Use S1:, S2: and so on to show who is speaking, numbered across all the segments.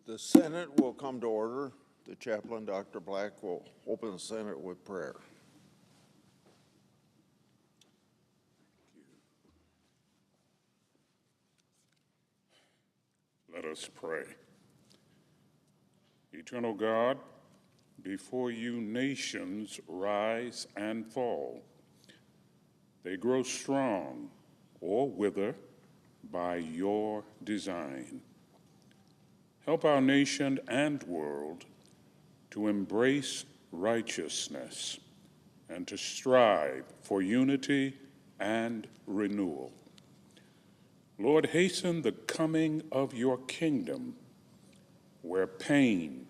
S1: The Senate will come to order. The chaplain, Dr. Black, will open the Senate with prayer.
S2: Let us pray. Eternal God, before you nations rise and fall. They grow strong or wither by your design. Help our nation and world to embrace righteousness and to strive for unity and renewal. Lord, hasten the coming of your kingdom, where pain,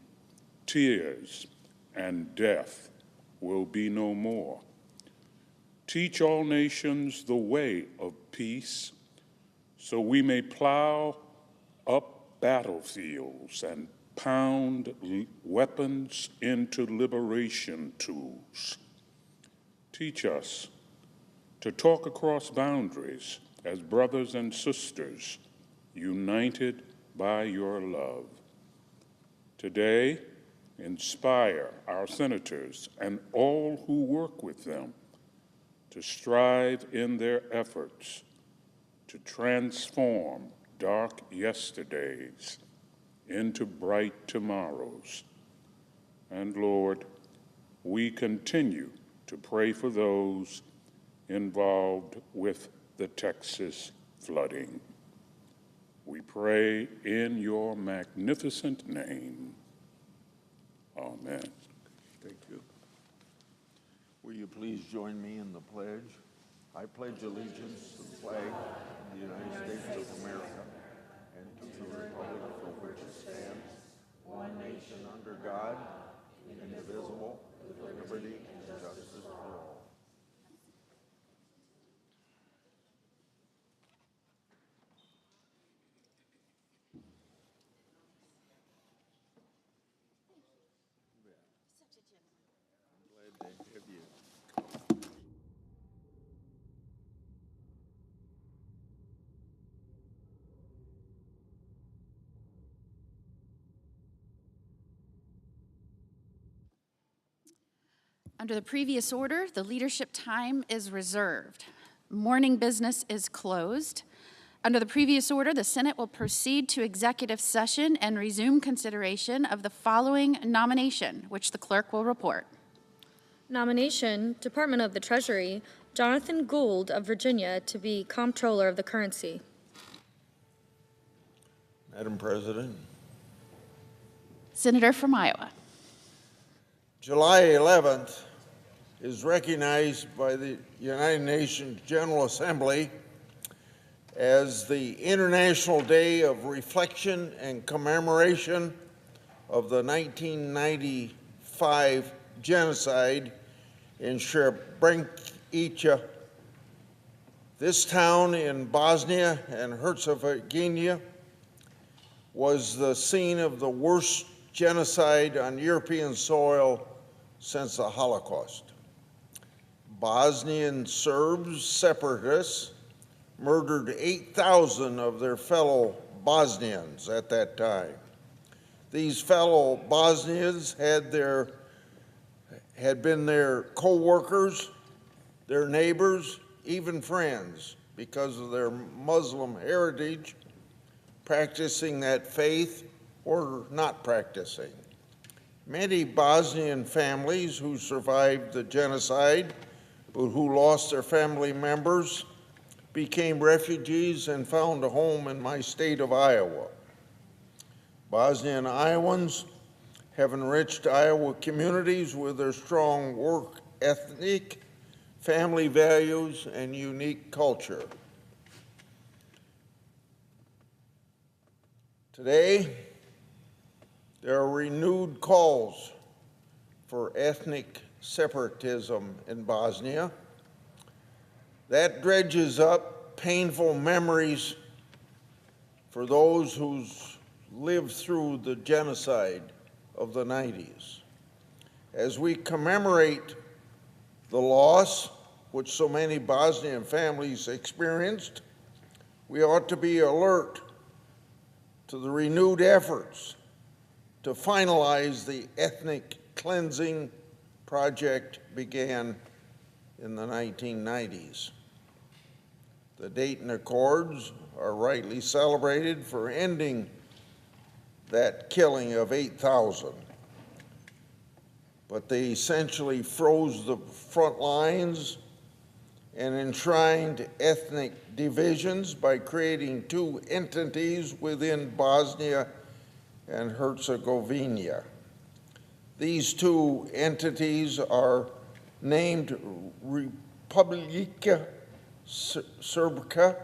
S2: tears, and death will be no more. Teach all nations the way of peace, so we may plow up battlefields and pound weapons into liberation tools. Teach us to talk across boundaries as brothers and sisters, united by your love. Today, inspire our senators and all who work with them to strive in their efforts to transform dark yesterdays into bright tomorrows. And Lord, we continue to pray for those involved with the Texas flooding. We pray in your magnificent name. Amen.
S1: Thank you. Will you please join me in the pledge? I pledge allegiance to the flag of the United States of America and to the republic for which it stands, one nation under God, indivisible, with liberty and justice for all. Glad to have you.
S3: Under the previous order, the leadership time is reserved. Morning business is closed. Under the previous order, the Senate will proceed to executive session and resume consideration of the following nomination, which the clerk will report.
S4: Nomination, Department of the Treasury, Jonathan Gould of Virginia to be Comptroller of the Currency.
S1: Madam President,
S3: Senator from Iowa.
S1: July 11th is recognized by the United Nations General Assembly as the International Day of Reflection and Commemoration of the 1995 genocide in Srebrenica. This town in Bosnia and Herzegovina was the scene of the worst genocide on European soil since the Holocaust. Bosnian Serbs, separatists, murdered 8,000 of their fellow Bosnians at that time. These fellow Bosnians had been their co-workers, their neighbors, even friends, because of their Muslim heritage, practicing that faith or not practicing. Many Bosnian families who survived the genocide, but who lost their family members, became refugees and found a home in my state of Iowa. Bosnian Iowans have enriched Iowa communities with their strong work ethic, family values, and unique culture. Today, there are renewed calls for ethnic separatism in Bosnia. That dredges up painful memories for those who lived through the genocide of the 90s. As we commemorate the loss which so many Bosnian families experienced, we ought to be alert to the renewed efforts to finalize the ethnic cleansing project began in the 1990s. The Dayton Accords are rightly celebrated for ending that killing of 8,000. But they essentially froze the front lines and enshrined ethnic divisions by creating two entities within Bosnia and Herzegovina. These two entities are named Republika Srpska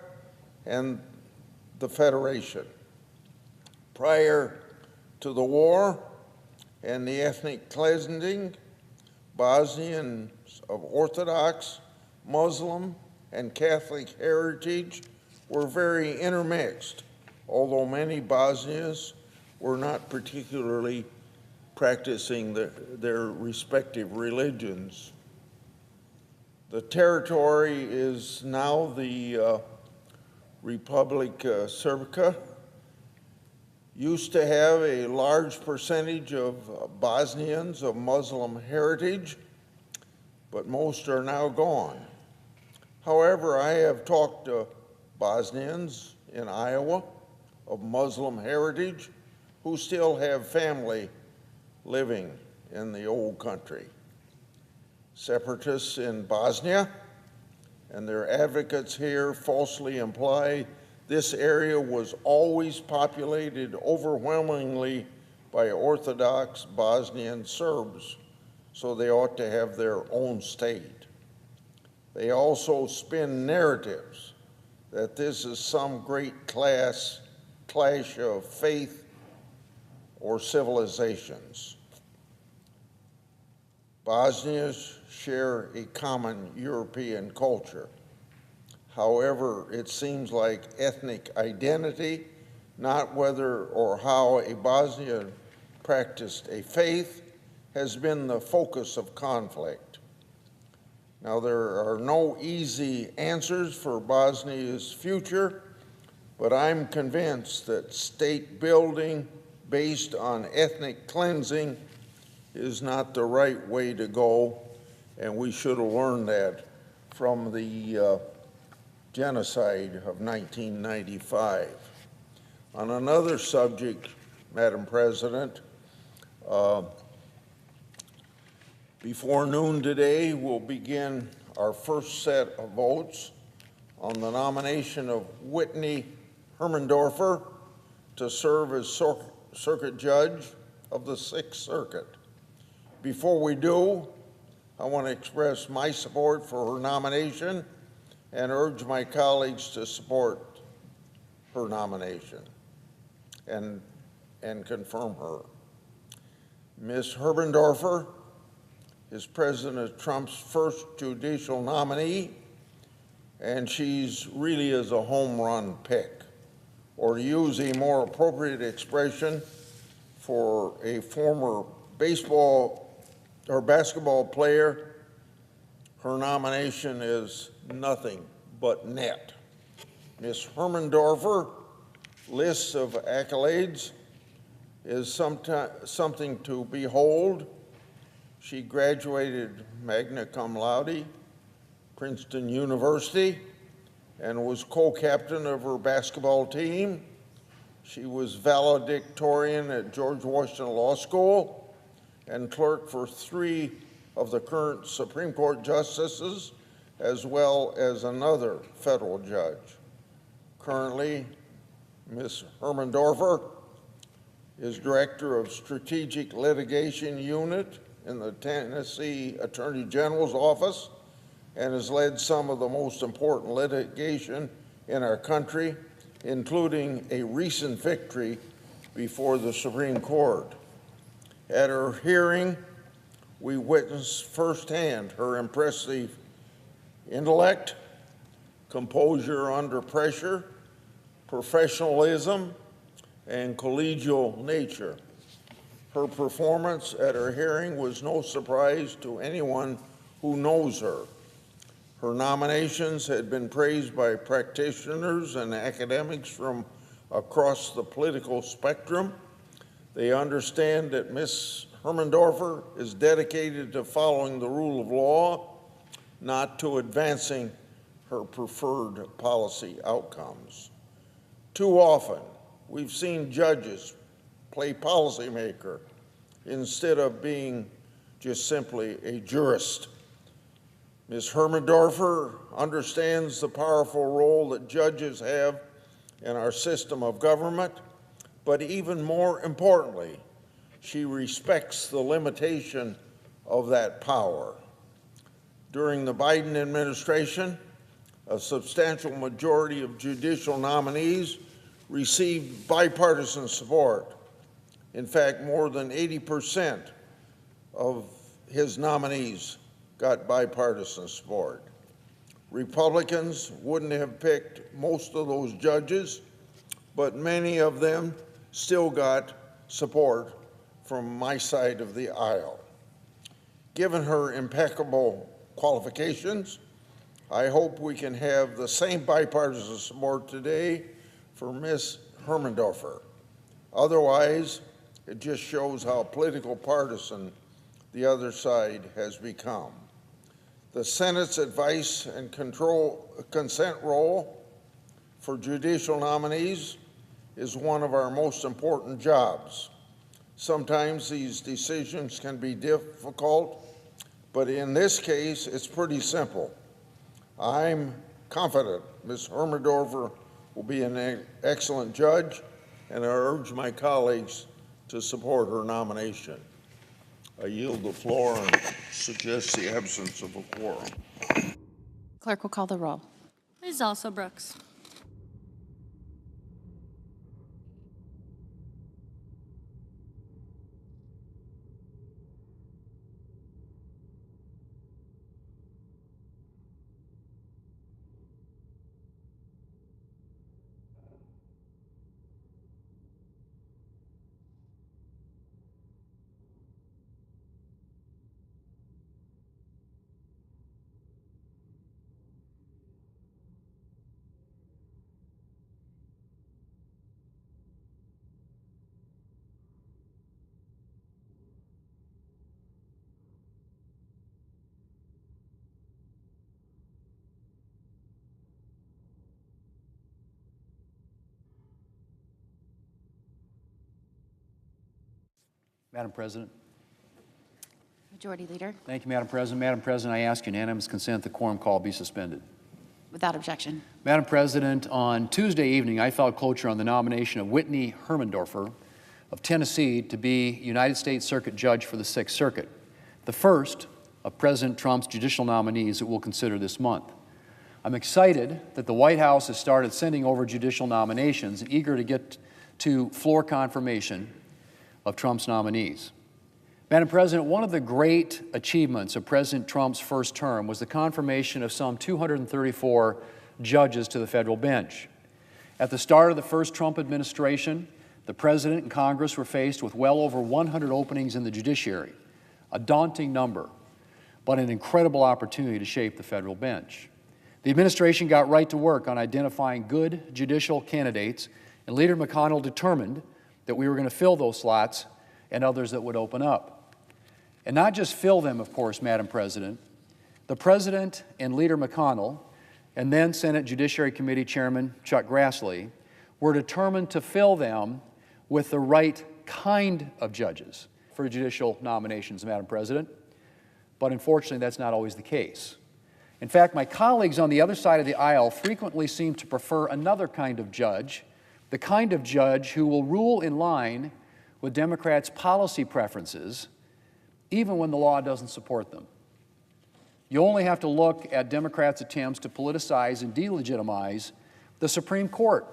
S1: and the Federation. Prior to the war and the ethnic cleansing, Bosnians of Orthodox, Muslim, and Catholic heritage were very intermixed, although many Bosnians were not particularly practicing their respective religions. The territory is now the Republika Srpska. Used to have a large percentage of Bosnians of Muslim heritage, but most are now gone. However, I have talked to Bosnians in Iowa of Muslim heritage who still have family living in the old country. Separatists in Bosnia and their advocates here falsely imply this area was always populated overwhelmingly by Orthodox Bosnian Serbs, so they ought to have their own state. They also spin narratives that this is some great clash of faith or civilizations. Bosnians share a common European culture. However, it seems like ethnic identity, not whether or how a Bosnian practiced a faith, has been the focus of conflict. Now, there are no easy answers for Bosnia's future, but I'm convinced that state building based on ethnic cleansing is not the right way to go, and we should have learned that from the genocide of 1995. On another subject, Madam President, before noon today, we'll begin our first set of votes on the nomination of Whitney Hermandorfer to serve as Circuit Judge of the Sixth Circuit. Before we do, I want to express my support for her nomination and urge my colleagues to support her nomination and confirm her. Ms. Hermandorfer is President Trump's first judicial nominee, and she's really is a home run pick, or to use a more appropriate expression for a former baseball or basketball player, her nomination is nothing but net. Ms. Hermandorfer list of accolades is something to behold. She graduated magna cum laude, Princeton University, and was co-captain of her basketball team. She was valedictorian at George Washington Law School and clerk for 3 of the current Supreme Court justices, as well as another federal judge. Currently, Ms. Hermandorfer is Director of Strategic Litigation Unit in the Tennessee Attorney General's Office and has led some of the most important litigation in our country, including a recent victory before the Supreme Court. At her hearing, we witnessed firsthand her impressive intellect, composure under pressure, professionalism, and collegial nature. Her performance at her hearing was no surprise to anyone who knows her. Her nominations had been praised by practitioners and academics from across the political spectrum. They understand that Ms. Hermandorfer is dedicated to following the rule of law, not to advancing her preferred policy outcomes. Too often, we've seen judges play policymaker instead of being just simply a jurist. Ms. Hermandorfer understands the powerful role that judges have in our system of government, but even more importantly, she respects the limitation of that power. During the Biden administration, a substantial majority of judicial nominees received bipartisan support. In fact, more than 80% of his nominees got bipartisan support. Republicans wouldn't have picked most of those judges, but many of them still got support from my side of the aisle. Given her impeccable qualifications, I hope we can have the same bipartisan support today for Ms. Hermandorfer. Otherwise, it just shows how political partisan the other side has become. The Senate's advice and consent role for judicial nominees is one of our most important jobs. Sometimes these decisions can be difficult, but in this case, it's pretty simple. I'm confident Ms. Hermandorfer will be an excellent judge, and I urge my colleagues to support her nomination. I yield the floor and suggest the absence of a quorum.
S3: Clerk will call the roll.
S4: Ms. Also Brooks.
S5: Madam President.
S3: Majority Leader,
S5: Thank you, Madam President. Madam President, I ask unanimous consent the quorum call be suspended.
S3: without objection.
S5: Madam President, on Tuesday evening, I filed cloture on the nomination of Whitney Hermandorfer of Tennessee to be United States Circuit Judge for the Sixth Circuit, the first of President Trump's judicial nominees that we'll consider this month. I'm excited that the White House has started sending over judicial nominations and eager to get to floor confirmation of Trump's nominees. Madam President, one of the great achievements of President Trump's first term was the confirmation of some 234 judges to the federal bench. At the start of the first Trump administration, the President and Congress were faced with well over 100 openings in the judiciary, a daunting number, but an incredible opportunity to shape the federal bench. The administration got right to work on identifying good judicial candidates, and Leader McConnell determined that we were going to fill those slots and others that would open up. And not just fill them, of course, Madam President. The President and Leader McConnell, and then Senate Judiciary Committee Chairman Chuck Grassley, were determined to fill them with the right kind of judges for judicial nominations, Madam President. But unfortunately, that's not always the case. In fact, my colleagues on the other side of the aisle frequently seem to prefer another kind of judge, the kind of judge who will rule in line with Democrats' policy preferences, even when the law doesn't support them. You only have to look at Democrats' attempts to politicize and delegitimize the Supreme Court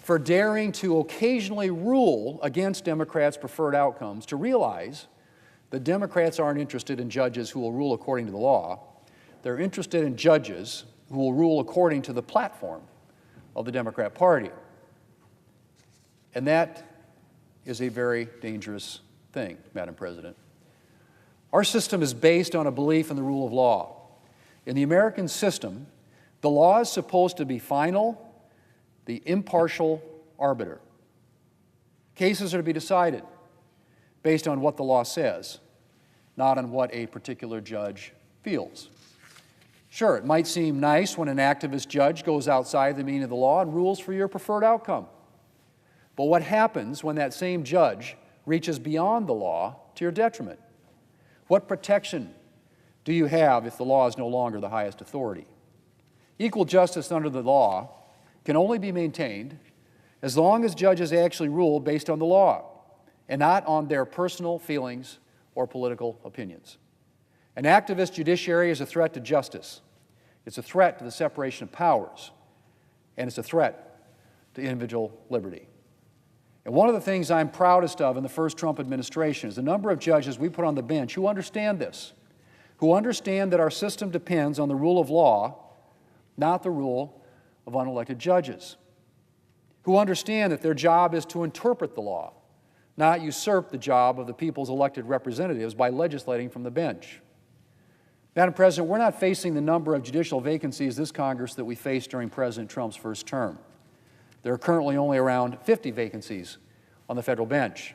S5: for daring to occasionally rule against Democrats' preferred outcomes to realize that Democrats aren't interested in judges who will rule according to the law. They're interested in judges who will rule according to the platform of the Democrat Party. And that is a very dangerous thing, Madam President. Our system is based on a belief in the rule of law. In the American system, the law is supposed to be final, the impartial arbiter. Cases are to be decided based on what the law says, not on what a particular judge feels. Sure, it might seem nice when an activist judge goes outside the meaning of the law and rules for your preferred outcome. But what happens when that same judge reaches beyond the law to your detriment? What protection do you have if the law is no longer the highest authority? Equal justice under the law can only be maintained as long as judges actually rule based on the law and not on their personal feelings or political opinions. An activist judiciary is a threat to justice. It's a threat to the separation of powers, and it's a threat to individual liberty. And one of the things I'm proudest of in the first Trump administration is the number of judges we put on the bench who understand this, who understand that our system depends on the rule of law, not the rule of unelected judges, who understand that their job is to interpret the law, not usurp the job of the people's elected representatives by legislating from the bench. Madam President, we're not facing the number of judicial vacancies this Congress that we faced during President Trump's first term. There are currently only around 50 vacancies on the federal bench.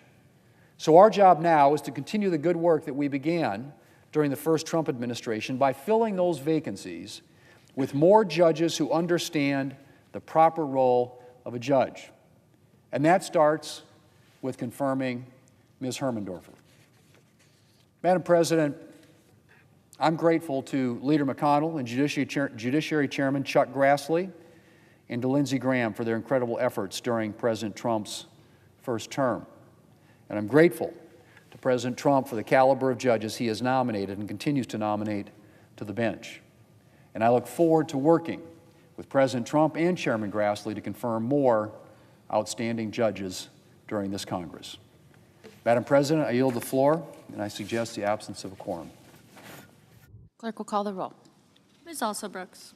S5: So our job now is to continue the good work that we began during the first Trump administration by filling those vacancies with more judges who understand the proper role of a judge. And that starts with confirming Ms. Hermandorfer. Madam President, I'm grateful to Leader McConnell and Judiciary Chairman Chuck Grassley and to Lindsey Graham for their incredible efforts during President Trump's first term. And I'm grateful to President Trump for the caliber of judges he has nominated and continues to nominate to the bench. And I look forward to working with President Trump and Chairman Grassley to confirm more outstanding judges during this Congress. Madam President, I yield the floor, and I suggest the absence of a quorum.
S3: Clerk will call the roll.
S4: Ms. Alsobrooks.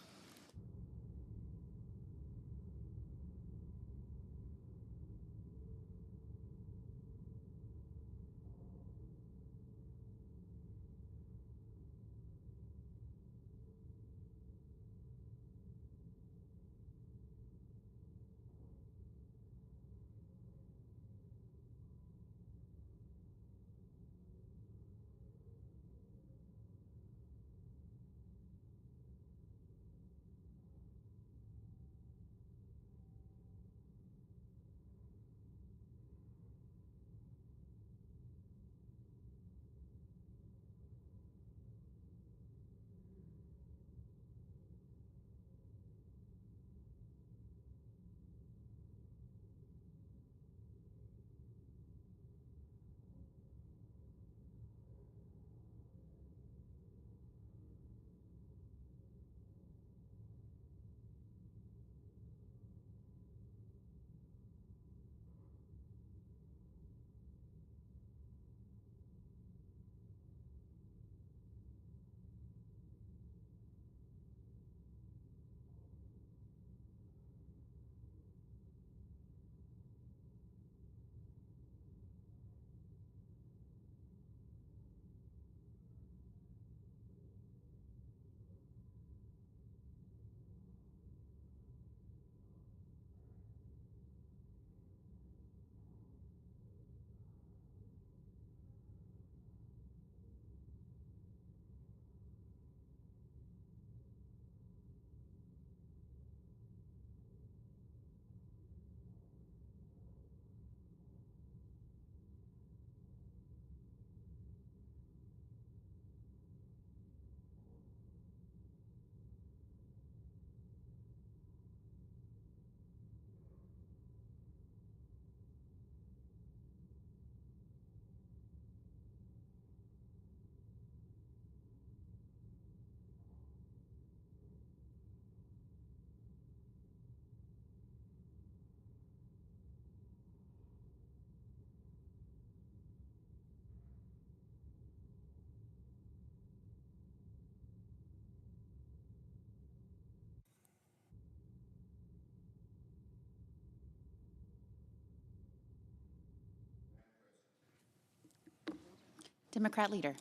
S3: Democrat Leader.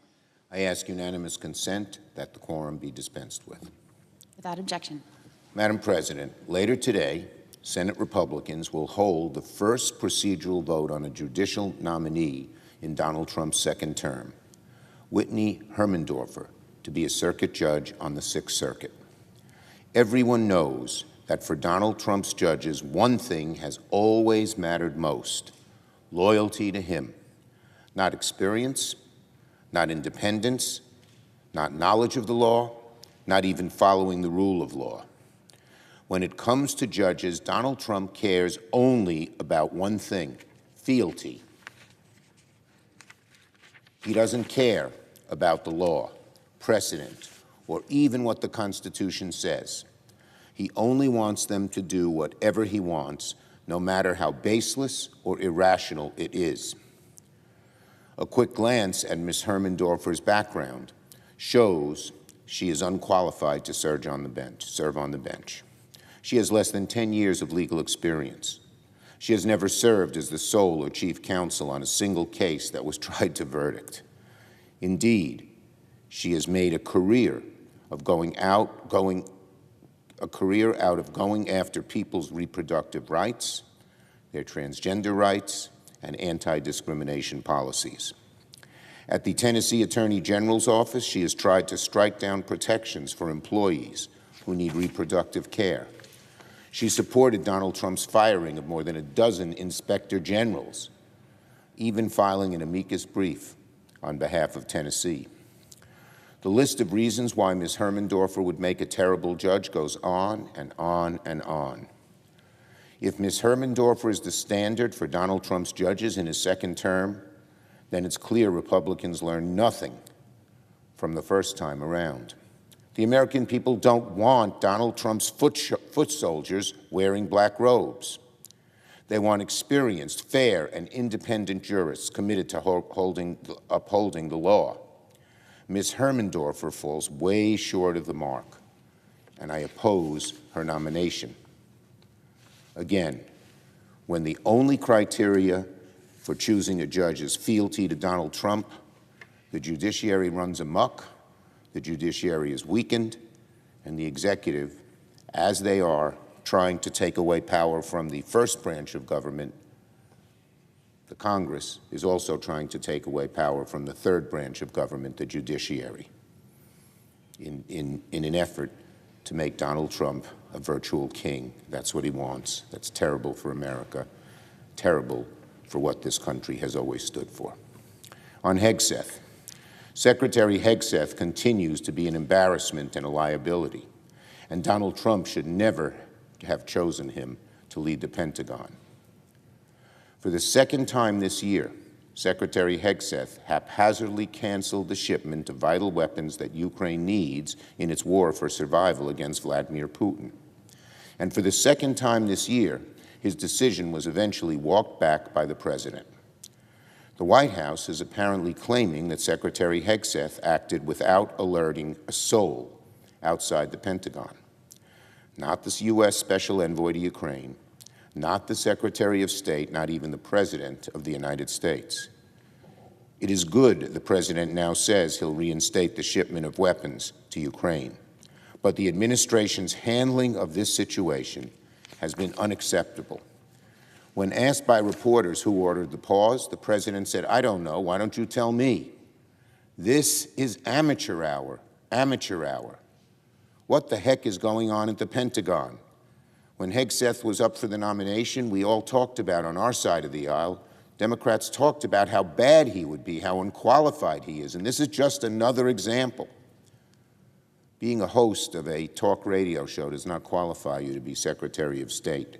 S6: I ask unanimous consent that the quorum be dispensed with.
S3: Without objection.
S6: Madam President, later today, Senate Republicans will hold the first procedural vote on a judicial nominee in Donald Trump's second term, Whitney Hermandorfer, to be a circuit judge on the Sixth Circuit. Everyone knows that for Donald Trump's judges, one thing has always mattered most: loyalty to him. Not experience, not independence, not knowledge of the law, not even following the rule of law. When it comes to judges, Donald Trump cares only about one thing: fealty. He doesn't care about the law, precedent, or even what the Constitution says. He only wants them to do whatever he wants, no matter how baseless or irrational it is. A quick glance at Ms. Hermandorfer's background shows she is unqualified to serve on the bench. She has less than 10 years of legal experience. She has never served as the sole or chief counsel on a single case that was tried to verdict. Indeed, she has made a career out of going after people's reproductive rights, their transgender rights, and anti-discrimination policies. At the Tennessee Attorney General's office, she has tried to strike down protections for employees who need reproductive care. She supported Donald Trump's firing of more than a dozen inspector generals, even filing an amicus brief on behalf of Tennessee. The list of reasons why Ms. Hermandorfer would make a terrible judge goes on and on and on. If Ms. Hermandorfer is the standard for Donald Trump's judges in his second term, then it's clear Republicans learned nothing from the first time around. The American people don't want Donald Trump's foot soldiers wearing black robes. They want experienced, fair, and independent jurists committed to upholding the law. Ms. Hermandorfer falls way short of the mark, and I oppose her nomination. Again, when the only criteria for choosing a judge is fealty to Donald Trump, the judiciary runs amok, the judiciary is weakened, and the executive, as they are trying to take away power from the first branch of government, the Congress is also trying to take away power from the third branch of government, the judiciary, in an effort to make Donald Trump a virtual king. That's what he wants. That's terrible for America, terrible for what this country has always stood for. On Hegseth, Secretary Hegseth continues to be an embarrassment and a liability, and Donald Trump should never have chosen him to lead the Pentagon. For the second time this year, Secretary Hegseth haphazardly canceled the shipment of vital weapons that Ukraine needs in its war for survival against Vladimir Putin. And for the second time this year, his decision was eventually walked back by the president. The White House is apparently claiming that Secretary Hegseth acted without alerting a soul outside the Pentagon. Not the U.S. Special Envoy to Ukraine, not the Secretary of State, not even the President of the United States. It is good the President now says he'll reinstate the shipment of weapons to Ukraine, but the administration's handling of this situation has been unacceptable. When asked by reporters who ordered the pause, the President said, "I don't know, why don't you tell me?" This is amateur hour, amateur hour. What the heck is going on at the Pentagon? When Hegseth was up for the nomination, we all talked about, on our side of the aisle, Democrats talked about how bad he would be, how unqualified he is, and this is just another example. Being a host of a talk radio show does not qualify you to be Secretary of State,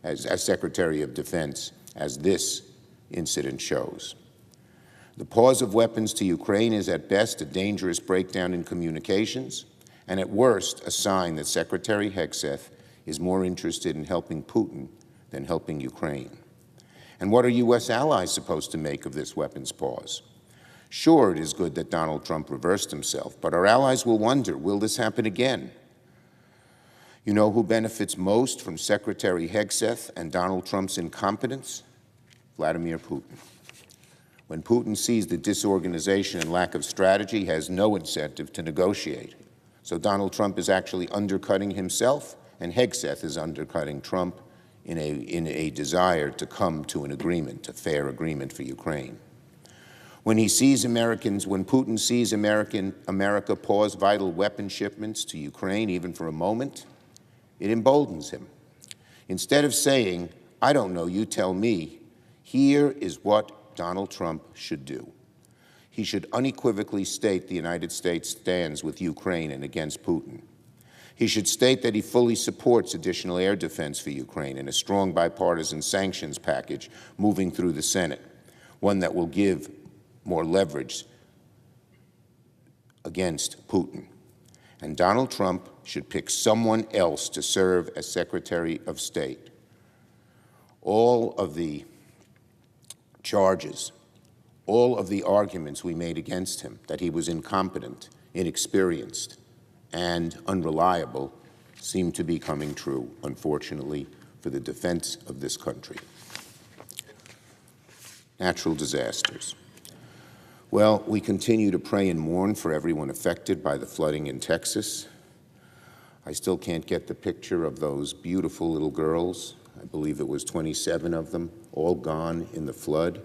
S6: as Secretary of Defense, as this incident shows. The pause of weapons to Ukraine is at best a dangerous breakdown in communications, and at worst a sign that Secretary Hegseth is more interested in helping Putin than helping Ukraine. And what are U.S. allies supposed to make of this weapons pause? Sure, it is good that Donald Trump reversed himself, but our allies will wonder, will this happen again? You know who benefits most from Secretary Hegseth and Donald Trump's incompetence? Vladimir Putin. When Putin sees the disorganization and lack of strategy, he has no incentive to negotiate. So Donald Trump is actually undercutting himself, and Hegseth is undercutting Trump in a desire to come to an agreement, a fair agreement for Ukraine. When Putin sees America pause vital weapon shipments to Ukraine, even for a moment, it emboldens him. Instead of saying, "I don't know, you tell me," here is what Donald Trump should do. He should unequivocally state the United States stands with Ukraine and against Putin. He should state that he fully supports additional air defense for Ukraine and a strong bipartisan sanctions package moving through the Senate, one that will give more leverage against Putin. And Donald Trump should pick someone else to serve as Secretary of State. All of the charges, all of the arguments we made against him, that he was incompetent, inexperienced, and unreliable, seem to be coming true, unfortunately, for the defense of this country. Natural disasters. Well, we continue to pray and mourn for everyone affected by the flooding in Texas. I still can't get the picture of those beautiful little girls. I believe it was 27 of them, all gone in the flood.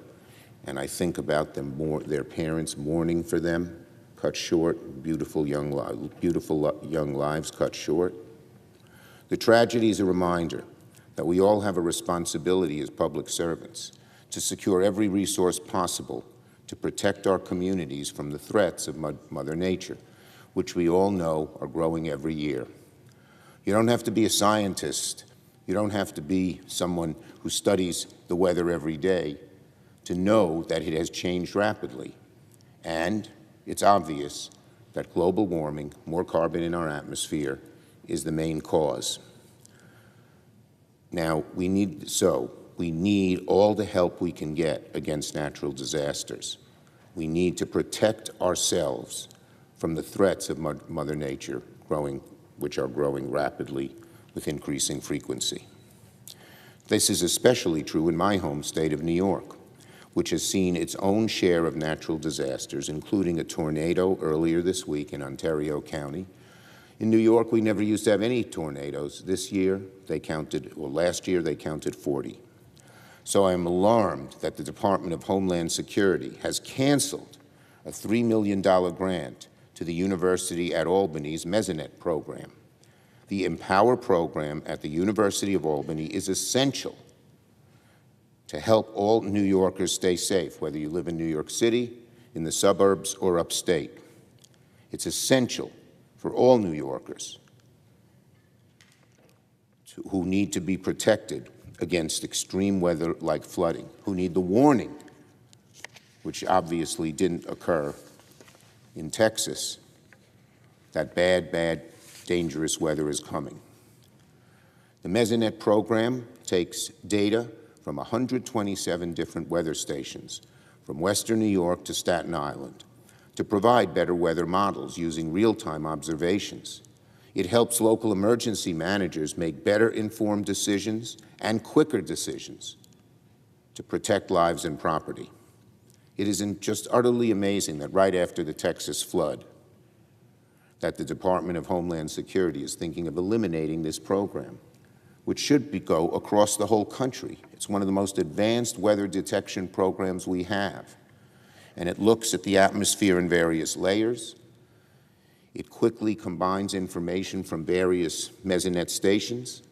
S6: And I think about them, their parents mourning for them, cut short, beautiful young lives cut short. The tragedy is a reminder that we all have a responsibility as public servants to secure every resource possible to protect our communities from the threats of Mother Nature, which we all know are growing every year. You don't have to be a scientist. You don't have to be someone who studies the weather every day to know that it has changed rapidly. And it's obvious that global warming, more carbon in our atmosphere, is the main cause. Now, we need all the help we can get against natural disasters. We need to protect ourselves from the threats of Mother Nature, which are growing rapidly with increasing frequency. This is especially true in my home state of New York, which has seen its own share of natural disasters, including a tornado earlier this week in Ontario County. In New York, we never used to have any tornadoes. Last year, they counted 40. So I am alarmed that the Department of Homeland Security has canceled a $3 million grant to the University at Albany's Mesonet program. The Empower program at the University of Albany is essential to help all New Yorkers stay safe, whether you live in New York City, in the suburbs, or upstate. It's essential for all New Yorkers who need to be protected against extreme weather like flooding, who need the warning, which obviously didn't occur in Texas, that bad, dangerous weather is coming. The Mesonet program takes data from 127 different weather stations, from Western New York to Staten Island, to provide better weather models using real-time observations. It helps local emergency managers make better informed decisions and quicker decisions to protect lives and property. It is just utterly amazing that right after the Texas flood, that the Department of Homeland Security is thinking of eliminating this program, which should go across the whole country. It's one of the most advanced weather detection programs we have. And it looks at the atmosphere in various layers. It quickly combines information from various Mesonet stations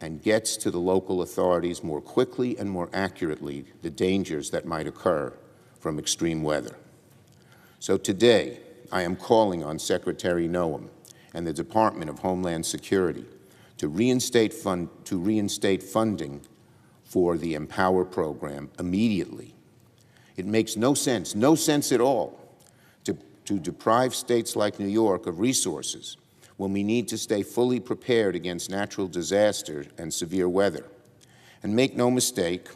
S6: and gets to the local authorities more quickly and more accurately the dangers that might occur from extreme weather. So today, I am calling on Secretary Noem and the Department of Homeland Security to reinstate funding for the Empower program immediately. It makes no sense at all, to deprive states like New York of resources when we need to stay fully prepared against natural disaster and severe weather. And make no mistake,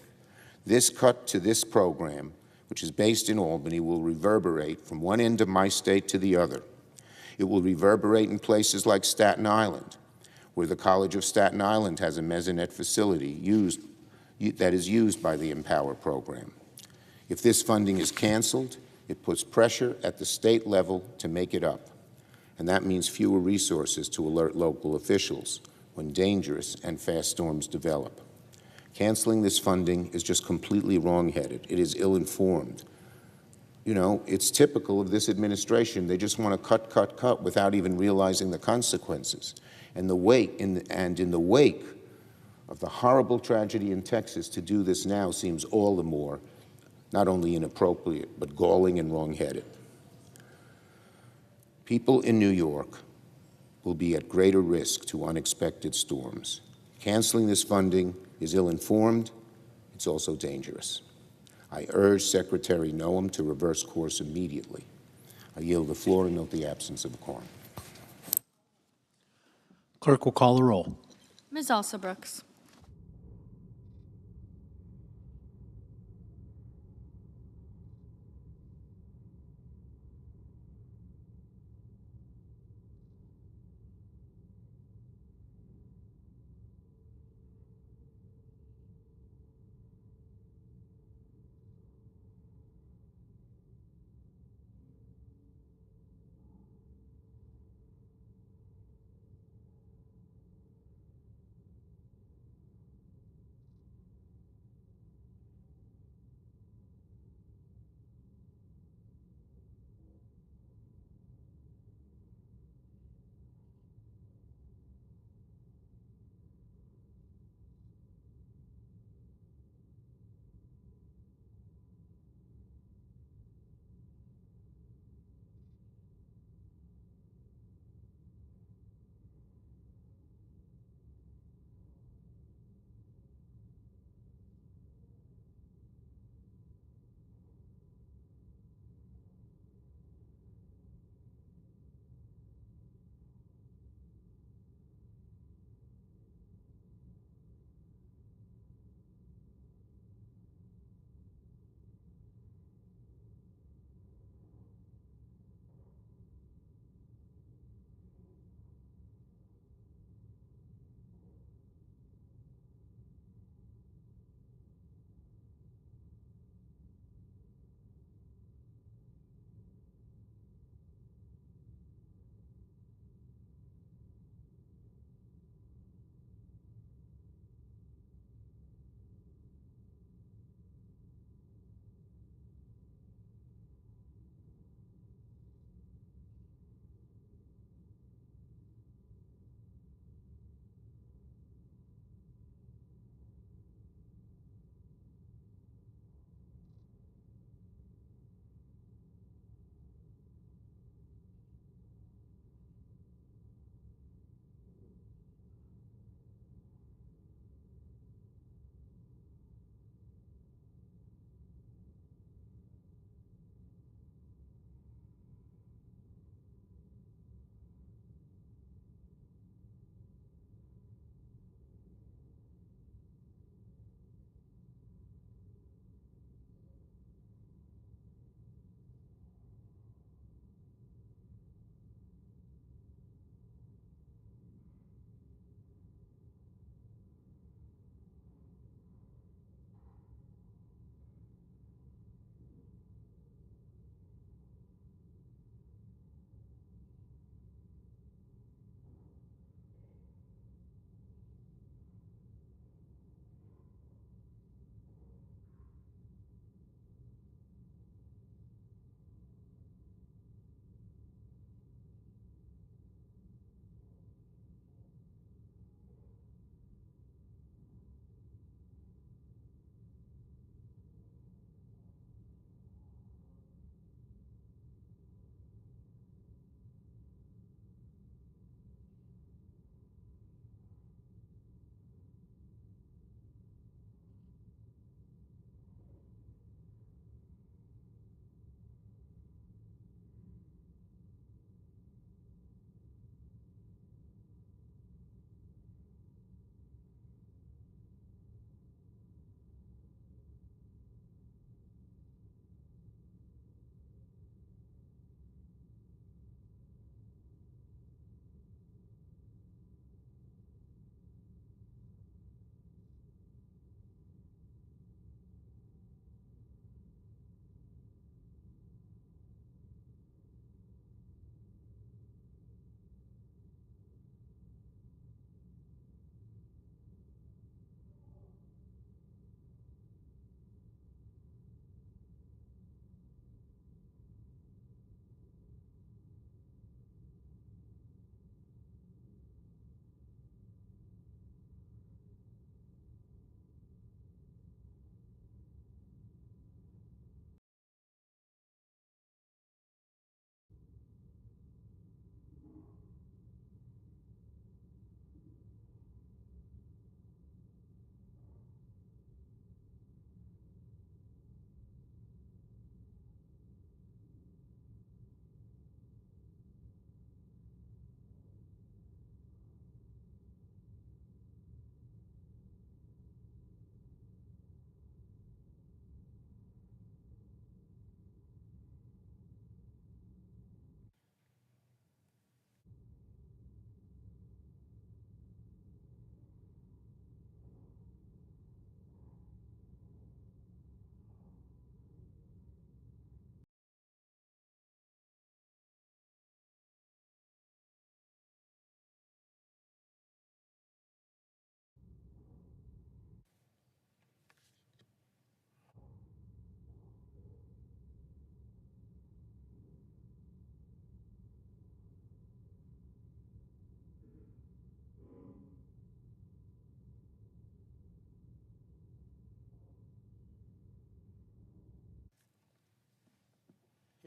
S6: this cut to this program, which is based in Albany, will reverberate from one end of my state to the other. It will reverberate in places like Staten Island, where the College of Staten Island has a Mesonet facility that is used by the Empower program. If this funding is canceled, it puts pressure at the state level to make it up, and that means fewer resources to alert local officials when dangerous and fast storms develop. Canceling this funding is just completely wrong-headed. It is ill-informed. You know, it's typical of this administration. They just want to cut, cut, cut without even realizing the consequences. And in the wake of the horrible tragedy in Texas, to do this now seems all the more not only inappropriate, but galling and wrong-headed. People in New York will be at greater risk to unexpected storms. Canceling this funding is ill-informed. It's also dangerous. I urge Secretary Noem to reverse course immediately. I yield the floor and note the absence of a quorum.
S7: Clerk will call the roll.
S4: Ms. Alsobrooks.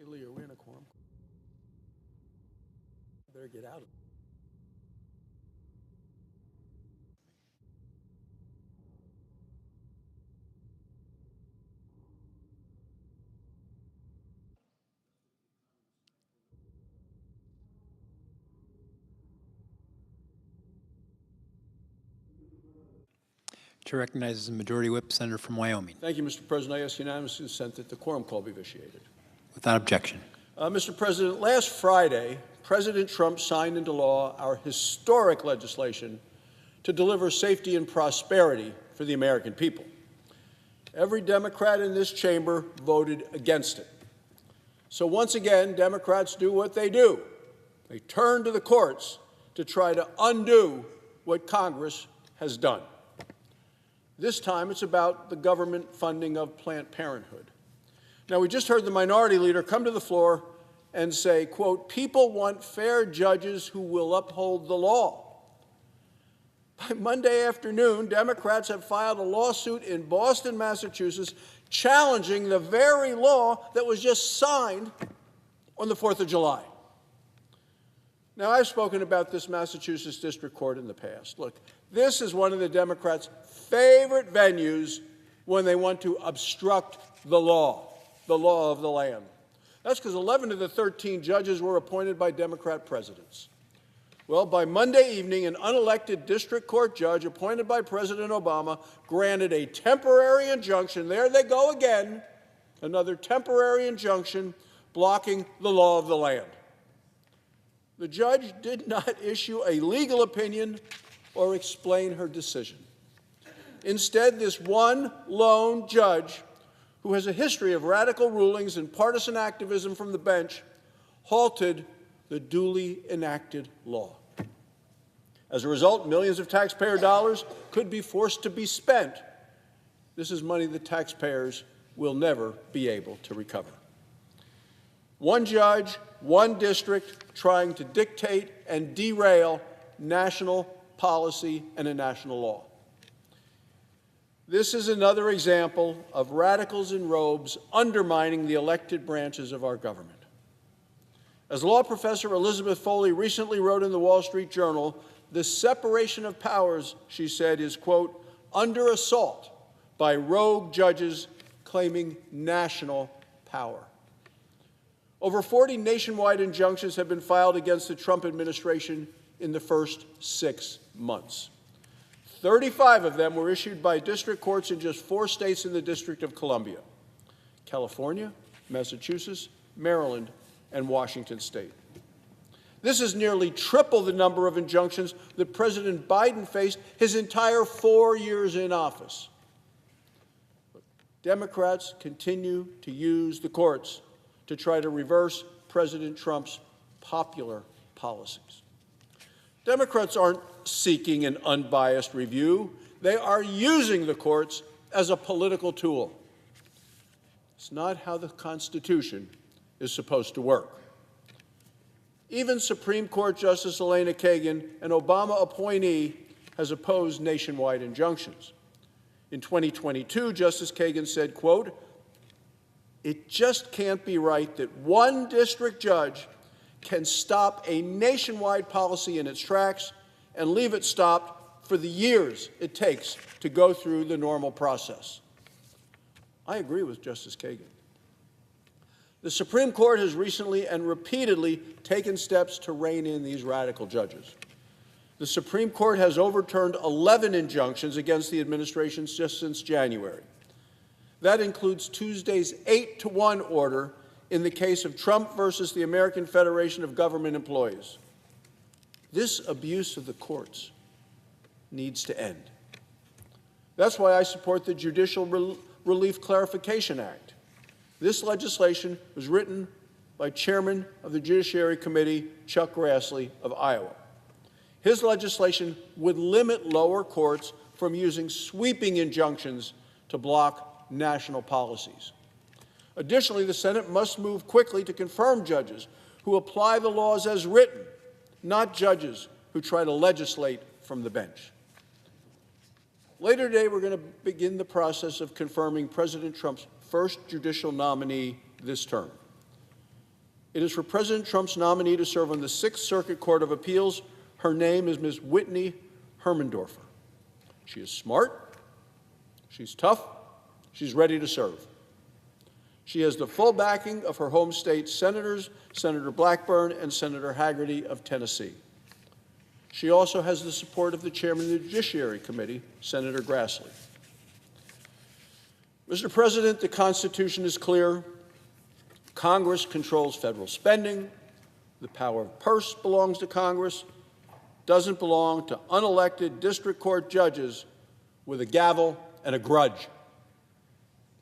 S8: Hey, Lee, are we in a quorum? Better get out of it.
S7: Chair recognizes the Majority Whip, Senator from Wyoming.
S8: Thank you, Mr. President. I ask unanimous consent that the quorum call be vitiated.
S7: Without objection.
S8: Mr. President, last Friday, President Trump signed into law our historic legislation to deliver safety and prosperity for the American people. Every Democrat in this chamber voted against it. So once again, Democrats do what they do. They turn to the courts to try to undo what Congress has done. This time, it's about the government funding of Planned Parenthood. Now, we just heard the minority leader come to the floor and say, quote, "People want fair judges who will uphold the law." By Monday afternoon, Democrats have filed a lawsuit in Boston, Massachusetts, challenging the very law that was just signed on the 4th of July. Now, I've spoken about this Massachusetts District Court in the past. Look, this is one of the Democrats' favorite venues when they want to obstruct the law of the land. That's because 11 of the 13 judges were appointed by Democrat presidents. Well, by Monday evening, an unelected district court judge appointed by President Obama granted a temporary injunction. There they go again, another temporary injunction blocking the law of the land. The judge did not issue a legal opinion or explain her decision. Instead, this one lone judge, who has a history of radical rulings and partisan activism from the bench, halted the duly enacted law. As a result, millions of taxpayer dollars could be forced to be spent. This is money that taxpayers will never be able to recover. One judge, one district, trying to dictate and derail national policy and a national law. This is another example of radicals in robes undermining the elected branches of our government. As law professor Elizabeth Foley recently wrote in the Wall Street Journal, the separation of powers, she said, is, quote, under assault by rogue judges claiming national power. Over 40 nationwide injunctions have been filed against the Trump administration in the first 6 months. 35 of them were issued by district courts in just 4 states in the District of Columbia: California, Massachusetts, Maryland, and Washington State. This is nearly triple the number of injunctions that President Biden faced his entire 4 years in office. Democrats continue to use the courts to try to reverse President Trump's popular policies. Democrats aren't seeking an unbiased review. They are using the courts as a political tool. It's not how the Constitution is supposed to work. Even Supreme Court Justice Elena Kagan, an Obama appointee, has opposed nationwide injunctions. In 2022, Justice Kagan said, quote, "It just can't be right that one district judge can stop a nationwide policy in its tracks and leave it stopped for the years it takes to go through the normal process." I agree with Justice Kagan. The Supreme Court has recently and repeatedly taken steps to rein in these radical judges. The Supreme Court has overturned 11 injunctions against the administration just since January. That includes Tuesday's 8-1 order in the case of Trump versus the American Federation of Government Employees. This abuse of the courts needs to end. That's why I support the Judicial Relief Clarification Act. This legislation was written by Chairman of the Judiciary Committee, Chuck Grassley of Iowa. His legislation would limit lower courts from using sweeping injunctions to block national policies. Additionally, the Senate must move quickly to confirm judges who apply the laws as written, not judges who try to legislate from the bench. Later today, we're going to begin the process of confirming President Trump's first judicial nominee this term. It is for President Trump's nominee to serve on the Sixth Circuit Court of Appeals. Her name is Ms. Whitney Hermandorfer. She is smart, she's tough, she's ready to serve. She has the full backing of her home state senators, Senator Blackburn and Senator Hagerty of Tennessee. She also has the support of the chairman of the Judiciary Committee, Senator Grassley. Mr. President, the Constitution is clear. Congress controls federal spending. The power of purse belongs to Congress. Doesn't belong to unelected district court judges with a gavel and a grudge.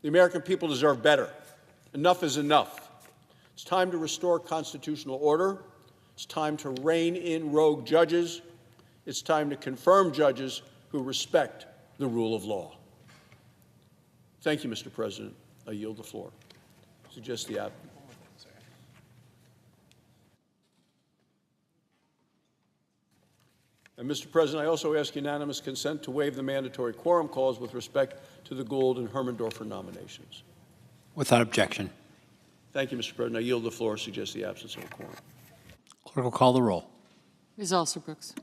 S8: The American people deserve better. Enough is enough. It's time to restore constitutional order. It's time to rein in rogue judges. It's time to confirm judges who respect the rule of law. Thank you, Mr. President. I yield the floor. Suggest the applicant. And Mr. President, I also ask unanimous consent to waive the mandatory quorum clause with respect to the Gould and Hermandorfer nominations.
S7: Without objection.
S8: Thank you, Mr. President. I yield the floor. Suggest the absence of a quorum.
S7: Clerk will call the roll.
S9: Ms. Alsobrooks.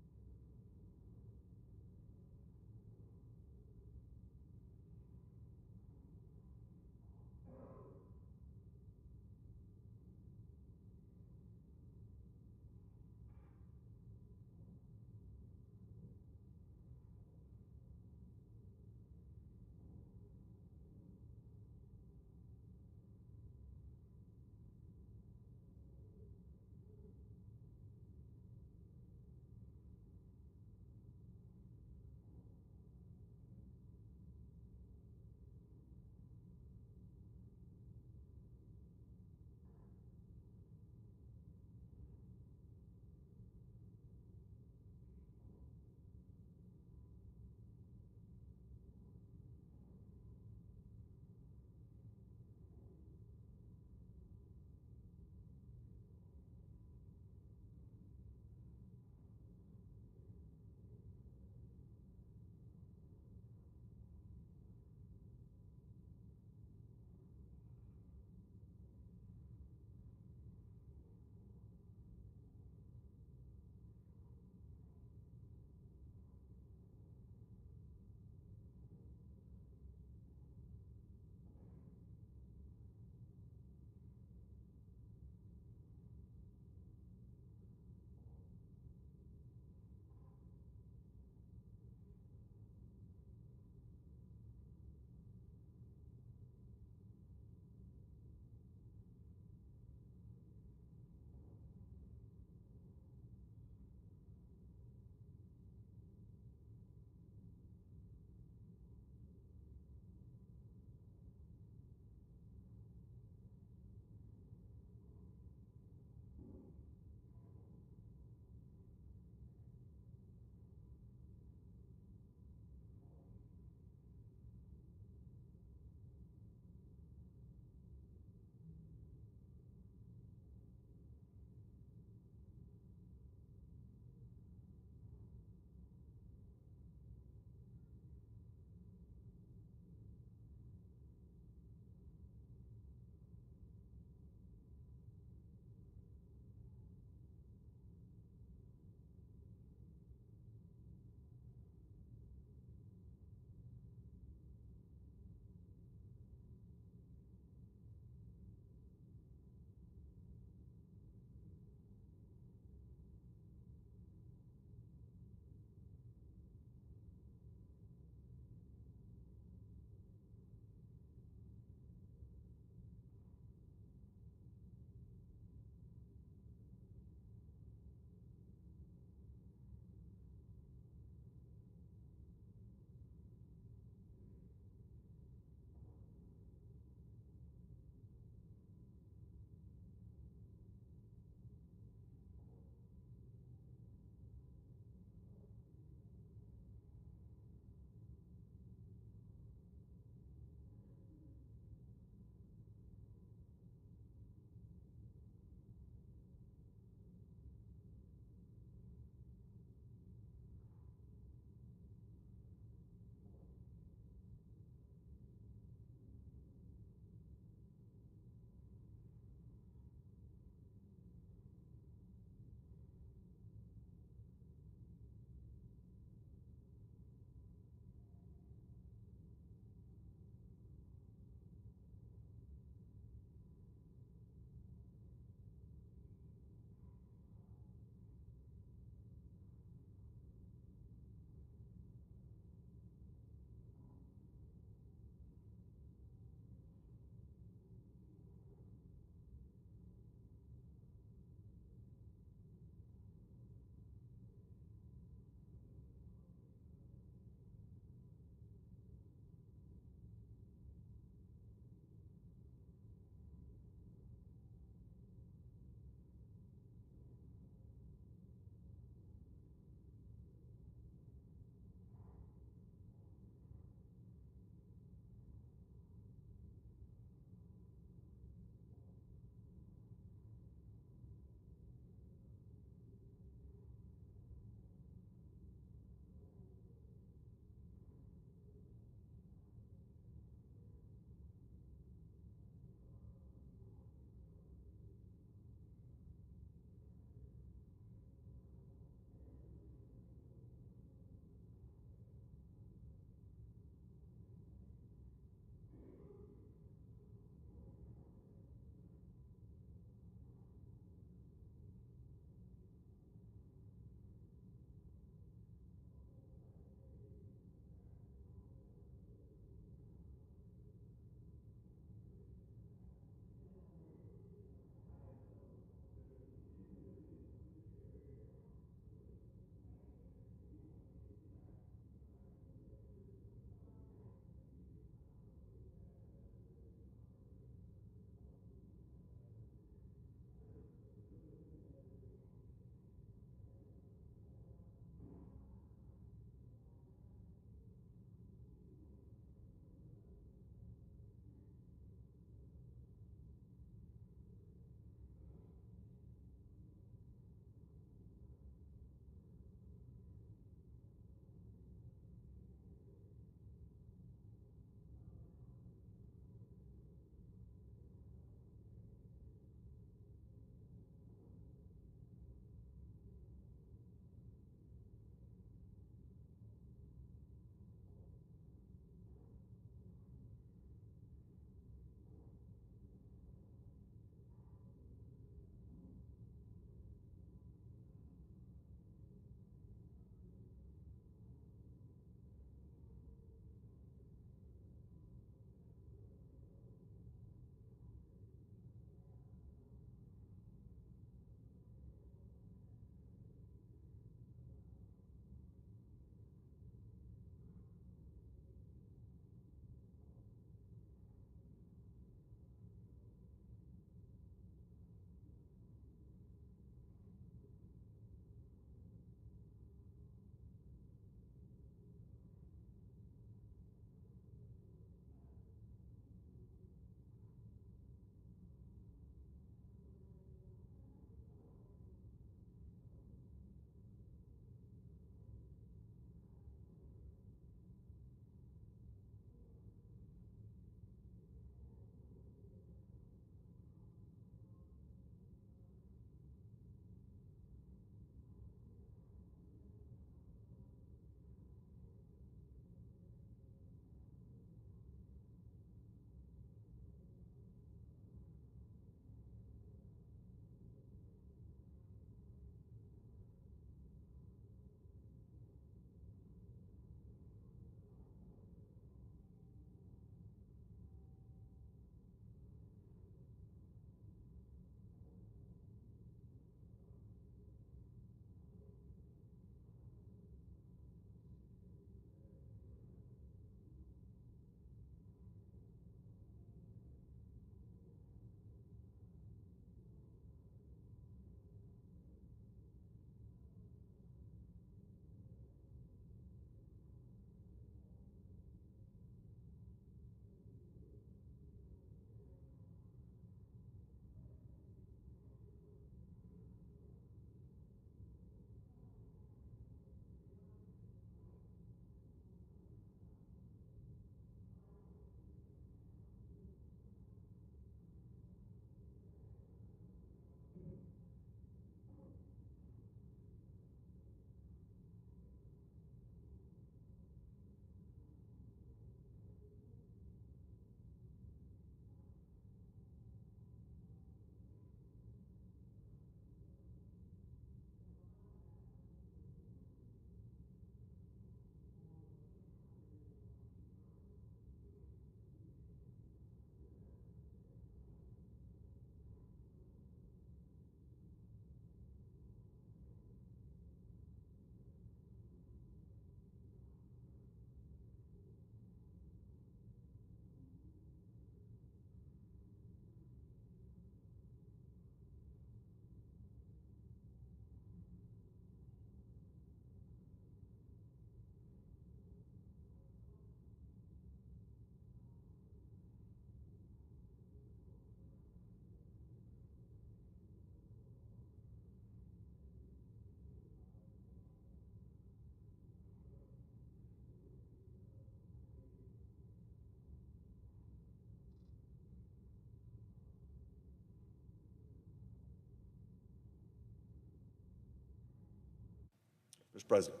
S9: Mr. President,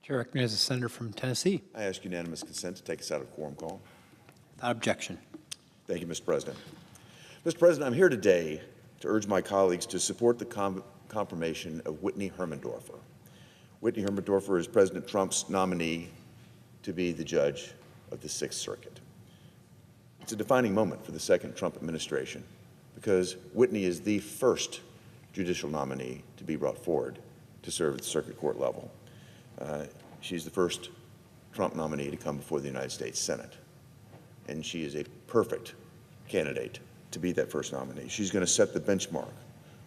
S7: Chair recognizes the senator from Tennessee.
S9: I ask unanimous consent to take us out of quorum call.
S7: Without objection.
S9: Thank you, Mr. President. Mr. President, I'm here today to urge my colleagues to support the confirmation of Whitney Hermandorfer. Whitney Hermandorfer is President Trump's nominee to be the judge of the Sixth Circuit. It's a defining moment for the second Trump administration because Whitney is the first judicial nominee to be brought forward to serve at the circuit court level. She's the first Trump nominee to come before the United States Senate, and she is a perfect candidate to be that first nominee. She's going to set the benchmark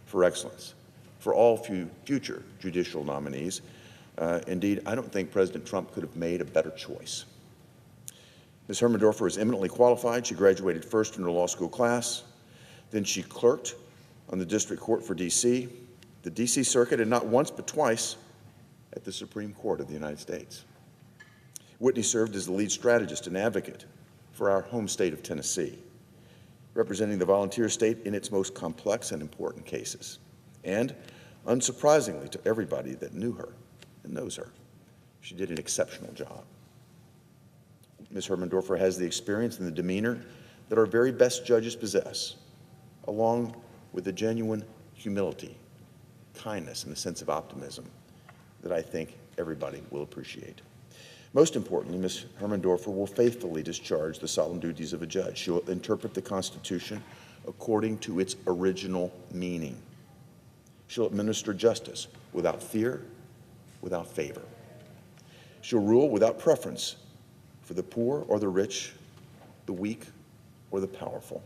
S9: for excellence for all future judicial nominees. Indeed, I don't think President Trump could have made a better choice. Ms. Hermandorfer is eminently qualified. She graduated first in her law school class. Then she clerked on the district court for D.C., the D.C. Circuit, and not once but twice at the Supreme Court of the United States. Whitney served as the lead strategist and advocate for our home state of Tennessee, representing the volunteer state in its most complex and important cases. And, unsurprisingly to everybody that knew her and knows her, she did an exceptional job. Ms. Hermandorfer has the experience and the demeanor that our very best judges possess, along with the genuine humility, kindness, and a sense of optimism that I think everybody will appreciate. Most importantly, Ms. Hermandorfer will faithfully discharge the solemn duties of a judge. She will interpret the Constitution according to its original meaning. She'll administer justice without fear, without favor. She'll rule without preference for the poor or the rich, the weak or the powerful.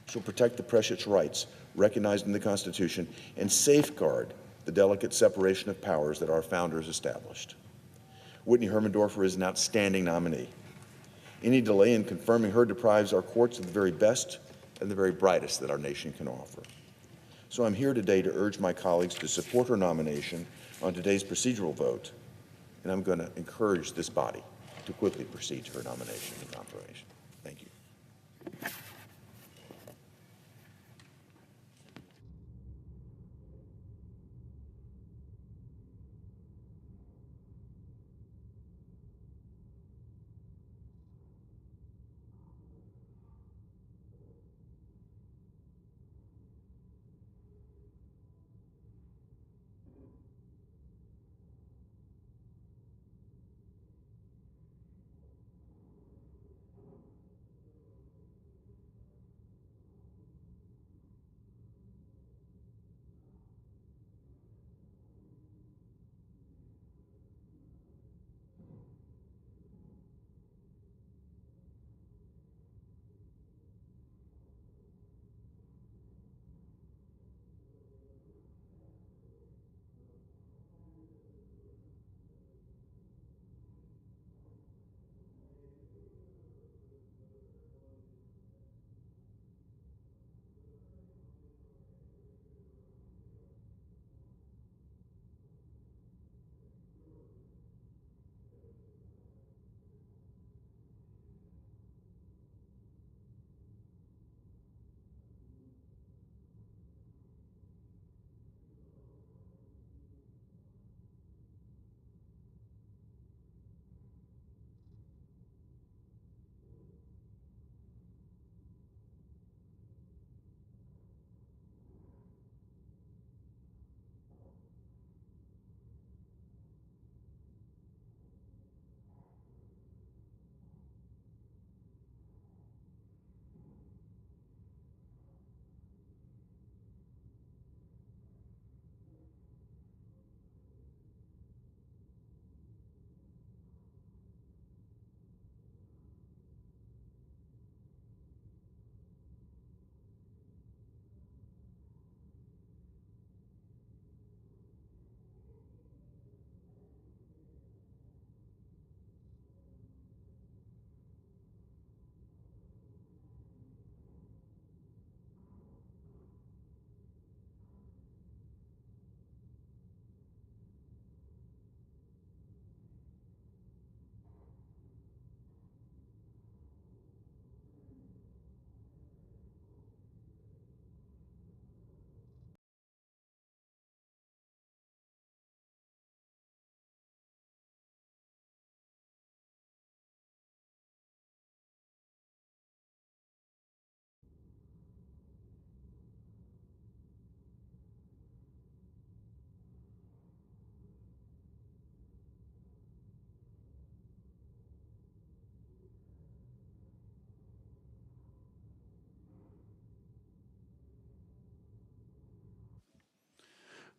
S9: She'll protect the precious rights recognized in the Constitution and safeguard the delicate separation of powers that our founders established. Whitney Hermandorfer is an outstanding nominee. Any delay in confirming her deprives our courts of the very best and the very brightest that our nation can offer. So I'm here today to urge my colleagues to support her nomination on today's procedural vote, and I'm going to encourage this body to quickly proceed to her nomination and confirmation. Thank you.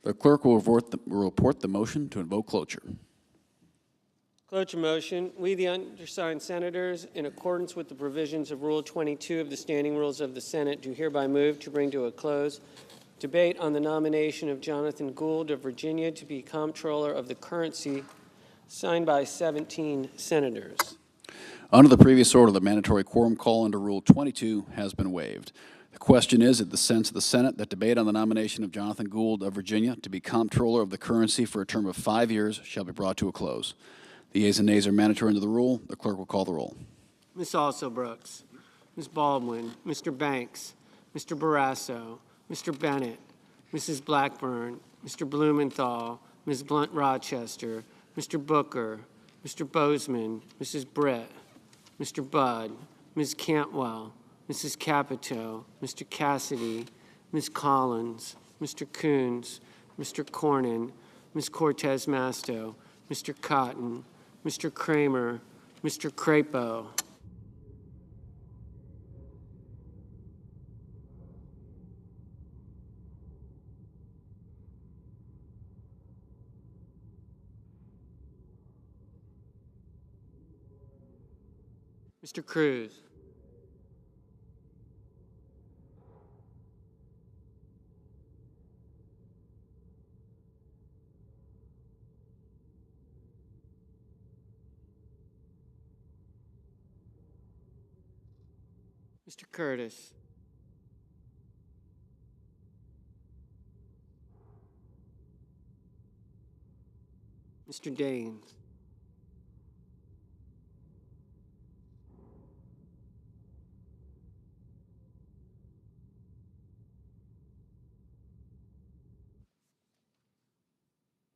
S10: The clerk will report the motion to invoke cloture.
S11: Cloture motion. We, the undersigned senators, in accordance with the provisions of Rule 22 of the Standing Rules of the Senate, do hereby move to bring to a close debate on the nomination of Jonathan Gould of Virginia to be Comptroller of the Currency, signed by 17 senators.
S10: Under the previous order, the mandatory quorum call under Rule 22 has been waived. The question is, at the sense of the Senate, that debate on the nomination of Jonathan Gould of Virginia to be Comptroller of the Currency for a term of 5 years shall be brought to a close. The yeas and nays are mandatory under the rule. The clerk will call the roll.
S11: Ms. Alsobrooks, Ms. Baldwin, Mr. Banks, Mr. Barrasso, Mr. Bennett, Mrs. Blackburn, Mr. Blumenthal, Ms. Blunt-Rochester, Mr. Booker, Mr. Bozeman, Mrs. Britt, Mr. Budd, Ms. Cantwell, Mrs. Capito, Mr. Cassidy, Ms. Collins, Mr. Coons, Mr. Cornyn, Ms. Cortez Masto, Mr. Cotton, Mr. Kramer, Mr. Crapo. Mr. Cruz. Mr. Curtis. Mr. Daines.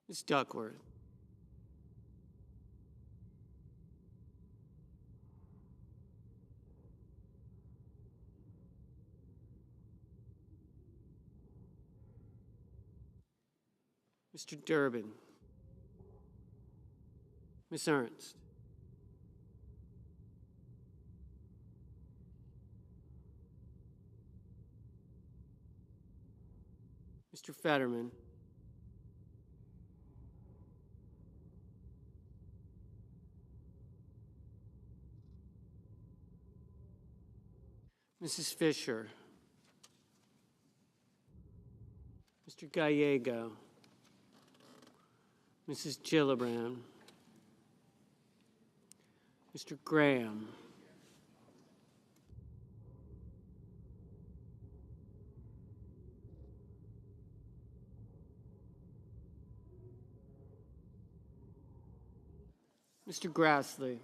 S11: Ms. Duckworth. Mr. Durbin. Ms. Ernst. Mr. Fetterman. Mrs. Fisher. Mr. Gallego. Mrs. Gillibrand. Mr. Graham. Mr. Grassley.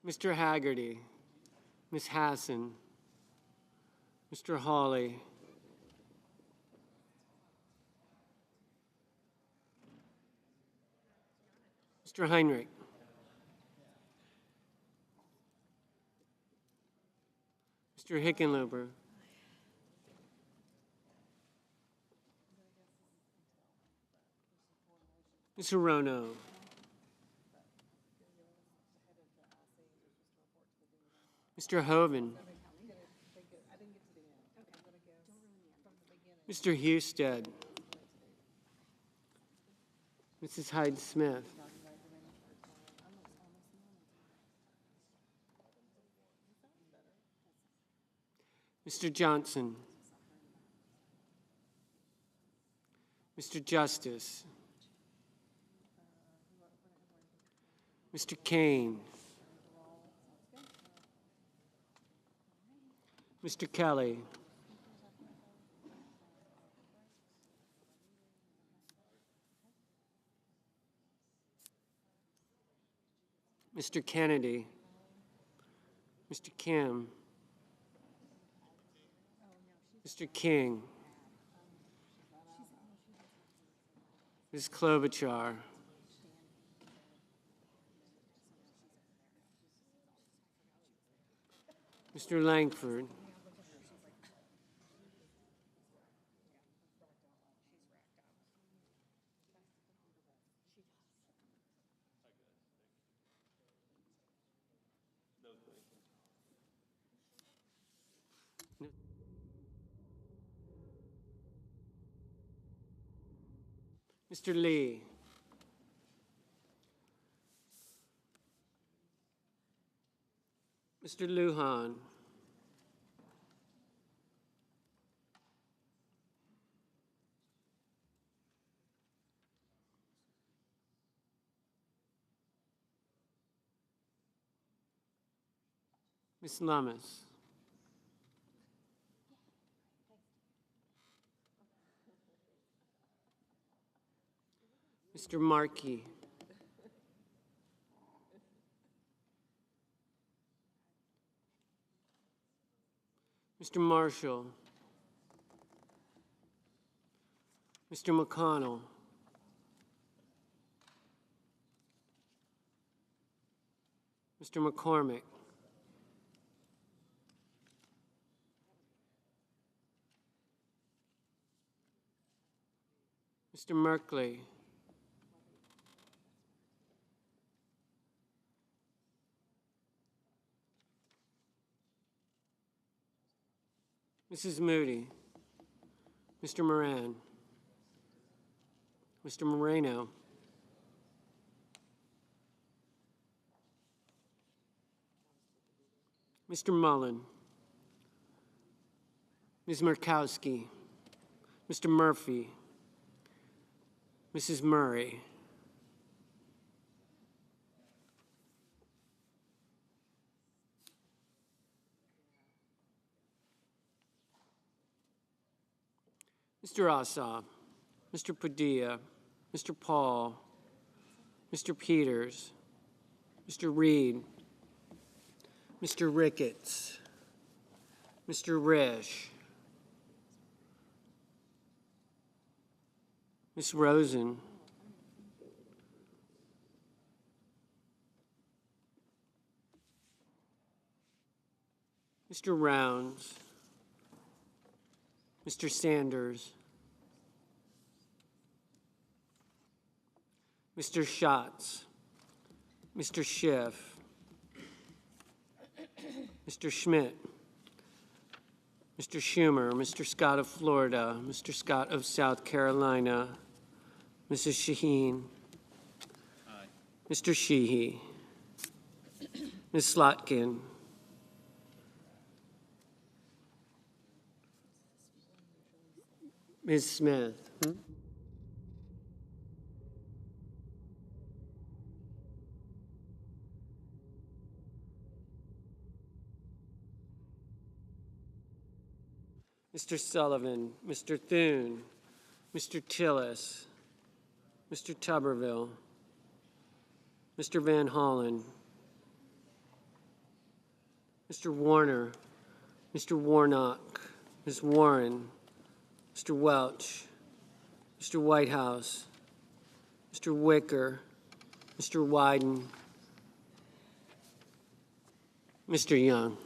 S11: Mr. Haggerty, Ms. Hassan, Mr. Hawley, Mr. Heinrich, Mr. Hickenlooper, Ms. Hirono, Mr. Hoven, Mr. Husted, Mrs. Hyde-Smith, Mr. Johnson, Mr. Justice, Mr. Kane, Mr. Kelly, Mr. Kennedy, Mr. Kim, Mr. King, Ms. Klobuchar, Mr. Langford, Mr. Lee. Mr. Lujan. Ms. Lummis. Mr. Markey. Mr. Marshall. Mr. McConnell. Mr. McCormick. Mr. Merkley. Mrs. Moody. Mr. Moran. Mr. Moreno. Mr. Mullen. Ms. Murkowski. Mr. Murphy. Mrs. Murray. Mr. Ossoff. Mr. Padilla. Mr. Paul. Mr. Peters. Mr. Reed. Mr. Ricketts. Mr. Risch. Ms. Rosen. Mr. Rounds. Mr. Sanders. Mr. Schatz. Mr. Schiff. Mr. Schmidt. Mr. Schumer. Mr. Scott of Florida. Mr. Scott of South Carolina. Mrs. Shaheen.
S10: Aye.
S11: Mr. Sheehy. Ms. Slotkin. Ms. Smith. Mr. Sullivan, Mr. Thune, Mr. Tillis, Mr. Tuberville, Mr. Van Hollen, Mr. Warner, Mr. Warnock, Ms. Warren, Mr. Welch, Mr. Whitehouse, Mr. Wicker, Mr. Wyden, Mr. Young.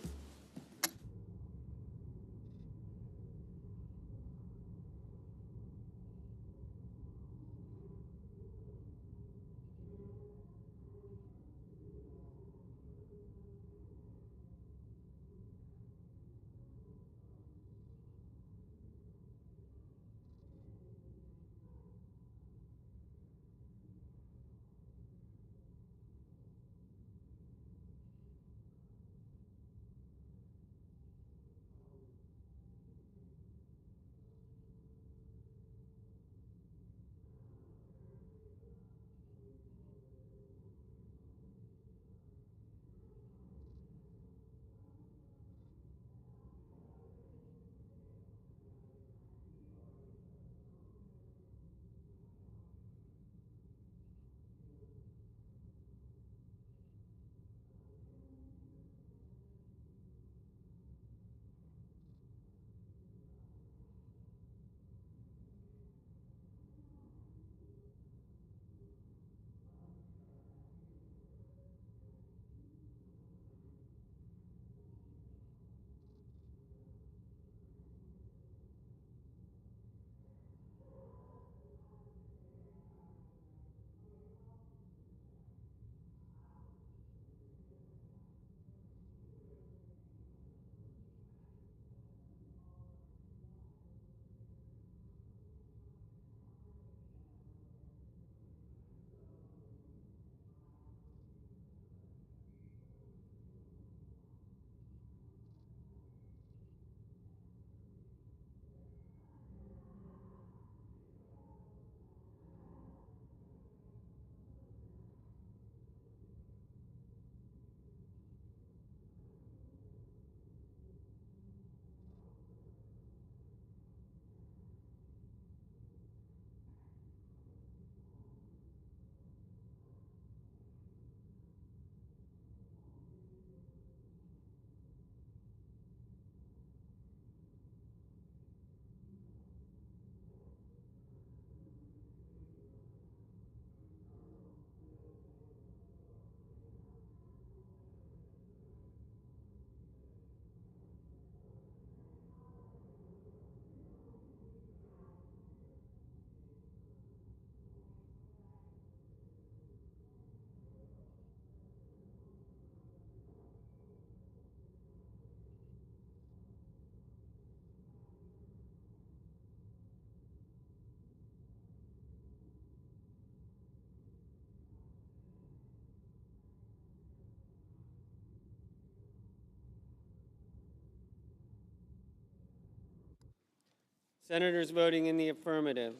S11: Senators voting in the affirmative: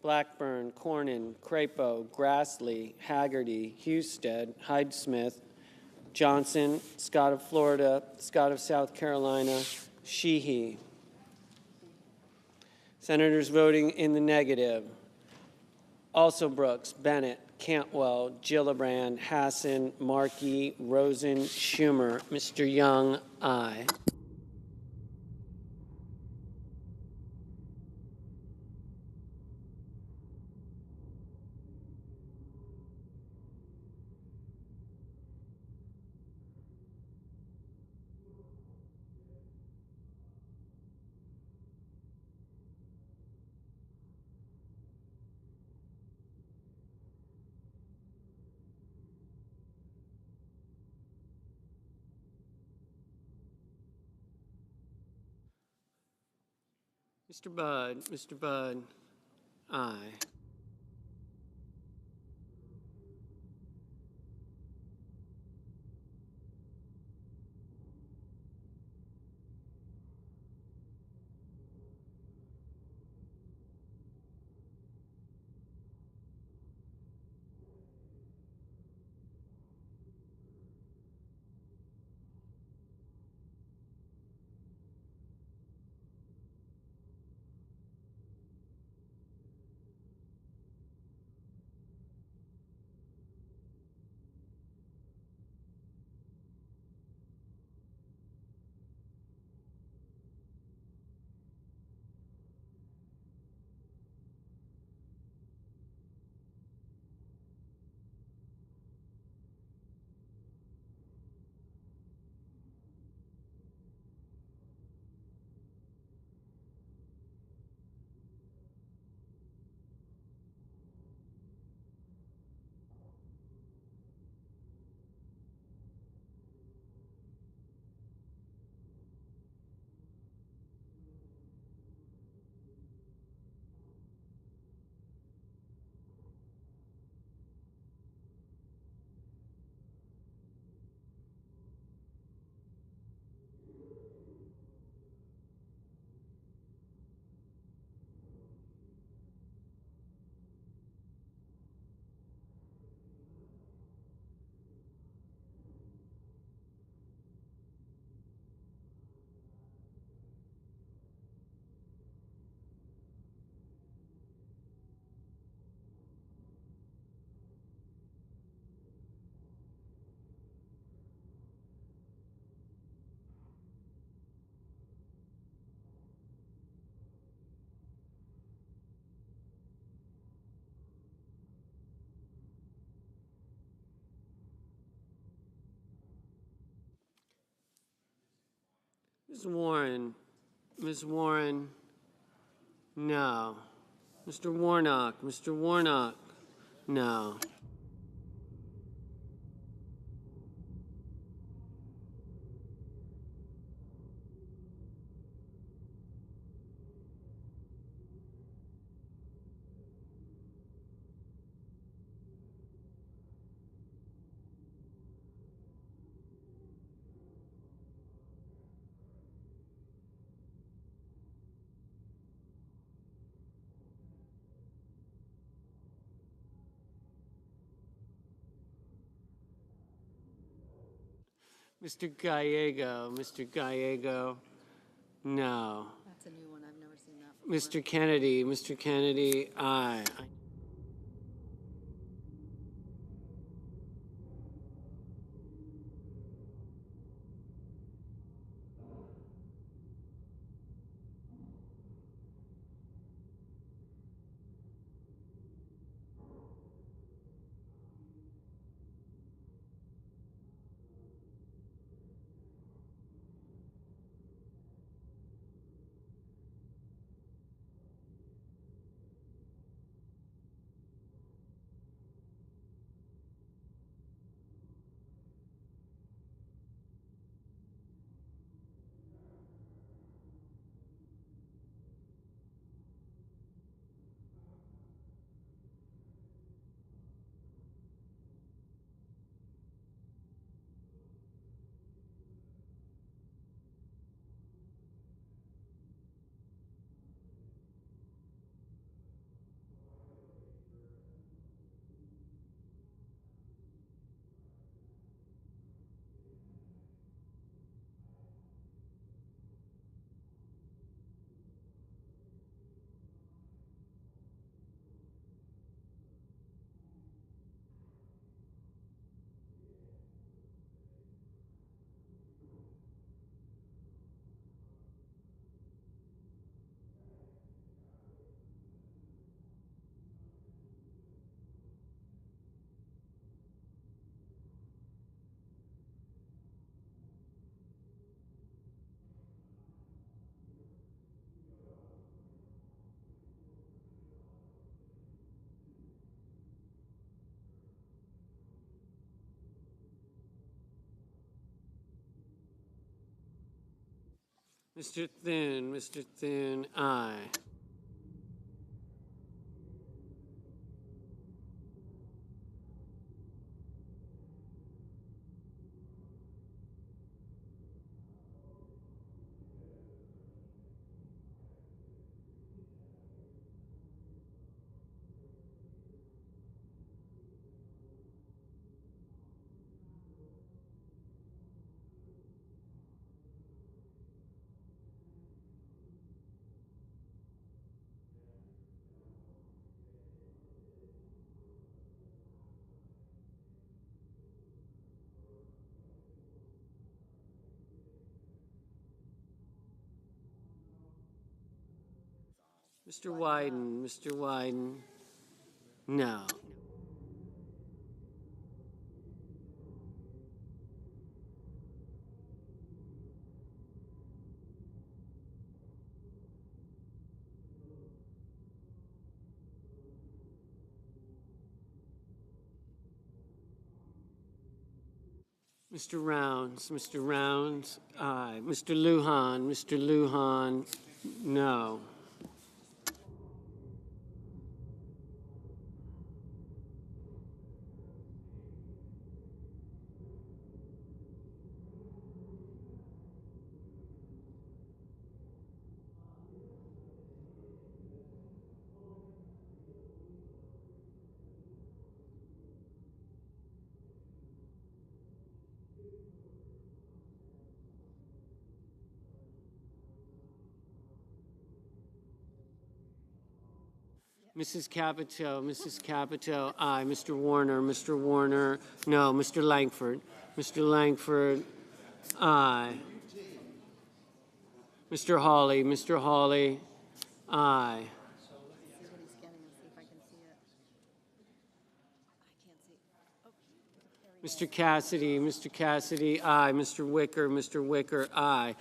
S11: Blackburn, Cornyn, Crapo, Grassley, Haggerty, Husted, Hyde-Smith, Johnson, Scott of Florida, Scott of South Carolina, Sheehy. Senators voting in the negative: also Brooks, Bennett, Cantwell, Gillibrand, Hassan, Markey, Rosen, Schumer. Mr. Young, aye. Mr. Budd, aye. Ms. Warren, no. Mr. Warnock, no. Mr. Gallego, no.
S12: That's a new one. I've never seen that before.
S11: Mr. Kennedy, aye. Mr. Thune, aye. Mr. Wyden, no. Mr. Rounds, aye. Mr. Lujan, no. Mrs. Capito, aye. Mr. Warner, no. Mr. Langford, aye. Mr. Hawley, aye. Mr. Cassidy, aye. Mr. Wicker, aye.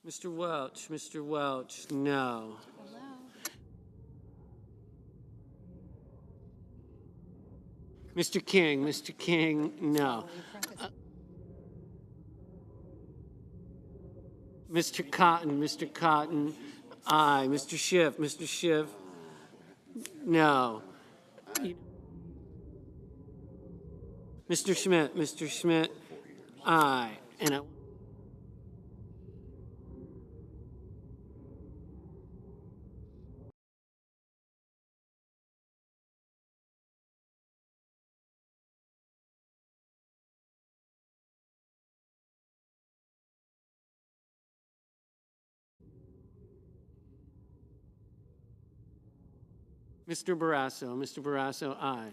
S11: Mr. Welch, no. Mr. King, no. Mr. Cotton, aye. Mr. Schiff, no. Mr. Schmidt, aye. And Mr. Barrasso, aye.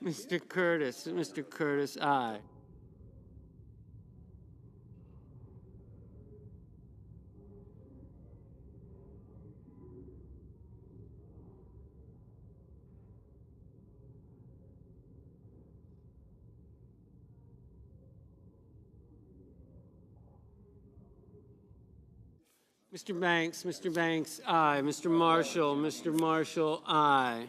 S11: Mr. Curtis, aye. Mr. Banks, aye. Mr. Marshall, aye.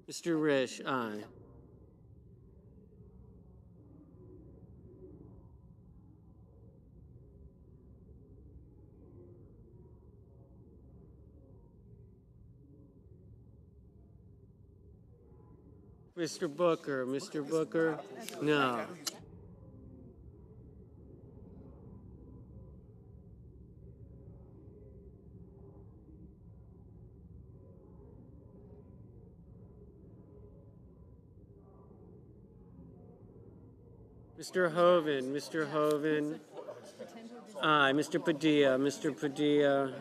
S11: Mr. Risch, aye. Mr. Booker, no. Mr. Hoven, aye. Mr. Padilla,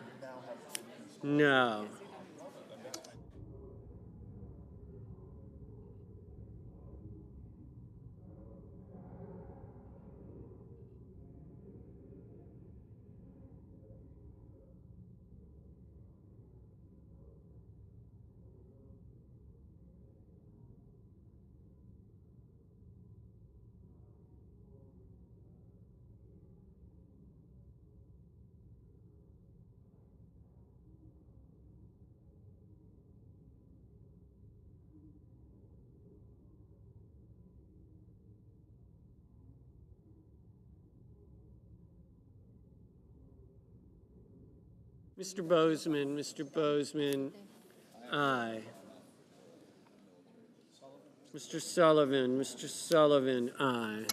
S11: no. Mr. Bozeman, aye. Mr. Sullivan, aye.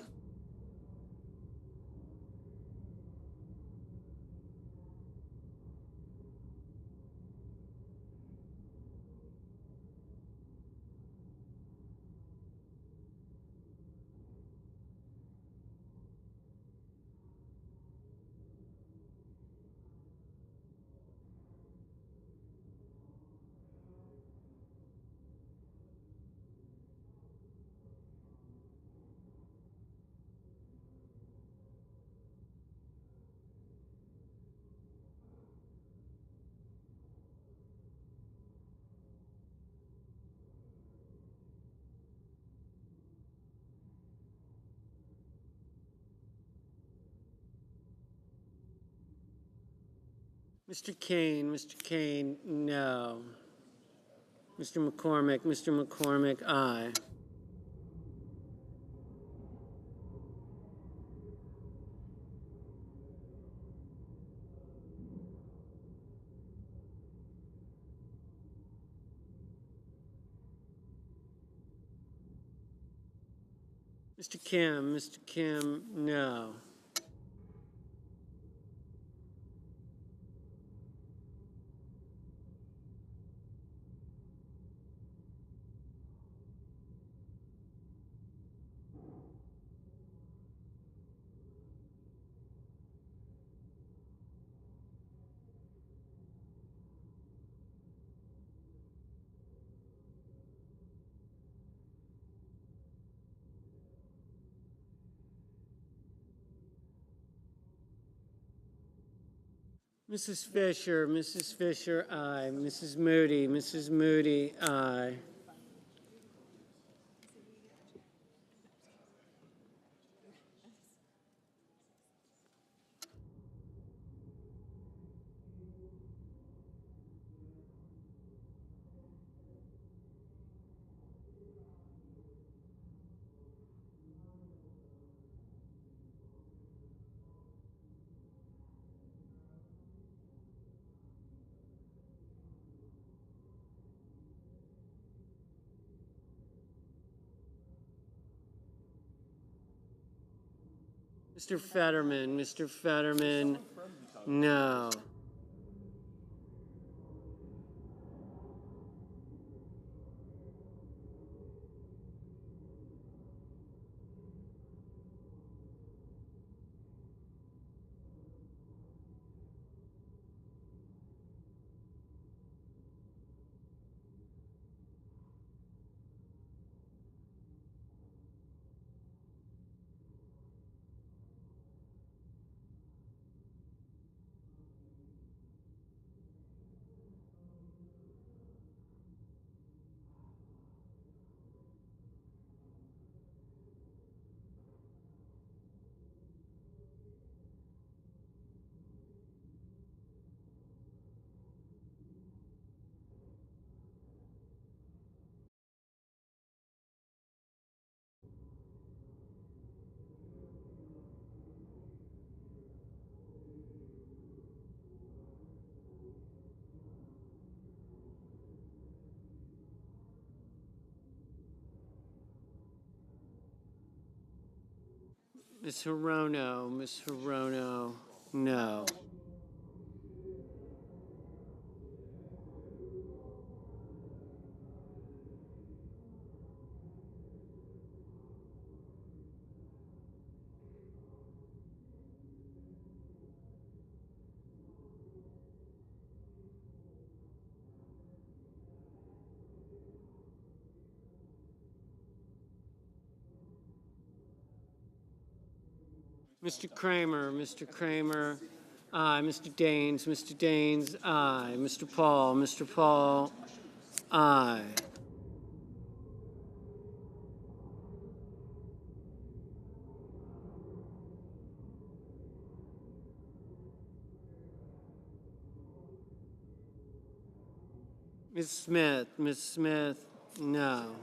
S11: Mr. Kane, no. Mr. McCormick, aye. Mr. Kim, no. Mrs. Fisher, aye. Mrs. Moody, aye. Mr. Fetterman, no. Ms. Hirono, no. Mr. Kramer, aye. Mr. Daines, aye. Mr. Paul, aye. Ms. Smith, no.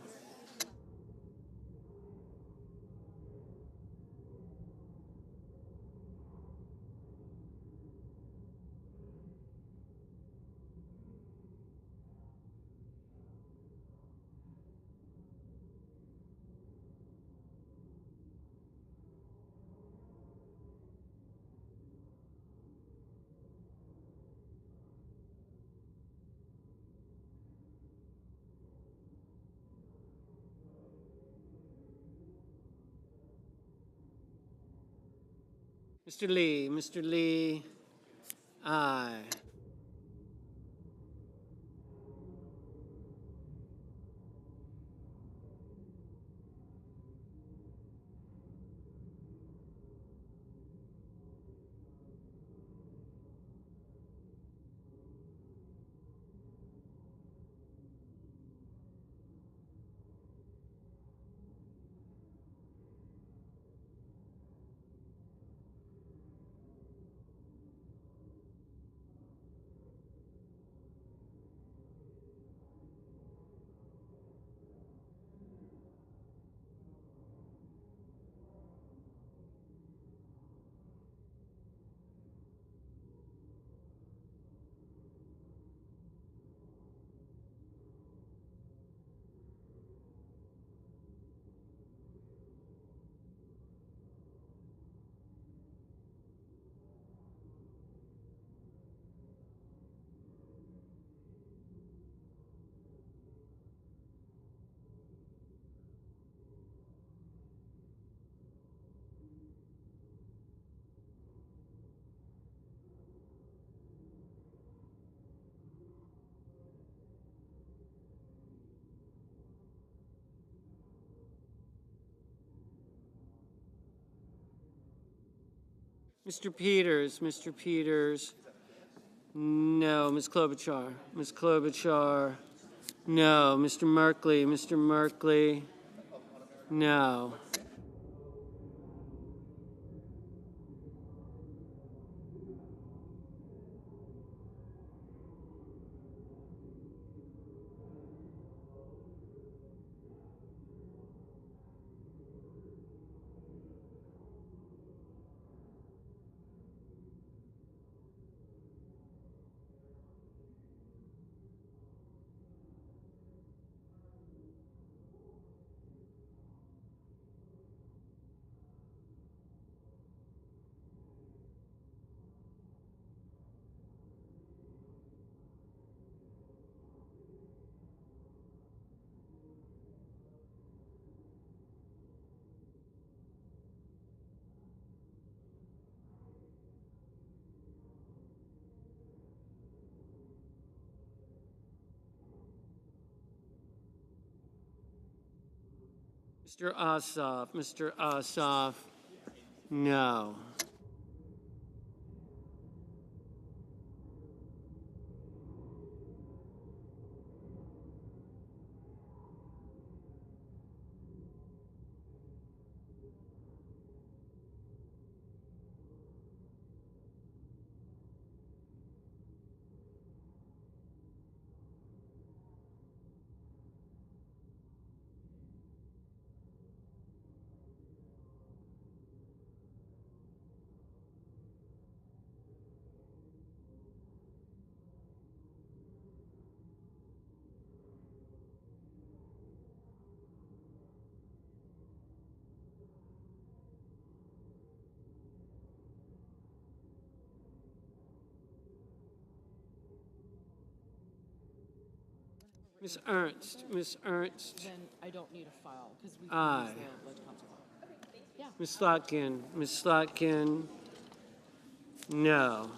S11: Mr. Lee, aye. Mr. Peters, No. Ms. Klobuchar? Ms. Klobuchar? No. Mr. Merkley? Mr. Merkley? No. Mr. Ossoff? Mr. Ossoff? No. Ms. Ernst? Ms. Ernst?
S13: Then I don't need a file because we
S11: Aye.
S13: can use the ledge console file. Yeah.
S11: Ms. Slotkin? Ms. Slotkin? No.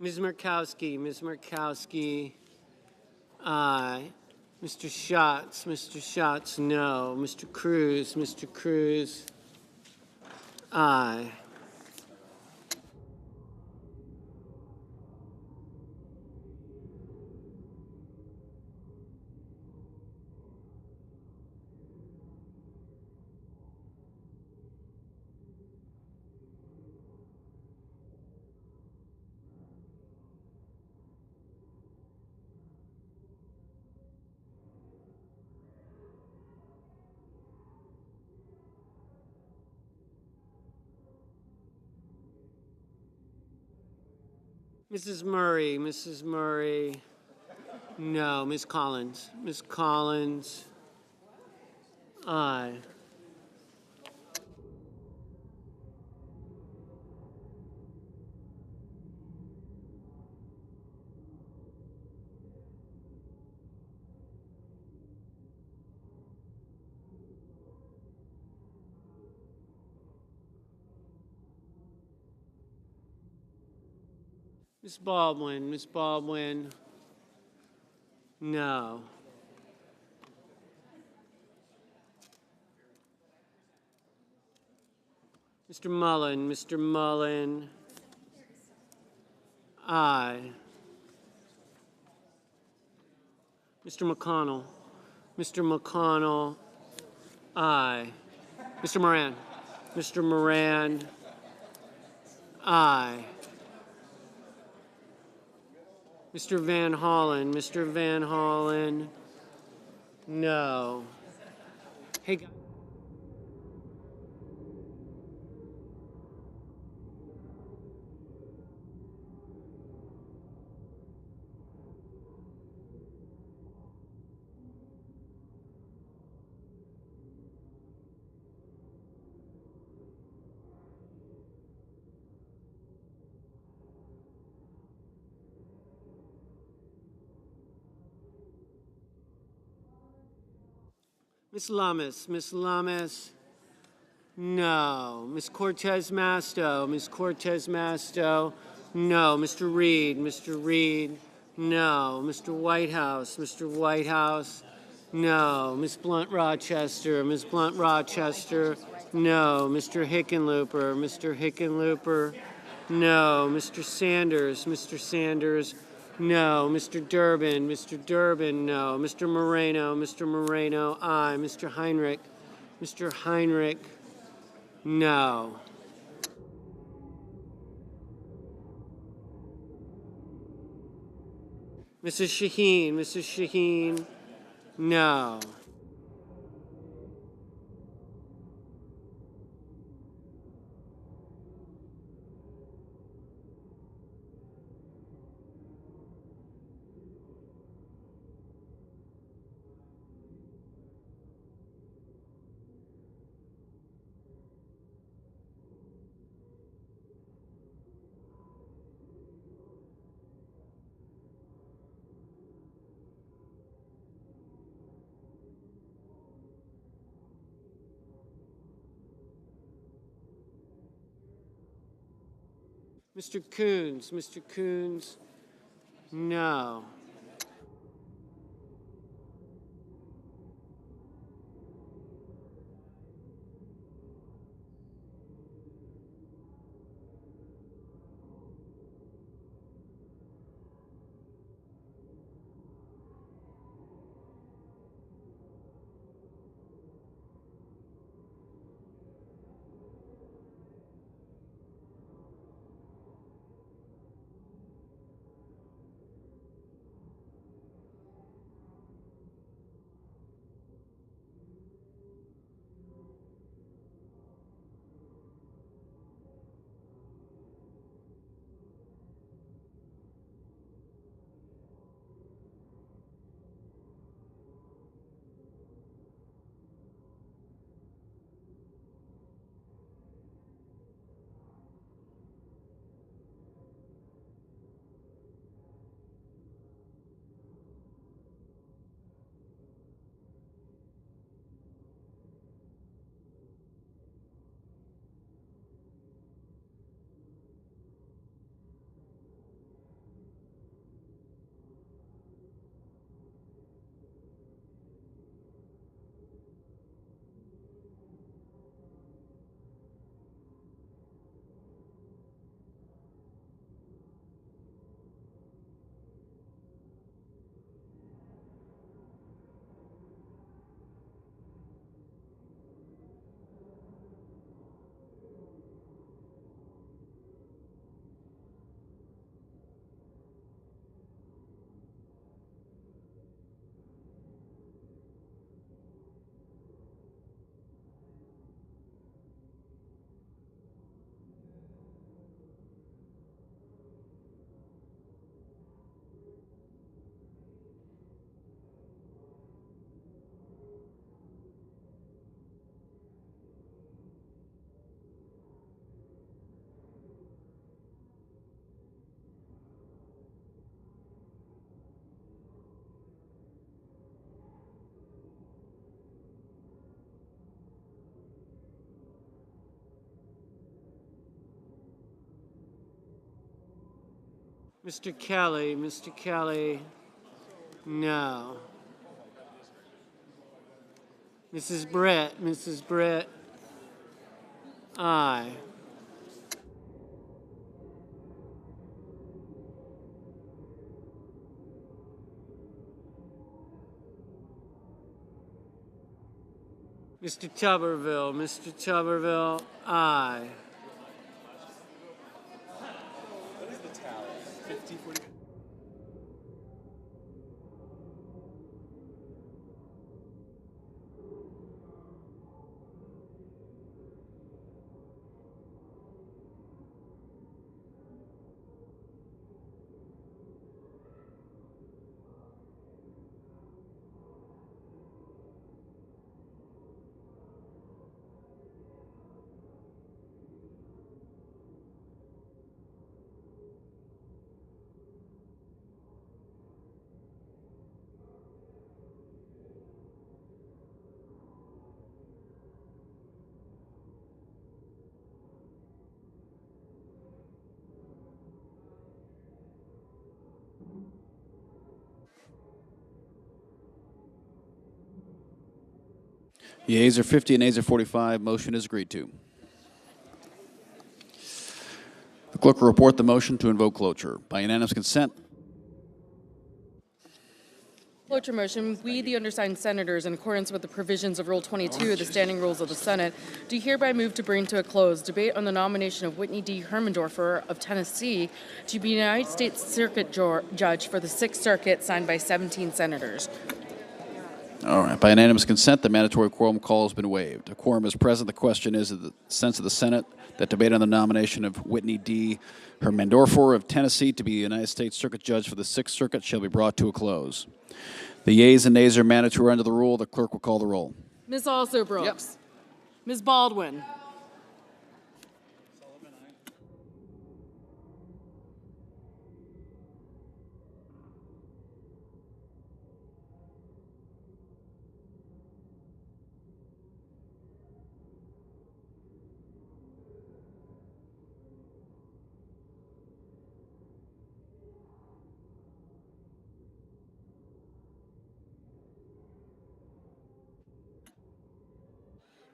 S11: Ms. Murkowski? Ms. Murkowski? Aye. Mr. Schatz? Mr. Schatz? No. Mr. Cruz? Mr. Cruz? Aye. Mrs. Murray? Mrs. Murray? No. Ms. Collins? Ms. Collins? Aye. Ms. Baldwin? Ms. Baldwin? No. Mr. Mullen? Mr. Mullen? Aye. Mr. McConnell? Mr. McConnell? Aye. Mr. Moran? Mr. Moran? Aye. Mr. Van Hollen? Mr. Van Hollen? No. Hey, guys. Ms. Lummis, Ms. Lummis. No. Ms. Cortez Masto, Ms. Cortez Masto. No. Mr. Reed, Mr. Reed. No. Mr. Whitehouse, Mr. Whitehouse. No. Ms. Blunt Rochester, Ms. Blunt Rochester. No. Mr. Hickenlooper, Mr. Hickenlooper. No. Mr. Sanders, Mr. Sanders. No. Mr. Durbin, Mr. Durbin. No. Mr. Moreno, Mr. Moreno. Aye. Mr. Heinrich, Mr. Heinrich. No. Mrs. Shaheen, Mrs. Shaheen. No. Mr. Coons, Mr. Coons. No. Mr. Kelly, Mr. Kelly. No. Mrs. Brett, Mrs. Brett. Aye. Mr. Tuberville, Mr. Tuberville. Aye.
S14: What is the tally? 1540.
S10: Yeas are 50 and nays are 45. Motion is agreed to. The clerk will report the motion to invoke cloture. By unanimous consent,
S13: Cloture motion, we, the undersigned senators, in accordance with the provisions of Rule 22 of the Standing Rules of the Senate, do hereby move to bring to a close debate on the nomination of Whitney Hermandorfer of Tennessee to be United States Circuit Judge for the Sixth Circuit, signed by 17 senators.
S10: all right. By unanimous consent, the mandatory quorum call has been waived. A quorum is present. The question is, in the sense of the Senate, that debate on the nomination of Whitney Hermandorfer of Tennessee to be United States Circuit Judge for the Sixth Circuit shall be brought to a close. The yeas and nays are mandatory under the rule. The clerk will call the roll.
S13: Ms. Also Brooks. Yep. Ms. Baldwin.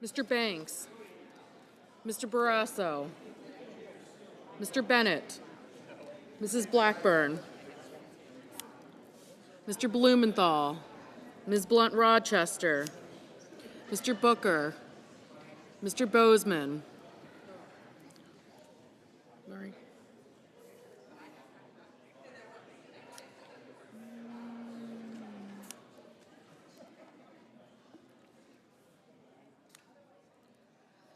S13: Mr. Banks, Mr. Barrasso, Mr. Bennett, Mrs. Blackburn, Mr. Blumenthal, Ms. Blunt-Rochester, Mr. Booker, Mr. Bozeman,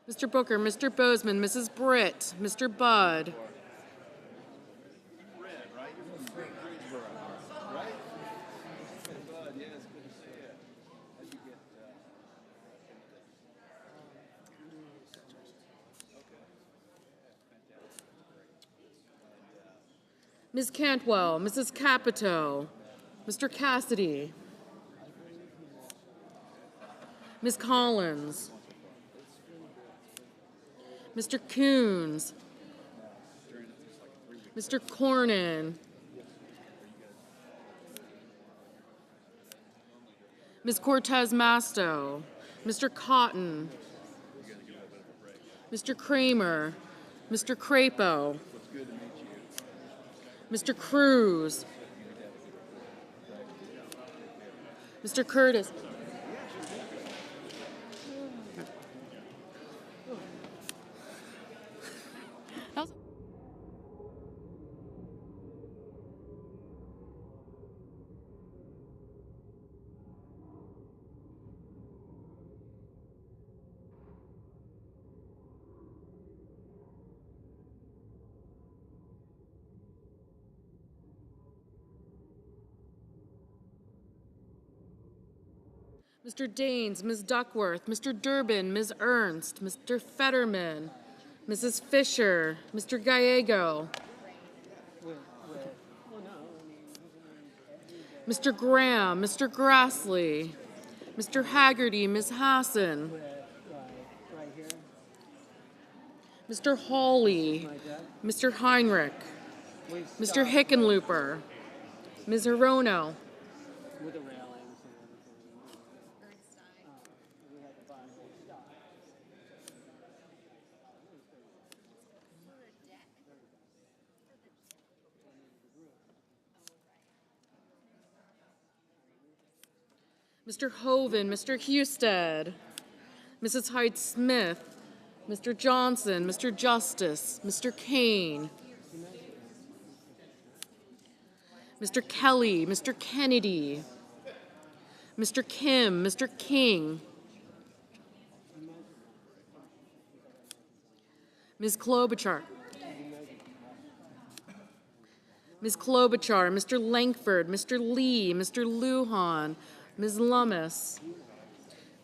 S13: Mr. Booker, Mr. Bozeman, Mrs. Britt, Mr. Budd, Ms. Cantwell, Mrs. Capito, Mr. Cassidy, Ms. Collins, Mr. Coons, Mr. Cornyn, Ms. Cortez Masto, Mr. Cotton, Mr. Kramer, Mr. Crapo, Mr. Cruz, Mr. Curtis. Mr. Daines, Ms. Duckworth, Mr. Durbin, Ms. Ernst, Mr. Fetterman, Mrs. Fisher, Mr. Gallego, Mr. Graham, Mr. Grassley, Mr. Haggerty, Ms. Hassan, Mr. Hawley, Mr. Heinrich, Mr. Hickenlooper, Ms. Hirono, Mr. Hoven, Mr. Husted, Mrs. Hyde-Smith, Mr. Johnson, Mr. Justice, Mr. Kane, Mr. Kelly, Mr. Kennedy, Mr. Kim, Mr. King, Ms. Klobuchar, Mr. Langford, Mr. Lee, Mr. Lujan, Ms. Lummis,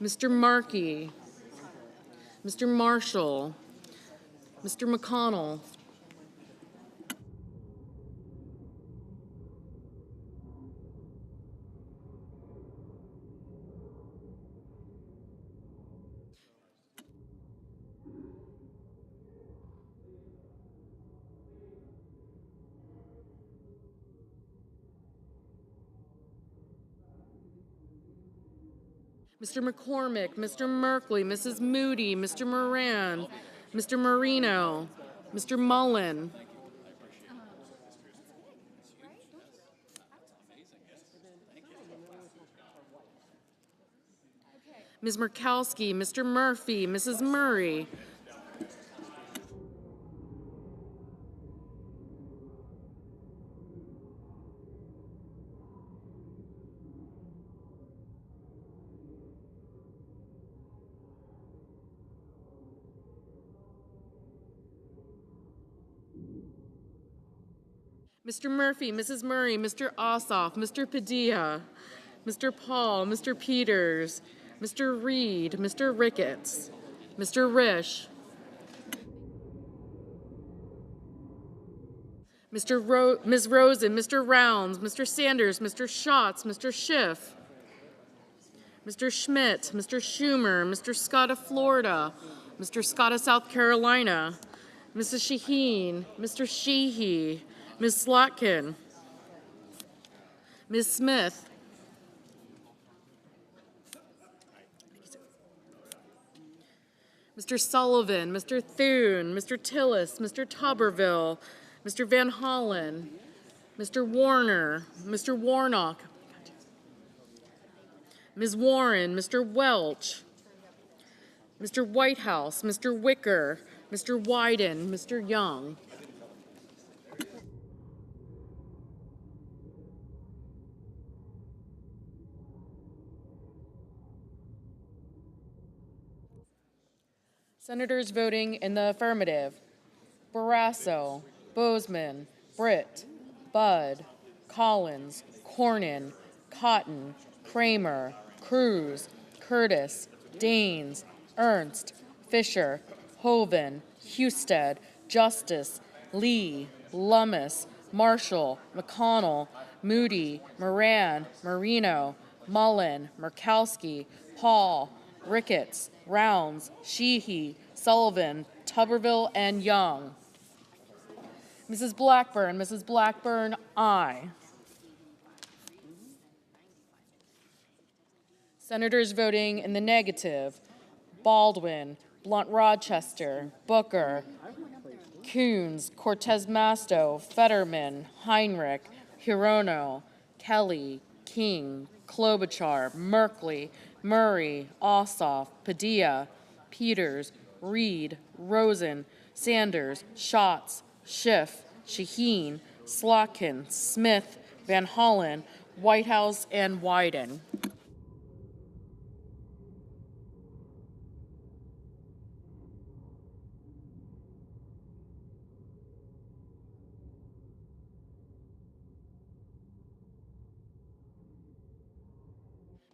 S13: Mr. Markey, Mr. Marshall, Mr. McConnell, Mr. McCormick, Mr. Merkley, Mrs. Moody, Mr. Moran, Mr. Marino, Mr. Mullen, Ms. Murkowski, Mr. Murphy, Mrs. Murray, Mr. Murphy, Mrs. Murray, Mr. Ossoff, Mr. Padilla, Mr. Paul, Mr. Peters, Mr. Reed, Mr. Ricketts, Mr. Risch, Ms. Rosen, Mr. Rounds, Mr. Sanders, Mr. Schatz, Mr. Schiff, Mr. Schmidt, Mr. Schumer, Mr. Scott of Florida, Mr. Scott of South Carolina, Mrs. Shaheen, Mr. Sheehy, Ms. Slotkin, Ms. Smith, Mr. Sullivan, Mr. Thune, Mr. Tillis, Mr. Tuberville, Mr. Van Hollen, Mr. Warner, Mr. Warnock, Ms. Warren, Mr. Welch, Mr. Whitehouse, Mr. Wicker, Mr. Wyden, Mr. Young. Senators voting in the affirmative: Barrasso, Bozeman, Britt, Budd, Collins, Cornyn, Cotton, Kramer, Cruz, Curtis, Daines, Ernst, Fisher, Hoeven, Husted, Justice, Lee, Lummis, Marshall, McConnell, Moody, Moran, Marino, Mullen, Murkowski, Paul, Ricketts, Rounds, Sheehy, Sullivan, Tuberville, and Young. Mrs. Blackburn, aye. Senators voting in the negative: Baldwin, Blunt Rochester, Booker, Coons, Cortez Masto, Fetterman, Heinrich, Hirono, Kelly, King, Klobuchar, Merkley, Murray, Ossoff, Padilla, Peters, Reed, Rosen, Sanders, Schatz, Schiff, Shaheen, Slotkin, Smith, Van Hollen, Whitehouse, and Wyden.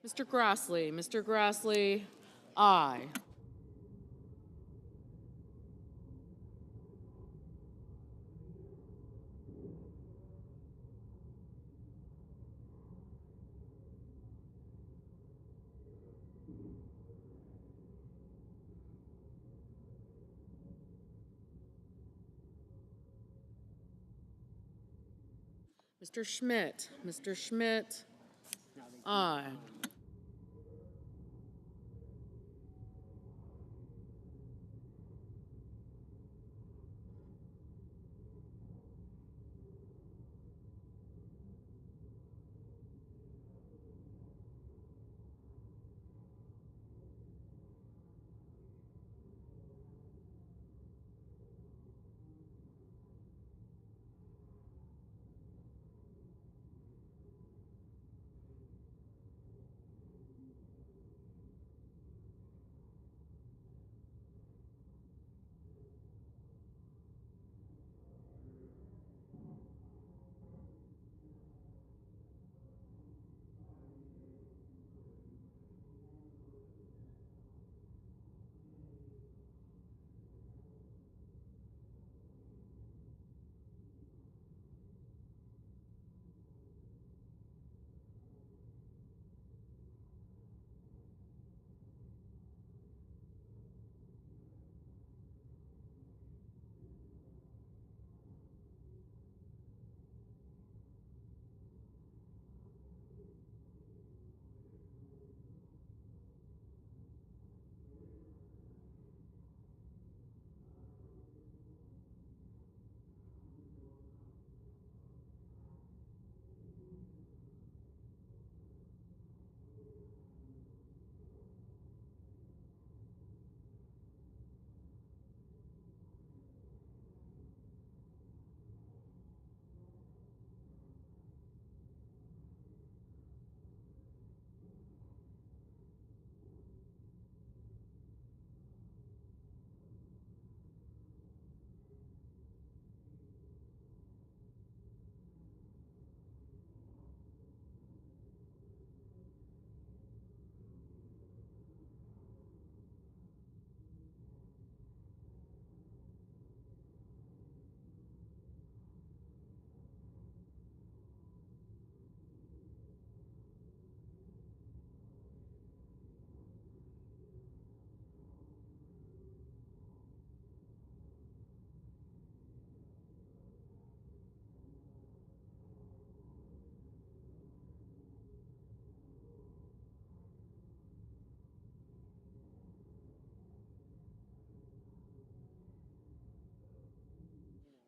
S13: Mr. Grassley, aye. Mr. Schmidt, aye.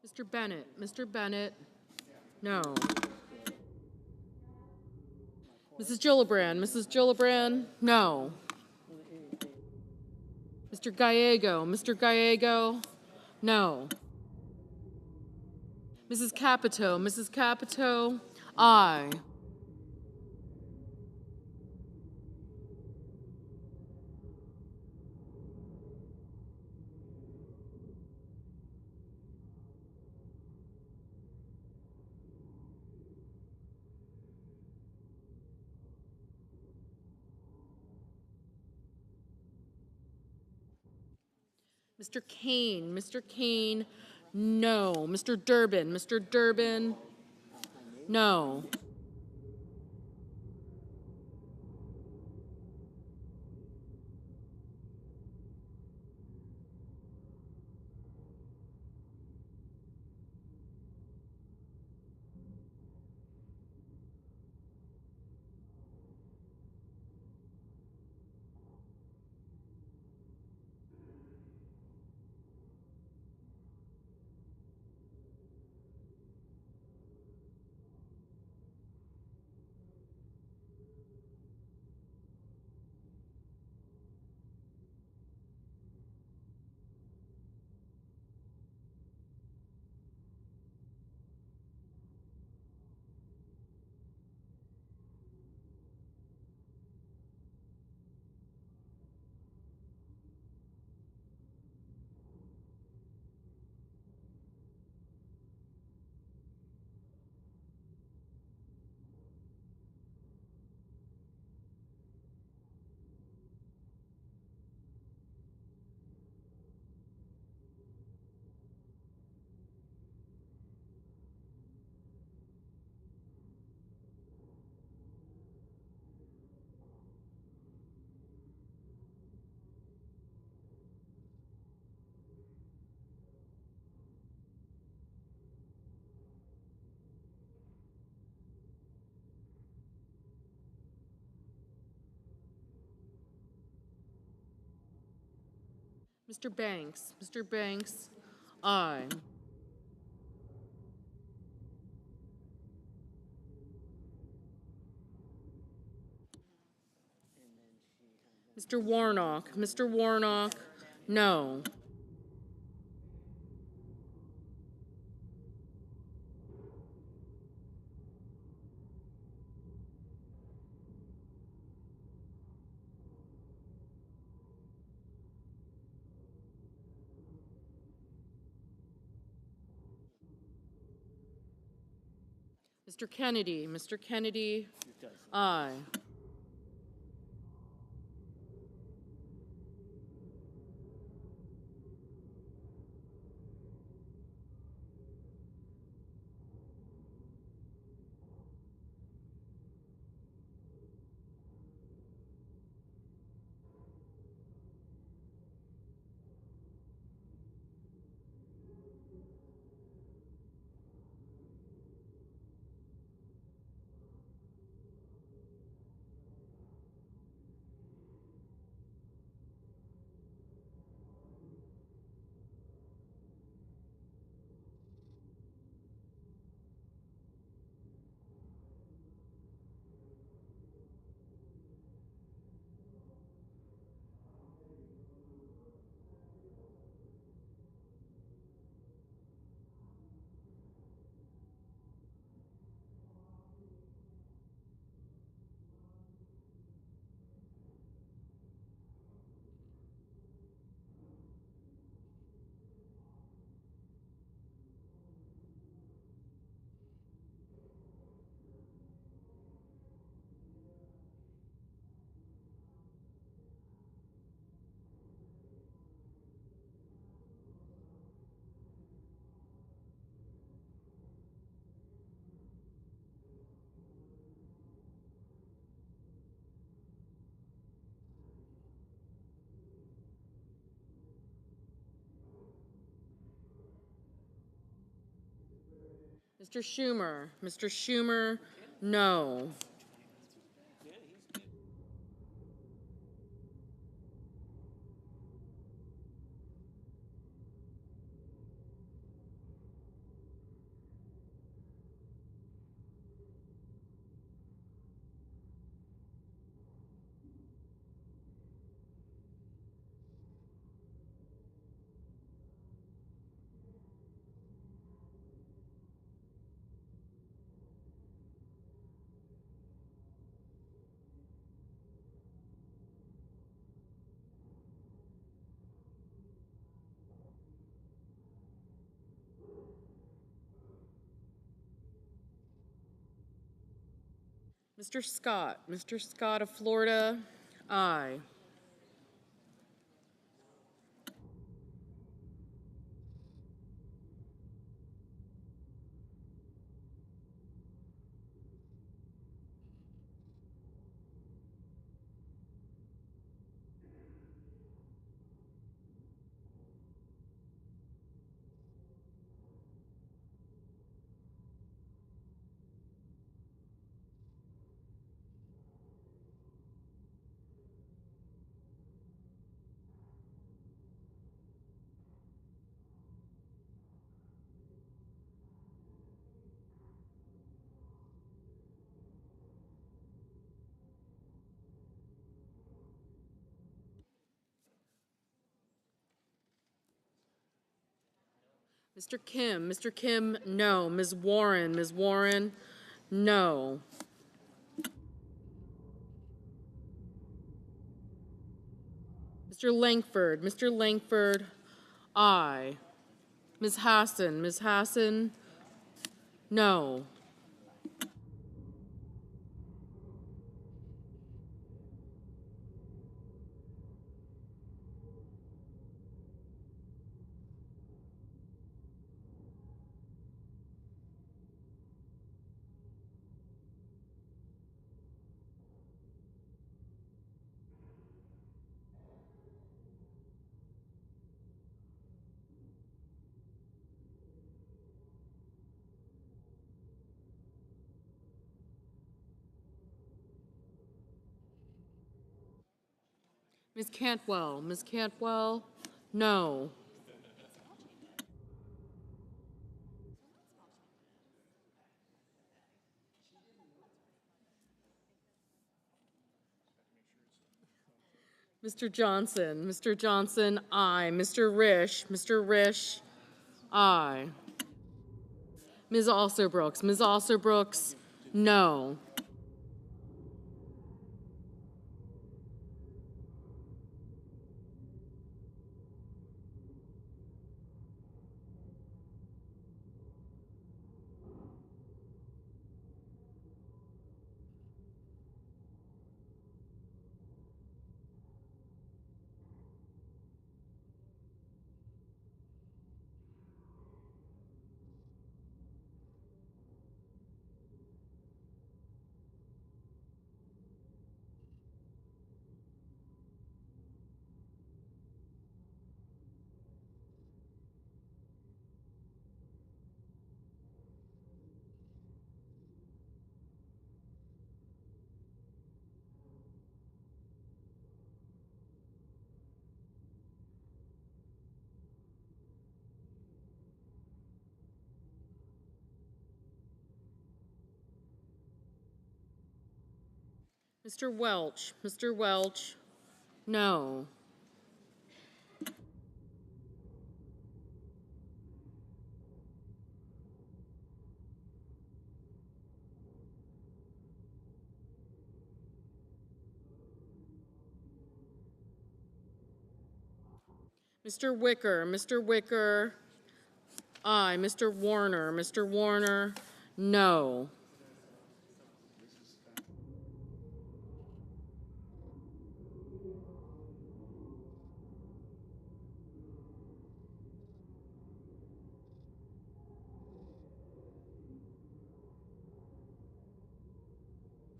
S13: Mr. Bennett, Mr. Bennett, no. Mrs. Gillibrand, Mrs. Gillibrand, no. Mr. Gallego, no. Mrs. Capito, aye. Mr. Kane, no. Mr. Durbin, no. Mr. Banks, aye. Mr. Warnock, no. Mr. Kennedy, aye. Mr. Schumer, no. Mr. Scott. Mr. Scott of Florida, aye. Mr. Kim, no. Ms. Warren, no. Mr. Langford, aye. Ms. Hassan, no. Ms. Cantwell, no. Mr. Johnson, aye. Mr. Risch, aye. Ms. Alsobrooks, no. Mr. Welch, no. Mr. Wicker, aye. Mr. Warner, no.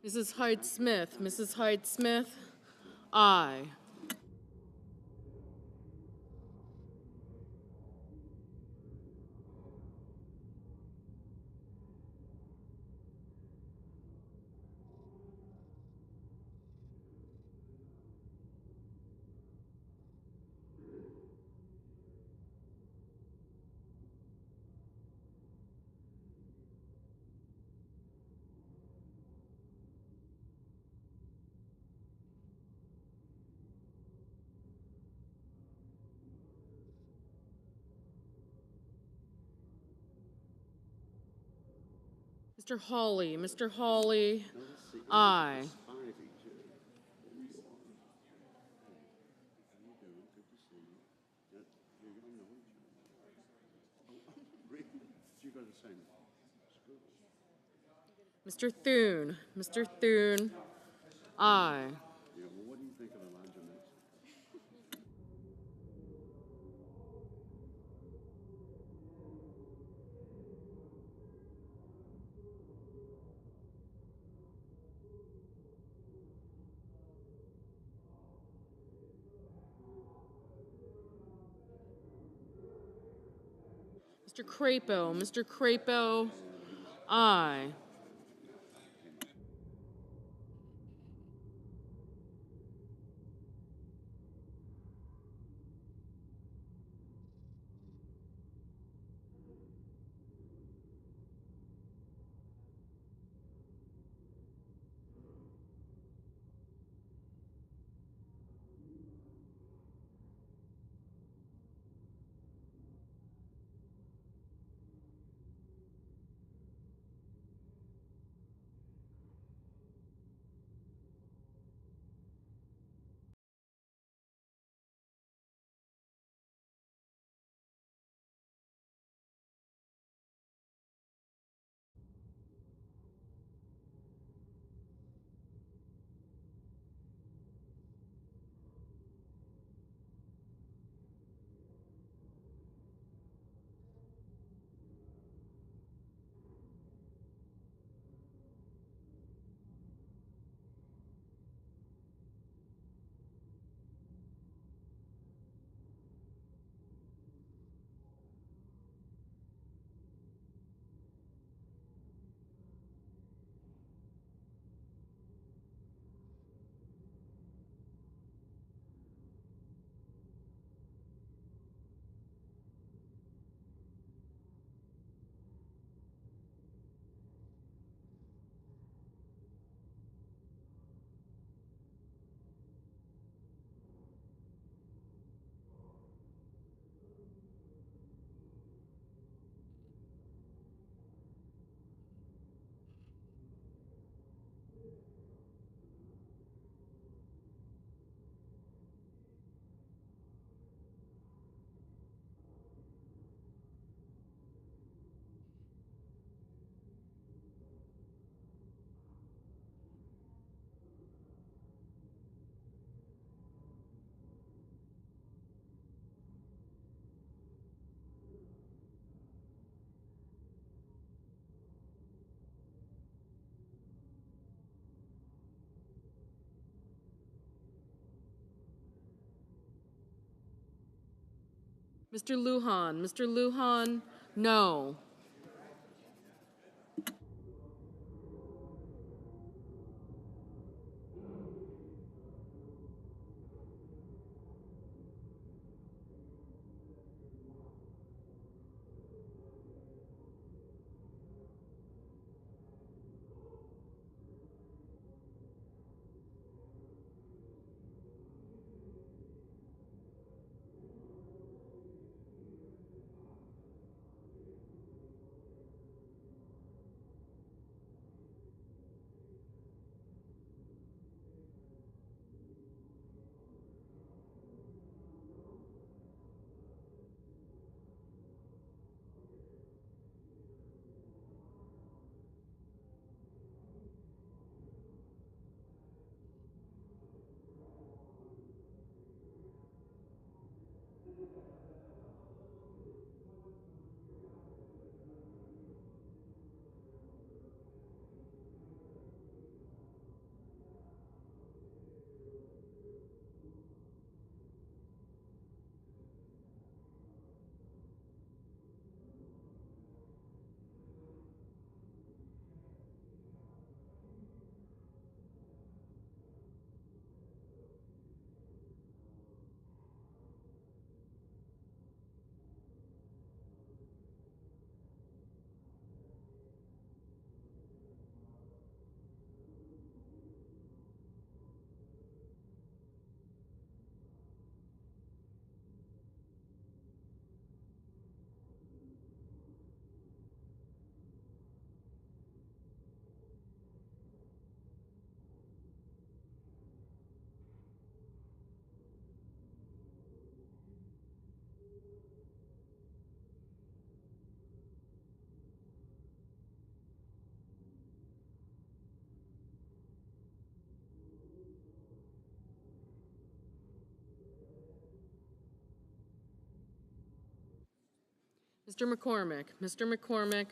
S13: Mrs. Hyde-Smith, aye. Mr. Hawley, aye. Mr. Thune. Mr. Thune, aye. Mr. Crapo. Mr. Crapo, aye. Mr. Lujan. Mr. Lujan, no. Mr. McCormick. Mr. McCormick,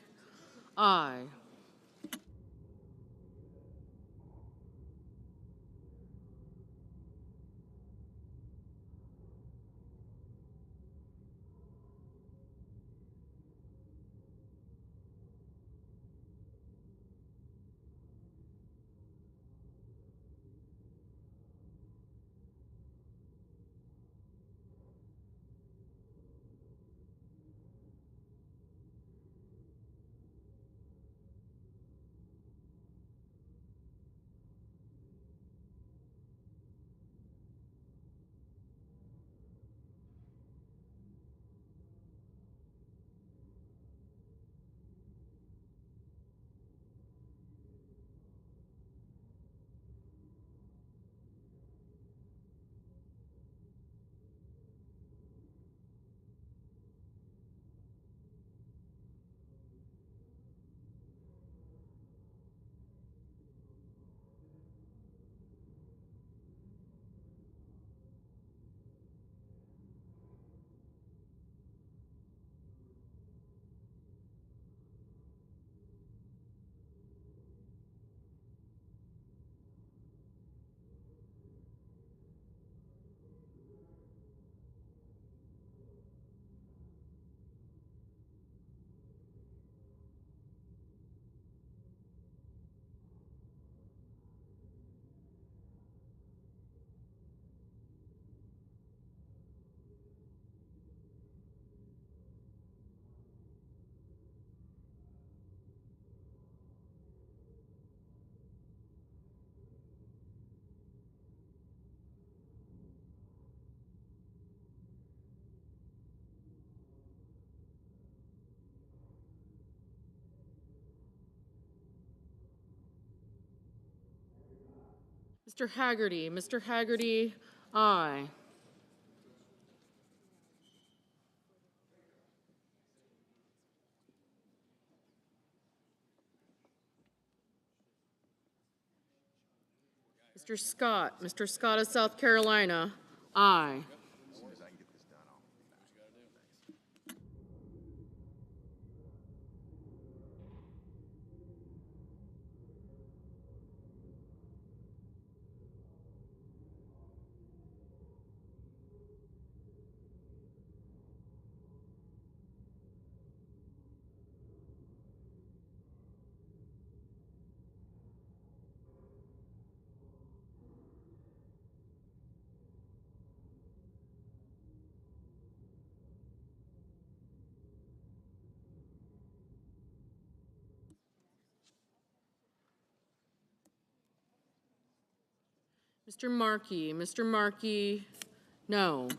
S13: aye. Mr. Haggerty. Mr. Haggerty, aye. Mr. Scott. Mr. Scott of South Carolina, aye. Mr. Markey. Mr. Markey, no.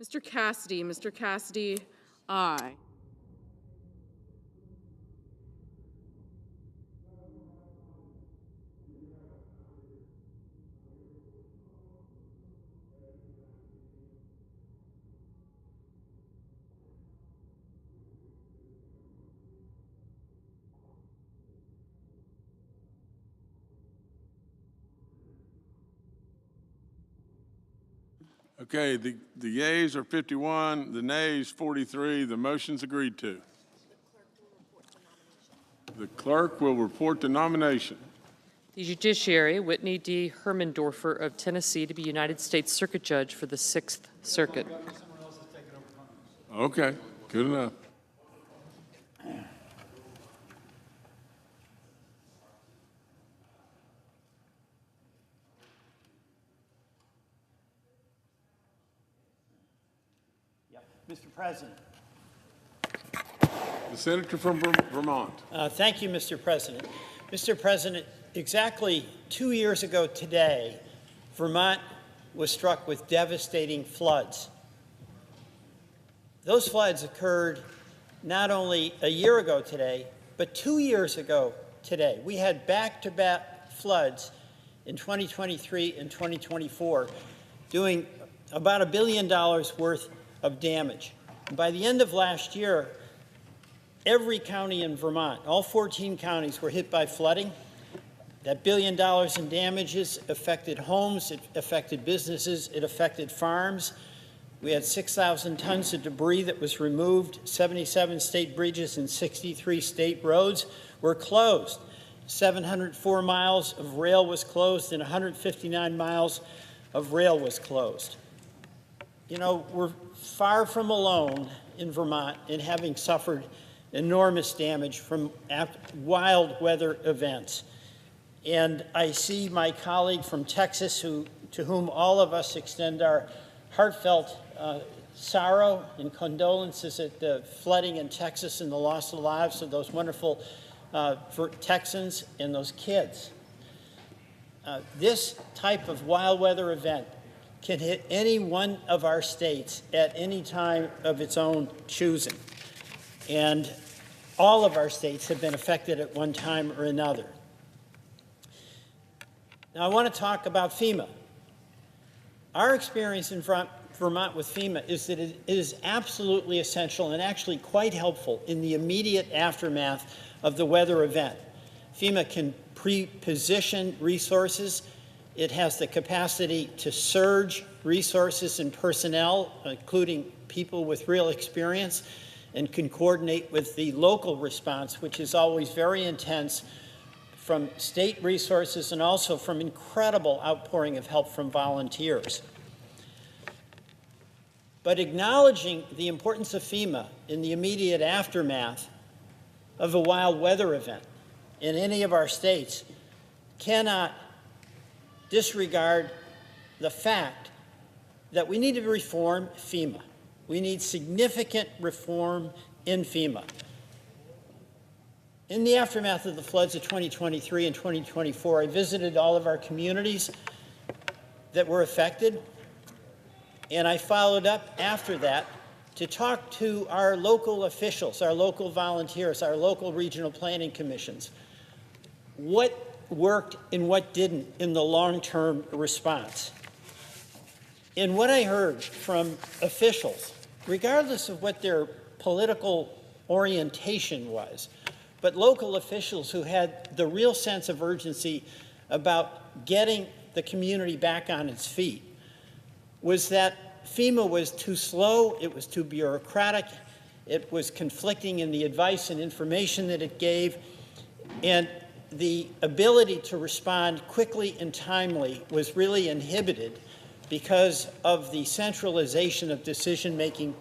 S13: Mr. Cassidy. Mr. Cassidy, aye.
S15: Okay, the yeas are 51, the nays 43. The motion's agreed to. The clerk will report the nomination.
S16: The judiciary, Whitney D. Hermandorfer of Tennessee to be United States Circuit Judge for the Sixth Circuit.
S15: Okay, good enough.
S17: Mr. President.
S15: The senator from Vermont.
S17: Thank you, Mr. President. Mr. President, exactly 2 years ago today, Vermont was struck with devastating floods. Those floods occurred not only a year ago today, but 2 years ago today. We had back-to-back floods in 2023 and 2024, doing about $1 billion worth of damage. And by the end of last year, every county in Vermont, all 14 counties, were hit by flooding. That $1 billion in damages affected homes, it affected businesses, it affected farms. We had 6,000 tons of debris that was removed. 77 state bridges and 63 state roads were closed. 704 miles of rail was closed and 159 miles of rail was closed. You know, we're far from alone in Vermont in having suffered enormous damage from wild weather events. And I see my colleague from Texas, to whom all of us extend our heartfelt sorrow and condolences at the flooding in Texas and the loss of lives of those wonderful Texans and those kids. This type of wild weather event can hit any one of our states at any time of its own choosing. And all of our states have been affected at one time or another. Now, I want to talk about FEMA. Our experience in Vermont with FEMA is that it is absolutely essential and actually quite helpful in the immediate aftermath of the weather event. FEMA can pre-position resources. It has the capacity to surge resources and personnel, including people with real experience, and can coordinate with the local response, which is always very intense, from state resources and also from incredible outpouring of help from volunteers. But acknowledging the importance of FEMA in the immediate aftermath of a wild weather event in any of our states cannot disregard the fact that we need to reform FEMA. We need significant reform in FEMA. In the aftermath of the floods of 2023 and 2024, I visited all of our communities that were affected, and I followed up after that to talk to our local officials, our local volunteers, our local regional planning commissions. What worked and what didn't in the long-term response? And what I heard from officials, regardless of what their political orientation was, but local officials who had the real sense of urgency about getting the community back on its feet, was that FEMA was too slow, it was too bureaucratic, it was conflicting in the advice and information that it gave, and the ability to respond quickly and timely was really inhibited because of the centralization of decision-making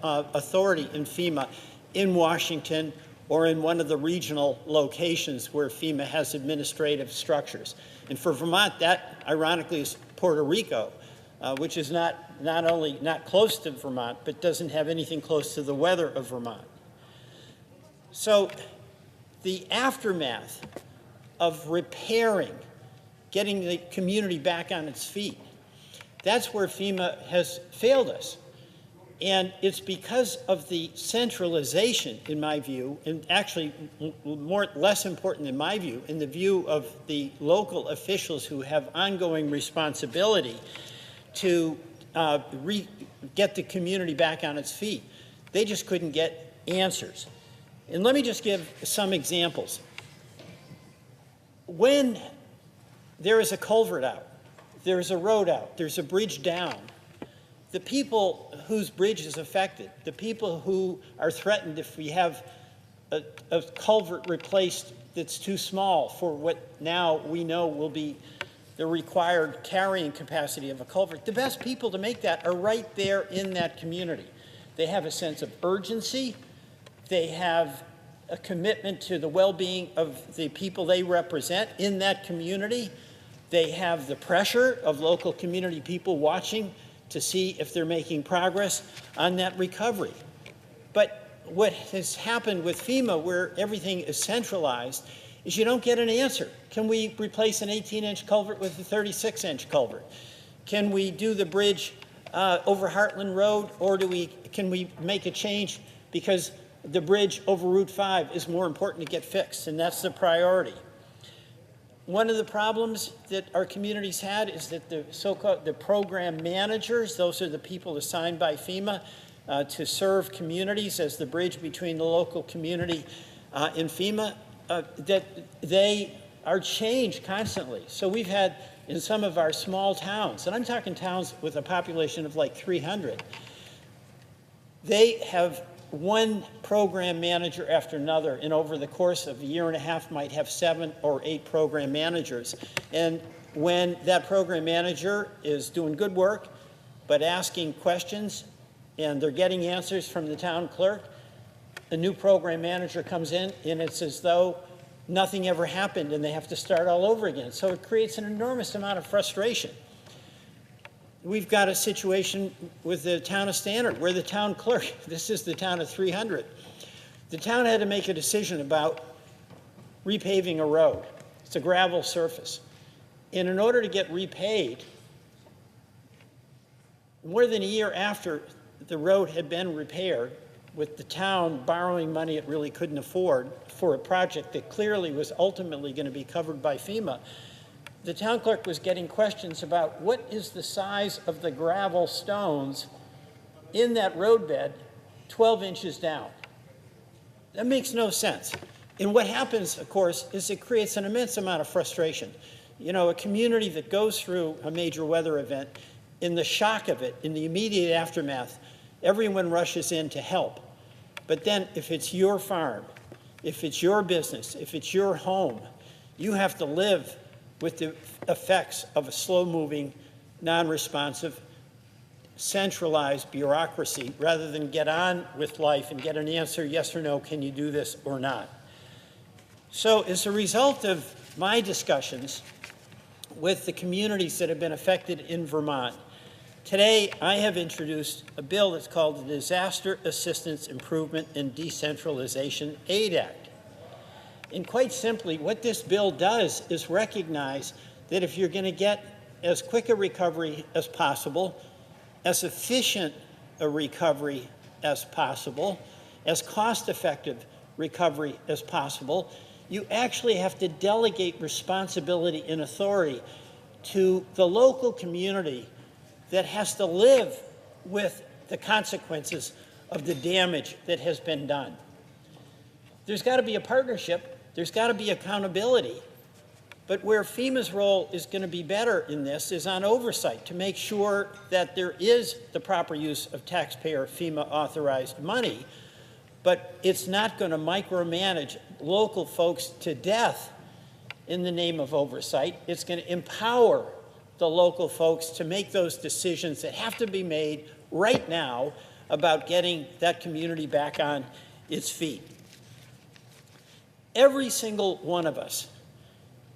S17: authority in FEMA in Washington or in one of the regional locations where FEMA has administrative structures. And for Vermont, that ironically is Puerto Rico, which is not only not close to Vermont, but doesn't have anything close to the weather of Vermont. So the aftermath of repairing, getting the community back on its feet, that's where FEMA has failed us. And it's because of the centralization, in my view, and actually less important in my view, in the view of the local officials who have ongoing responsibility to get the community back on its feet. They just couldn't get answers. And let me just give some examples. When there is a culvert out, there's a road out, there's a bridge down, the people whose bridge is affected, the people who are threatened if we have a culvert replaced that's too small for what now we know will be the required carrying capacity of a culvert, the best people to make that are right there in that community. They have a sense of urgency. They have a commitment to the well-being of the people they represent in that community. They have the pressure of local community people watching to see if they're making progress on that recovery. But what has happened with FEMA, where everything is centralized, is you don't get an answer. Can we replace an 18-inch culvert with a 36-inch culvert? Can we do the bridge over Heartland Road, or can we make a change because the bridge over Route 5 is more important to get fixed, and that's the priority. One of the problems that our communities had is that the program managers, those are the people assigned by FEMA to serve communities as the bridge between the local community and FEMA, that they are changed constantly. So we've had in some of our small towns, and I'm talking towns with a population of like 300, they have one program manager after another, and over the course of a year and a half might have 7 or 8 program managers. And when that program manager is doing good work, but asking questions, and they're getting answers from the town clerk, a new program manager comes in, and it's as though nothing ever happened, and they have to start all over again. So it creates an enormous amount of frustration. We've got a situation with the town of Stannard, where the town clerk, this is the town of 300, the town had to make a decision about repaving a road. It's a gravel surface. And in order to get repaid, more than a year after the road had been repaired, with the town borrowing money it really couldn't afford for a project that clearly was ultimately going to be covered by FEMA, the town clerk was getting questions about what is the size of the gravel stones in that roadbed 12 inches down. That makes no sense. And what happens, of course, is it creates an immense amount of frustration. You know, a community that goes through a major weather event, in the shock of it, in the immediate aftermath, everyone rushes in to help. But then if it's your farm, if it's your business, if it's your home, you have to live with the effects of a slow-moving, non-responsive, centralized bureaucracy rather than get on with life and get an answer, yes or no, can you do this or not? So as a result of my discussions with the communities that have been affected in Vermont, today I have introduced a bill that's called the Disaster Assistance Improvement and Decentralization Aid Act. And quite simply, what this bill does is recognize that if you're going to get as quick a recovery as possible, as efficient a recovery as possible, as cost-effective recovery as possible, you actually have to delegate responsibility and authority to the local community that has to live with the consequences of the damage that has been done. There's got to be a partnership. There's got to be accountability. But where FEMA's role is going to be better in this is on oversight, to make sure that there is the proper use of taxpayer FEMA-authorized money, but it's not going to micromanage local folks to death in the name of oversight. It's going to empower the local folks to make those decisions that have to be made right now about getting that community back on its feet. Every single one of us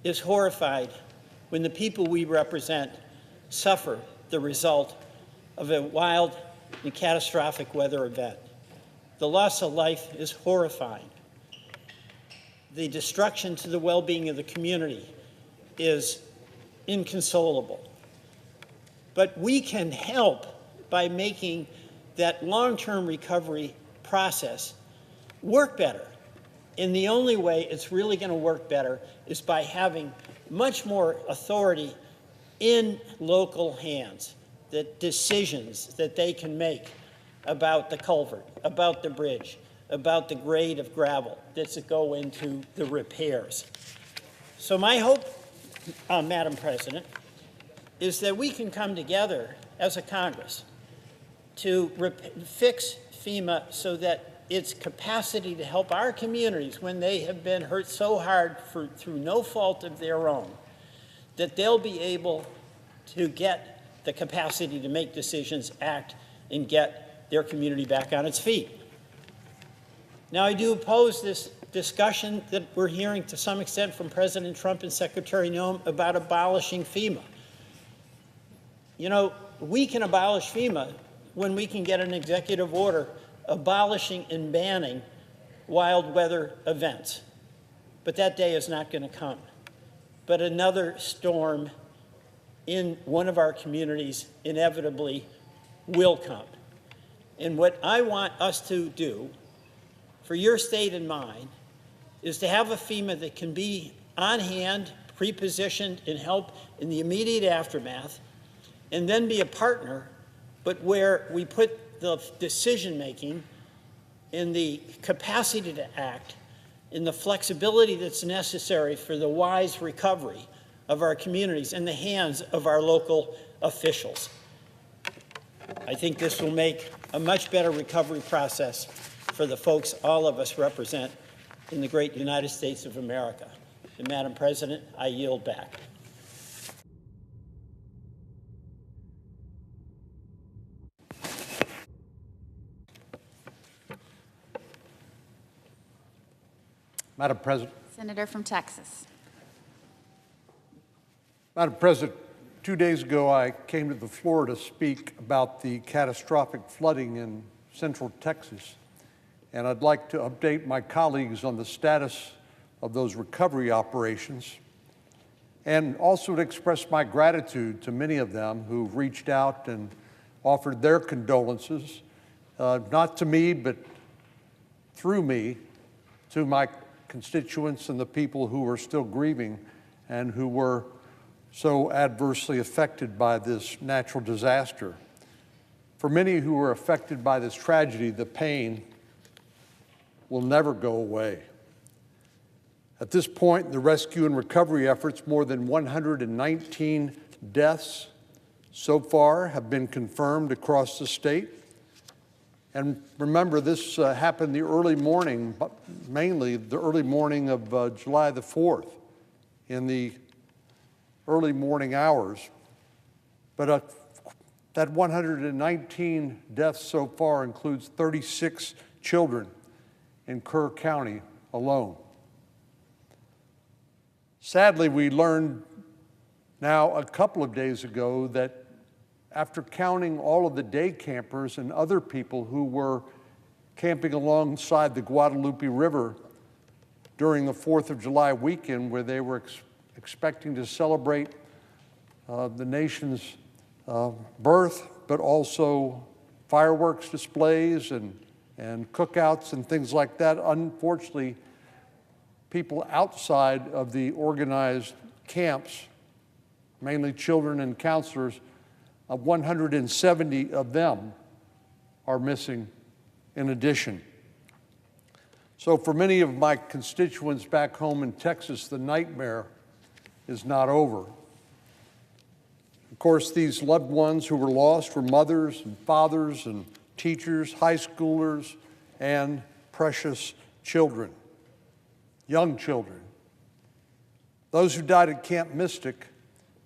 S17: is horrified when the people we represent suffer the result of a wild and catastrophic weather event. The loss of life is horrifying. The destruction to the well-being of the community is inconsolable. But we can help by making that long-term recovery process work better. And the only way it's really going to work better is by having much more authority in local hands, the decisions that they can make about the culvert, about the bridge, about the grade of gravel that's to go into the repairs. So my hope, Madam President, is that we can come together as a Congress to fix FEMA so that its capacity to help our communities when they have been hurt so hard through no fault of their own, that they'll be able to get the capacity to make decisions, act, and get their community back on its feet. Now, I do oppose this discussion that we're hearing to some extent from President Trump and Secretary Noem about abolishing FEMA. You know, we can abolish FEMA when we can get an executive order abolishing and banning wild weather events. But that day is not going to come. But another storm in one of our communities inevitably will come. And what I want us to do for your state and mine is to have a FEMA that can be on hand, pre-positioned, and help in the immediate aftermath, and then be a partner, but where we put the decision-making and the capacity to act and the flexibility that's necessary for the wise recovery of our communities in the hands of our local officials. I think this will make a much better recovery process for the folks all of us represent in the great United States of America. And Madam President, I yield back.
S7: Madam President.
S3: Senator from Texas.
S7: Madam President, 2 days ago I came to the floor to speak about the catastrophic flooding in central Texas. And I'd like to update my colleagues on the status of those recovery operations, and also to express my gratitude to many of them who've reached out and offered their condolences, not to me, but through me, to my constituents and the people who are still grieving and who were so adversely affected by this natural disaster. For many who were affected by this tragedy, the pain will never go away. At this point in the rescue and recovery efforts, more than 119 deaths so far have been confirmed across the state. And remember, this happened the early morning, but mainly the early morning of July the 4th, in the early morning hours. But that 119 deaths so far includes 36 children in Kerr County alone. Sadly, we learned now a couple of days ago that after counting all of the day campers and other people who were camping alongside the Guadalupe River during the 4th of July weekend, where they were expecting to celebrate the nation's birth, but also fireworks displays and cookouts and things like that. Unfortunately, people outside of the organized camps, mainly children and counselors, 170 of them are missing in addition. So for many of my constituents back home in Texas, the nightmare is not over. Of course, these loved ones who were lost were mothers and fathers and teachers, high schoolers, and precious children, young children. Those who died at Camp Mystic,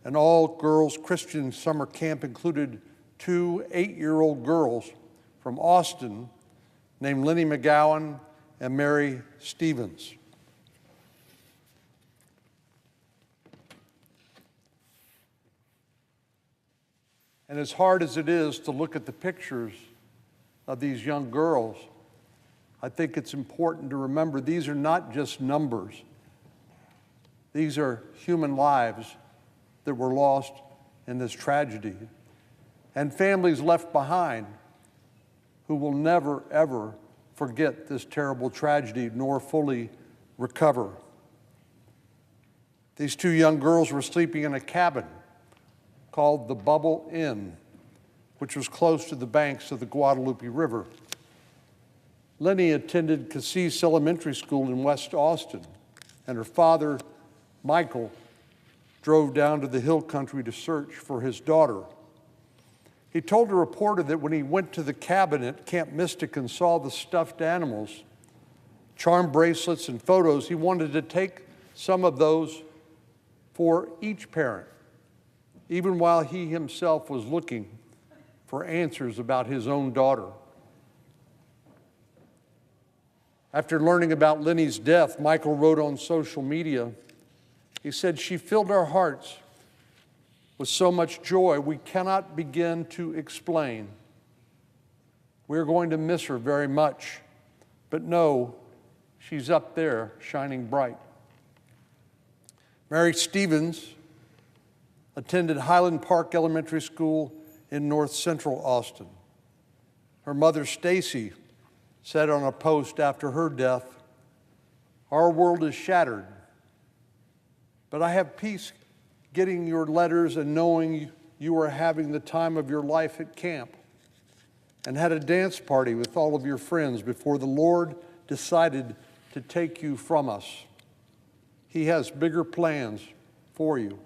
S7: an all-girls Christian summer camp, included 2 8-year-old girls from Austin named Lenny McGowan and Mary Stevens. And as hard as it is to look at the pictures of these young girls, I think it's important to remember these are not just numbers. These are human lives that were lost in this tragedy, and families left behind who will never, ever forget this terrible tragedy nor fully recover. These two young girls were sleeping in a cabin called the Bubble Inn, which was close to the banks of the Guadalupe River. Lenny attended Cassis Elementary School in West Austin, and her father, Michael, drove down to the hill country to search for his daughter. He told a reporter that when he went to the cabin at Camp Mystic and saw the stuffed animals, charm bracelets, and photos, he wanted to take some of those for each parent, even while he himself was looking for answers about his own daughter. After learning about Lenny's death, Michael wrote on social media, he said, "She filled our hearts with so much joy we cannot begin to explain. We're going to miss her very much, but know she's up there shining bright." Mary Stevens attended Highland Park Elementary School in North Central Austin. Her mother, Stacy, said on a post after her death, "Our world is shattered, but I have peace getting your letters and knowing you are having the time of your life at camp, and had a dance party with all of your friends before the Lord decided to take you from us. He has bigger plans for you."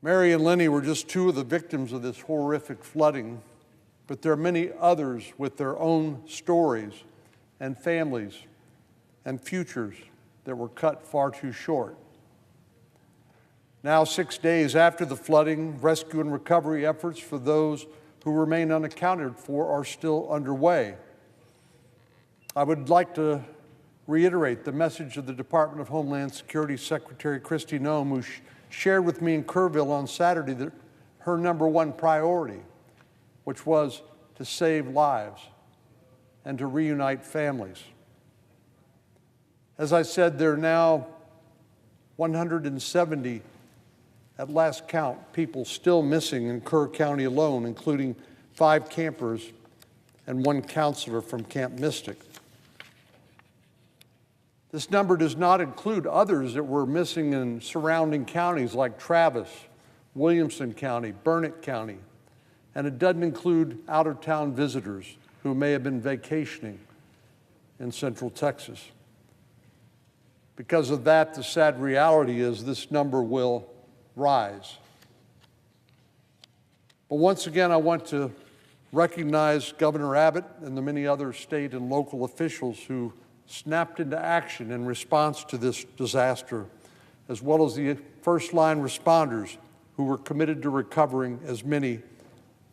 S7: Mary and Lenny were just two of the victims of this horrific flooding, but there are many others with their own stories and families and futures that were cut far too short. Now, 6 days after the flooding, rescue and recovery efforts for those who remain unaccounted for are still underway. I would like to reiterate the message of the Department of Homeland Security Secretary Kristi Noem, who shared with me in Kerrville on Saturday that her #1 priority, which was to save lives and to reunite families. As I said, there are now 170, at last count, people still missing in Kerr County alone, including 5 campers and 1 counselor from Camp Mystic. This number does not include others that were missing in surrounding counties like Travis, Williamson County, Burnett County, and it doesn't include out-of-town visitors who may have been vacationing in Central Texas. Because of that, the sad reality is this number will rise. But once again, I want to recognize Governor Abbott and the many other state and local officials who snapped into action in response to this disaster, as well as the first-line responders who were committed to recovering as many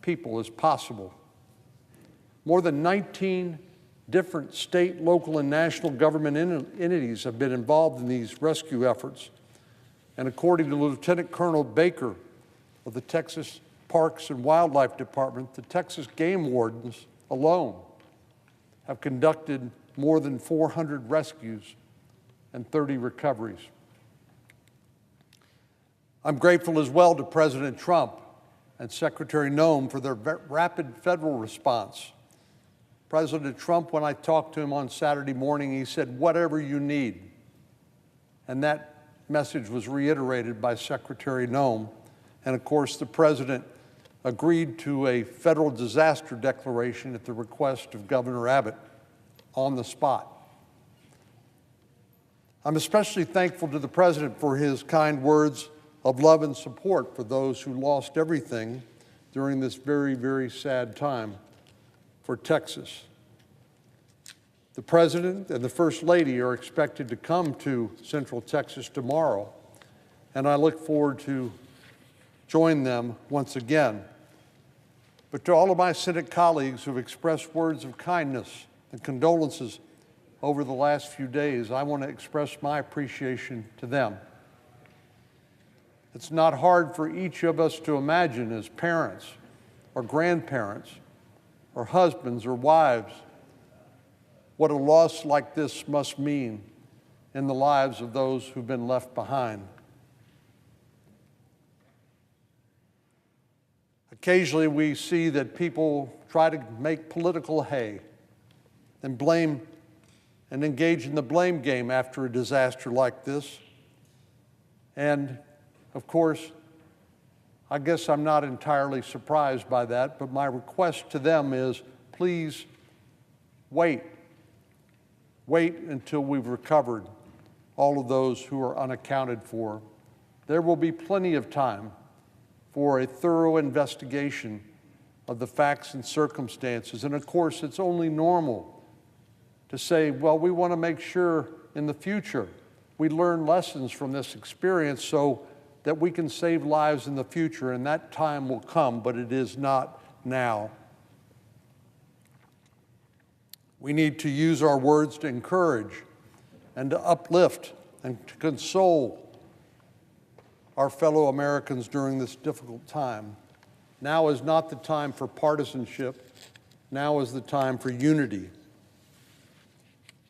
S7: people as possible. More than 19 different state, local, and national government entities have been involved in these rescue efforts. And according to Lieutenant Colonel Baker of the Texas Parks and Wildlife Department, the Texas game wardens alone have conducted more than 400 rescues and 30 recoveries. I'm grateful as well to President Trump and Secretary Noem for their rapid federal response. President Trump, when I talked to him on Saturday morning, he said, "Whatever you need." And that message was reiterated by Secretary Noem. And of course, the President agreed to a federal disaster declaration at the request of Governor Abbott on the spot. I'm especially thankful to the President for his kind words of love and support for those who lost everything during this very, very sad time for Texas. The President and the First Lady are expected to come to Central Texas tomorrow, and I look forward to join them once again. But to all of my Senate colleagues who have expressed words of kindness and condolences over the last few days, I want to express my appreciation to them. It's not hard for each of us to imagine as parents or grandparents or husbands or wives what a loss like this must mean in the lives of those who've been left behind. Occasionally we see that people try to make political hay and blame and engage in the blame game after a disaster like this. And of course, I guess I'm not entirely surprised by that, but my request to them is please wait. Wait until we've recovered all of those who are unaccounted for. There will be plenty of time for a thorough investigation of the facts and circumstances. And of course, it's only normal to say, well, we want to make sure in the future we learn lessons from this experience so that we can save lives in the future, and that time will come, but it is not now. We need to use our words to encourage and to uplift and to console our fellow Americans during this difficult time. Now is not the time for partisanship. Now is the time for unity.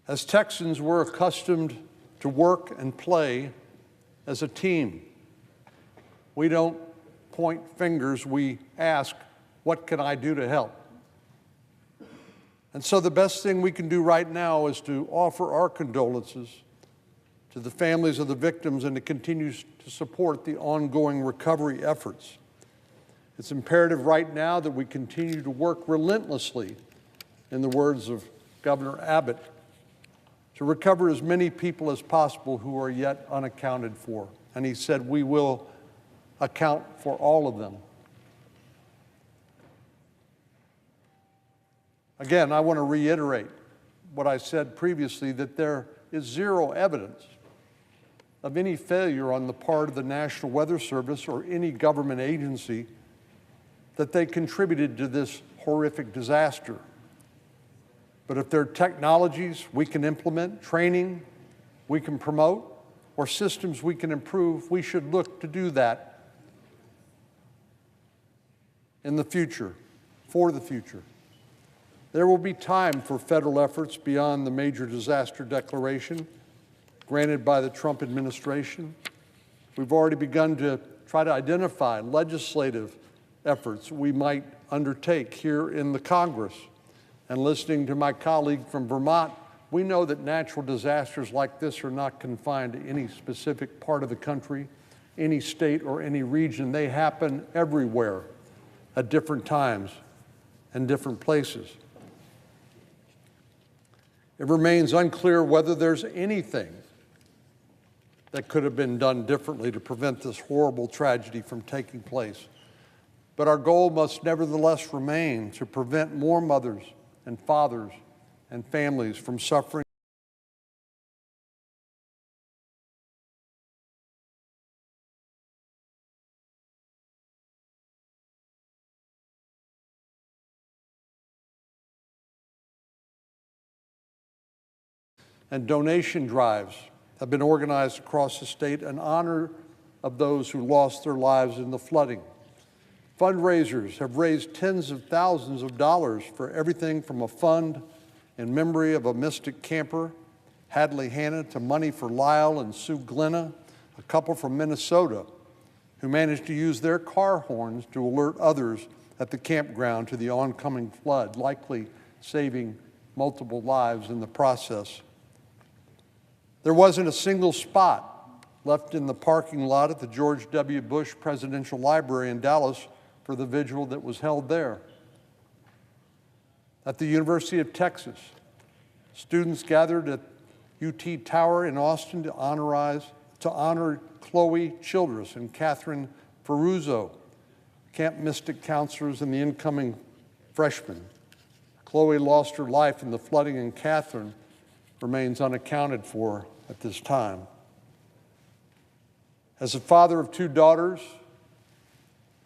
S7: As Texans, we're accustomed to work and play as a team. We don't point fingers, we ask, what can I do to help? And so the best thing we can do right now is to offer our condolences to the families of the victims and to continue to support the ongoing recovery efforts. It's imperative right now that we continue to work relentlessly, in the words of Governor Abbott, to recover as many people as possible who are yet unaccounted for. And he said, we will account for all of them. Again, I want to reiterate what I said previously, that there is zero evidence of any failure on the part of the National Weather Service or any government agency that they contributed to this horrific disaster. But if there are technologies we can implement, training we can promote, or systems we can improve, we should look to do that in the future, for the future. There will be time for federal efforts beyond the major disaster declaration granted by the Trump administration. We've already begun to try to identify legislative efforts we might undertake here in the Congress. And listening to my colleague from Vermont, we know that natural disasters like this are not confined to any specific part of the country, any state, or any region. They happen everywhere at different times and different places. It remains unclear whether there's anything that could have been done differently to prevent this horrible tragedy from taking place. But our goal must nevertheless remain to prevent more mothers and fathers and families from suffering. And donation drives have been organized across the state in honor of those who lost their lives in the flooding. Fundraisers have raised tens of thousands of dollars for everything from a fund in memory of a mystic camper, Hadley Hanna, to money for Lyle and Sue Glenna, a couple from Minnesota who managed to use their car horns to alert others at the campground to the oncoming flood, likely saving multiple lives in the process. There wasn't a single spot left in the parking lot at the George W. Bush Presidential Library in Dallas for the vigil that was held there. At the University of Texas, students gathered at UT Tower in Austin to honor Chloe Childress and Catherine Ferruzzo, Camp Mystic counselors and the incoming freshmen. Chloe lost her life in the flooding, and Catherine remains unaccounted for at this time. As a father of two daughters,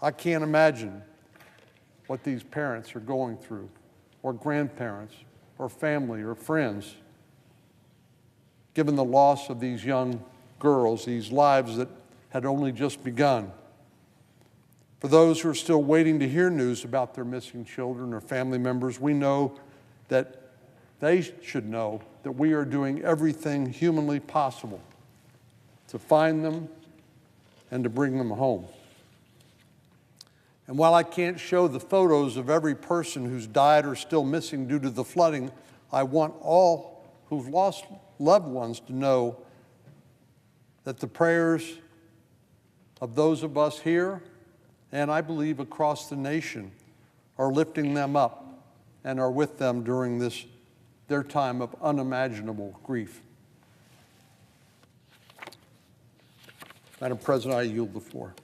S7: I can't imagine what these parents are going through, or grandparents, or family, or friends, given the loss of these young girls, these lives that had only just begun. For those who are still waiting to hear news about their missing children or family members, we know that they should know that we are doing everything humanly possible to find them and to bring them home. And while I can't show the photos of every person who's died or still missing due to the flooding, I want all who've lost loved ones to know that the prayers of those of us here, and I believe across the nation, are lifting them up and are with them during their time of unimaginable grief. Madam President, I yield the floor.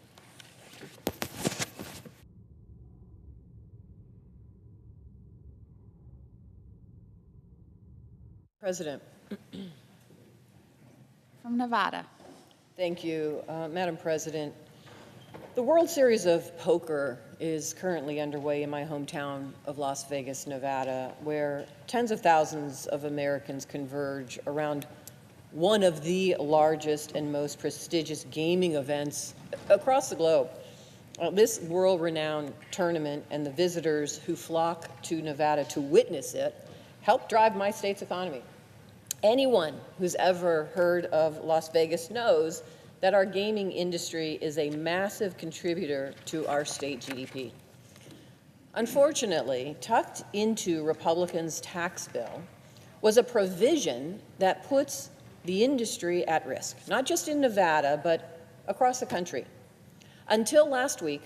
S18: President.
S3: From Nevada.
S18: Thank you, Madam President. The World Series of Poker is currently underway in my hometown of Las Vegas, Nevada, where tens of thousands of Americans converge around one of the largest and most prestigious gaming events across the globe. This world-renowned tournament and the visitors who flock to Nevada to witness it help drive my state's economy. Anyone who's ever heard of Las Vegas knows that our gaming industry is a massive contributor to our state GDP. Unfortunately, tucked into Republicans' tax bill was a provision that puts the industry at risk, not just in Nevada, but across the country. Until last week,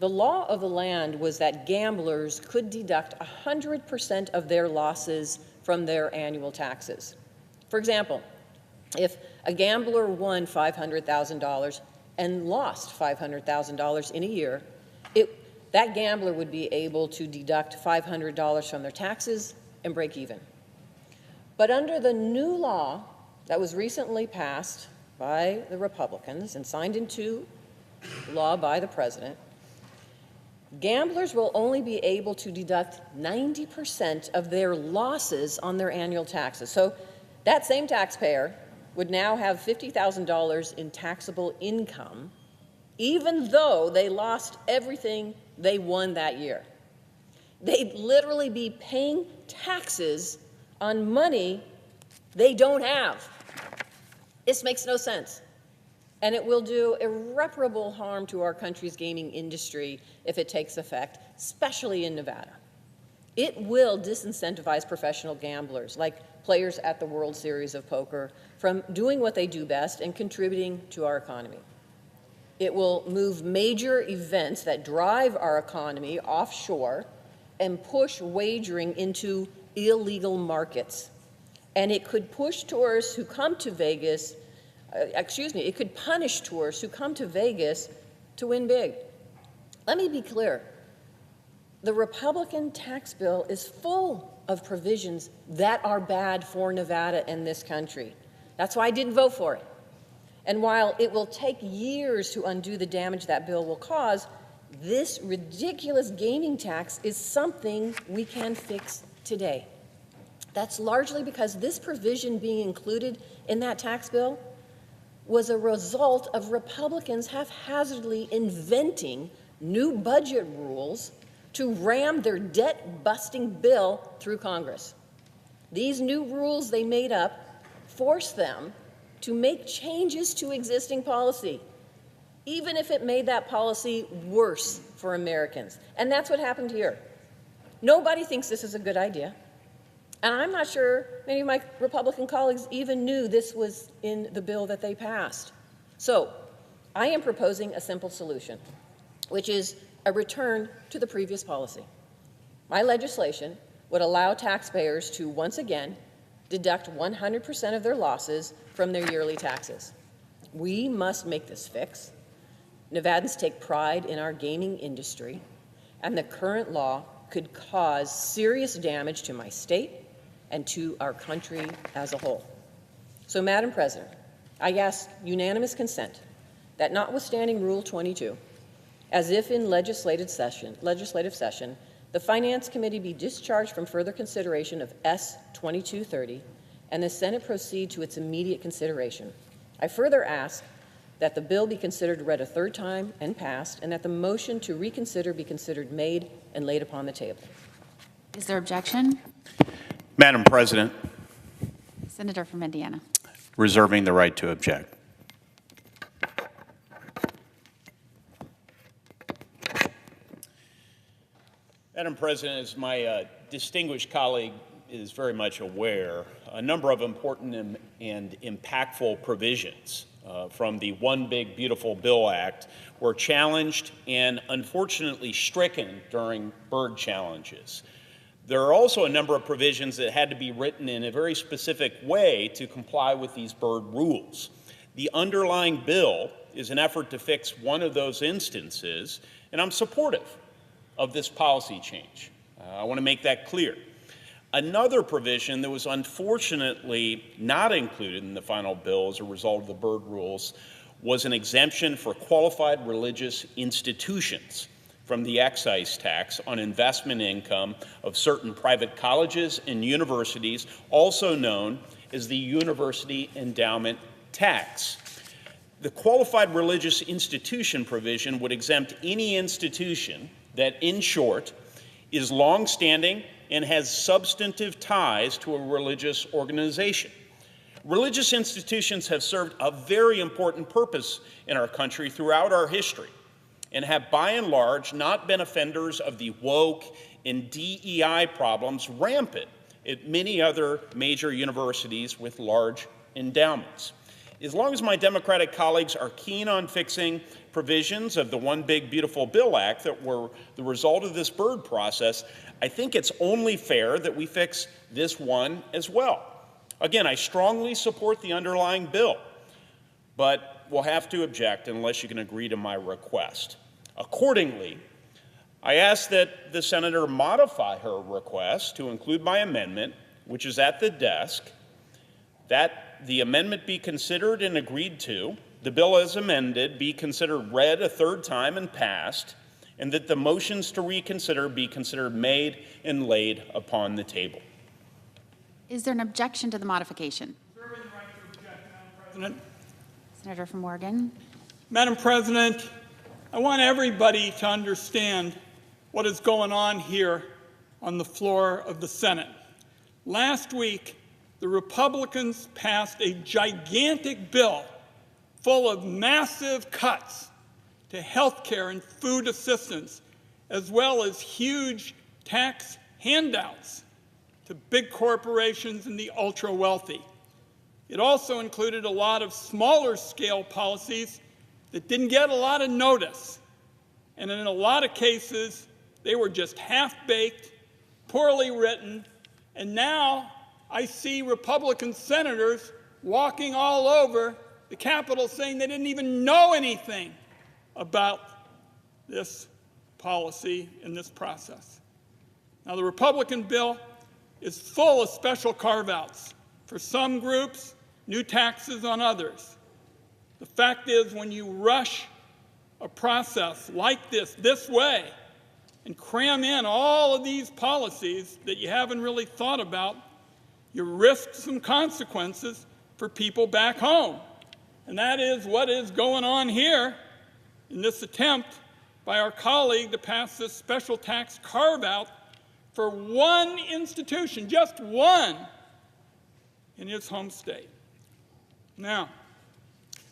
S18: the law of the land was that gamblers could deduct 100% of their losses from their annual taxes. For example, if a gambler won $500,000 and lost $500,000 in a year, that gambler would be able to deduct $500 from their taxes and break even. But under the new law that was recently passed by the Republicans and signed into law by the president, gamblers will only be able to deduct 90% of their losses on their annual taxes. So that same taxpayer would now have $50,000 in taxable income, even though they lost everything they won that year. They'd literally be paying taxes on money they don't have. This makes no sense. And it will do irreparable harm to our country's gaming industry if it takes effect, especially in Nevada. It will disincentivize professional gamblers, like players at the World Series of Poker, from doing what they do best and contributing to our economy. It will move major events that drive our economy offshore and push wagering into illegal markets. And it could push tourists who come to Vegas, it could punish tourists who come to Vegas to win big. Let me be clear. The Republican tax bill is full of provisions that are bad for Nevada and this country. That's why I didn't vote for it. And while it will take years to undo the damage that bill will cause, this ridiculous gaming tax is something we can fix today. That's largely because this provision being included in that tax bill was a result of Republicans haphazardly inventing new budget rules to ram their debt-busting bill through Congress. These new rules they made up forced them to make changes to existing policy, even if it made that policy worse for Americans. And that's what happened here. Nobody thinks this is a good idea. And I'm not sure many of my Republican colleagues even knew this was in the bill that they passed. So I am proposing a simple solution, which is a return to the previous policy. My legislation would allow taxpayers to once again deduct 100% of their losses from their yearly taxes. We must make this fix. Nevadans take pride in our gaming industry, and the current law could cause serious damage to my state and to our country as a whole. So, Madam President, I ask unanimous consent that notwithstanding Rule 22, as if in legislative session, the Finance Committee be discharged from further consideration of S. 2230 and the Senate proceed to its immediate consideration. I further ask that the bill be considered read a third time and passed, and that the motion to reconsider be considered made and laid upon the table.
S3: Is there objection?
S19: Madam President,
S3: Senator from Indiana.
S19: reserving the right to object.
S20: Madam President, as my distinguished colleague is very much aware, a number of important and impactful provisions from the One Big Beautiful Bill Act were challenged and unfortunately stricken during bird challenges. There are also a number of provisions that had to be written in a very specific way to comply with these bird rules. The underlying bill is an effort to fix one of those instances, and I'm supportive of this policy change. I want to make that clear. Another provision that was unfortunately not included in the final bill as a result of the bird rules was an exemption for qualified religious institutions from the excise tax on investment income of certain private colleges and universities, also known as the University Endowment Tax. The qualified religious institution provision would exempt any institution that, in short, is longstanding and has substantive ties to a religious organization. Religious institutions have served a very important purpose in our country throughout our history and have by and large not been offenders of the woke and DEI problems rampant at many other major universities with large endowments. As long as my Democratic colleagues are keen on fixing provisions of the One Big Beautiful Bill Act that were the result of this bird process, I think it's only fair that we fix this one as well. Again, I strongly support the underlying bill, but we'll have to object unless you can agree to my request. Accordingly, I ask that the senator modify her request to include my amendment, which is at the desk, that the amendment be considered and agreed to, the bill as amended be considered read a third time and passed, and that the motions to reconsider be considered made and laid upon the table.
S3: Is there an objection to the modification?
S21: Reserving the right to object, Madam President.
S3: Senator from Oregon.
S21: Madam President, I want everybody to understand what is going on here on the floor of the Senate. Last week, the Republicans passed a gigantic bill full of massive cuts to health care and food assistance, as well as huge tax handouts to big corporations and the ultra-wealthy. It also included a lot of smaller scale policies that didn't get a lot of notice. And in a lot of cases, they were just half-baked, poorly written, and now I see Republican senators walking all over the Capitol saying they didn't even know anything about this policy and this process. Now, the Republican bill is full of special carve-outs for some groups, new taxes on others. The fact is, when you rush a process like this way, and cram in all of these policies that you haven't really thought about, you risk some consequences for people back home. And that is what is going on here in this attempt by our colleague to pass this special tax carve-out for one institution, just one, in his home state. Now,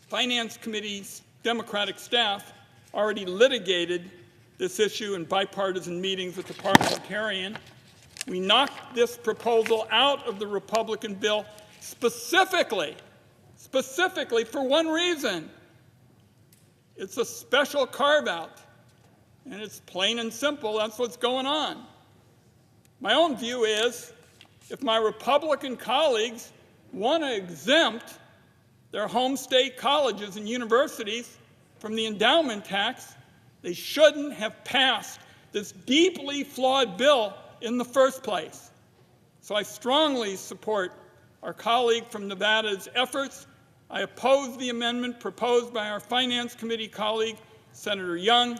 S21: Finance Committee's Democratic staff already litigated this issue in bipartisan meetings with the parliamentarian. We knocked this proposal out of the Republican bill specifically for one reason. It's a special carve-out, and it's plain and simple. That's what's going on. My own view is, if my Republican colleagues want to exempt their home state colleges and universities from the endowment tax, they shouldn't have passed this deeply flawed bill in the first place. So I strongly support our colleague from Nevada's efforts. I oppose the amendment proposed by our Finance Committee colleague, Senator Young,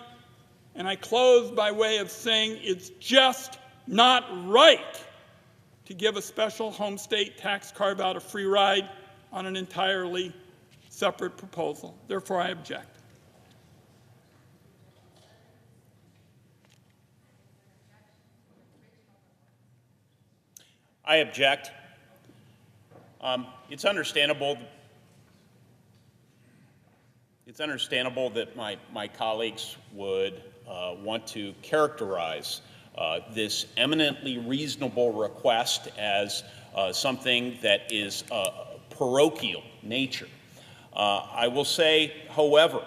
S21: and I close by way of saying it's just not right to give a special home state tax carve-out a free ride on an entirely separate proposal. Therefore, I object.
S20: I object. It's understandable that my colleagues would want to characterize this eminently reasonable request as something that is parochial nature. I will say, however,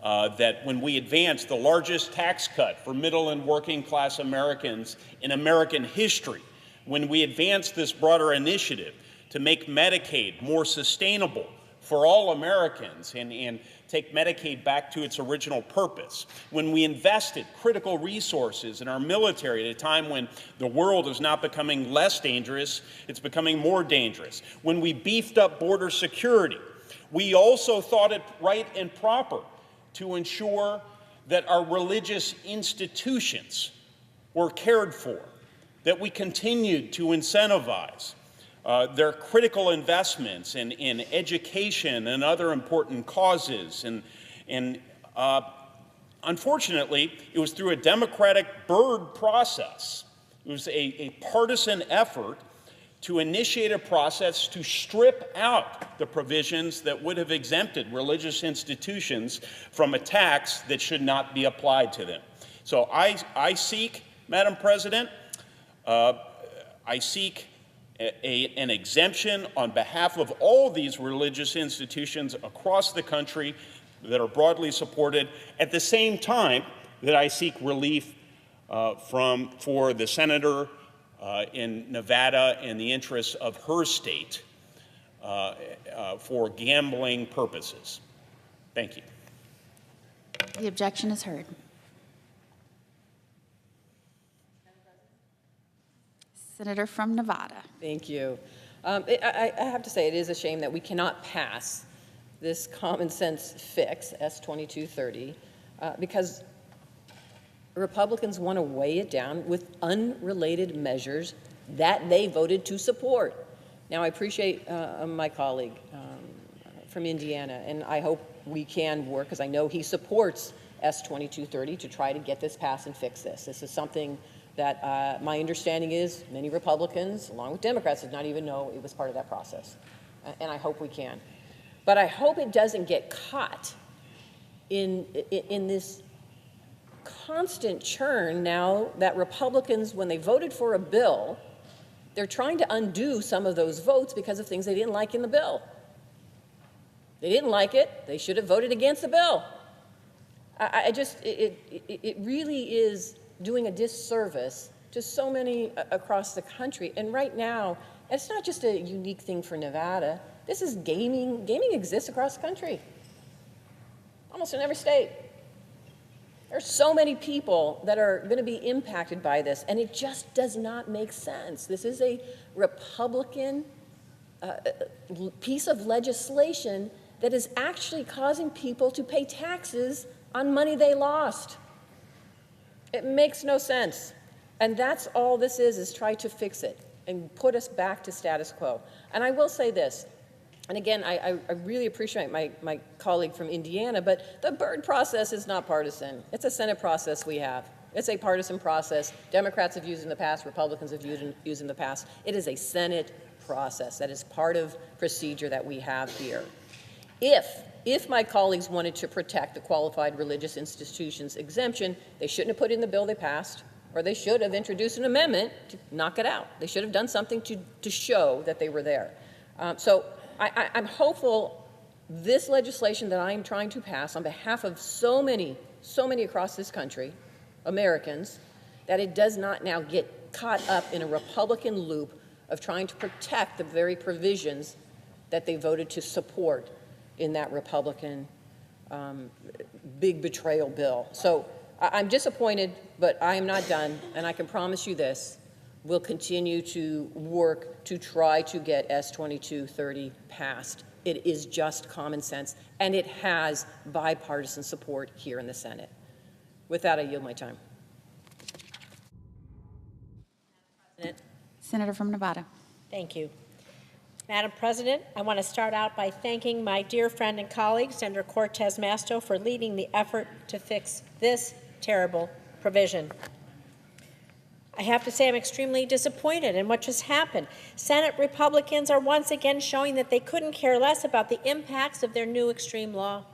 S20: that when we advance the largest tax cut for middle and working class Americans in American history, when we advance this broader initiative to make Medicaid more sustainable for all Americans and take Medicaid back to its original purpose, when we invested critical resources in our military at a time when the world is not becoming less dangerous, it's becoming more dangerous, when we beefed up border security, we also thought it right and proper to ensure that our religious institutions were cared for, that we continued to incentivize their critical investments in education and other important causes. And unfortunately, it was through a democratic Byrd process. It was a partisan effort to initiate a process to strip out the provisions that would have exempted religious institutions from a tax that should not be applied to them. So I seek, Madam President, I seek an exemption on behalf of all these religious institutions across the country that are broadly supported, at the same time that I seek relief for the senator in Nevada in the interests of her state for gambling purposes. Thank you.
S3: The objection is heard. Senator from Nevada.
S18: Thank you. I have to say, it is a shame that we cannot pass this common sense fix, S-2230, because Republicans want to weigh it down with unrelated measures that they voted to support. Now, I appreciate my colleague from Indiana, and I hope we can work, because I know he supports S-2230, to try to get this passed and fix this. This is something that my understanding is many Republicans, along with Democrats, did not even know it was part of that process. And I hope we can. But I hope it doesn't get caught in this constant churn now that Republicans, when they voted for a bill, they're trying to undo some of those votes because of things they didn't like in the bill. They didn't like it. They should have voted against the bill. It really is doing a disservice to so many across the country. And right now, it's not just a unique thing for Nevada. This is gaming. Gaming exists across the country, almost in every state. There's so many people that are going to be impacted by this, and it just does not make sense. This is a Republican piece of legislation that is actually causing people to pay taxes on money they lost. It makes no sense. And that's all this is try to fix it and put us back to status quo. And I will say this, and again, I really appreciate my colleague from Indiana, but the Byrd process is not partisan. It's a Senate process we have. It's a partisan process. Democrats have used in the past, Republicans have used in the past. It is a Senate process that is part of procedure that we have here. If my colleagues wanted to protect the qualified religious institutions exemption, they shouldn't have put it in the bill they passed, or they should have introduced an amendment to knock it out. They should have done something to show that they were there. So I'm hopeful this legislation that I'm trying to pass on behalf of so many across this country, Americans, that it does not now get caught up in a Republican loop of trying to protect the very provisions that they voted to support in that Republican big betrayal bill. So I'm disappointed, but I am not done, and I can promise you this: we'll continue to work to try to get S-2230 passed. It is just common sense, and it has bipartisan support here in the Senate. With that, I yield my time.
S3: Senator from Nevada.
S2: Thank you. Madam President, I want to start out by thanking my dear friend and colleague, Senator Cortez Masto, for leading the effort to fix this terrible provision. I have to say I'm extremely disappointed in what just happened. Senate Republicans are once again showing that they couldn't care less about the impacts of their new extreme law.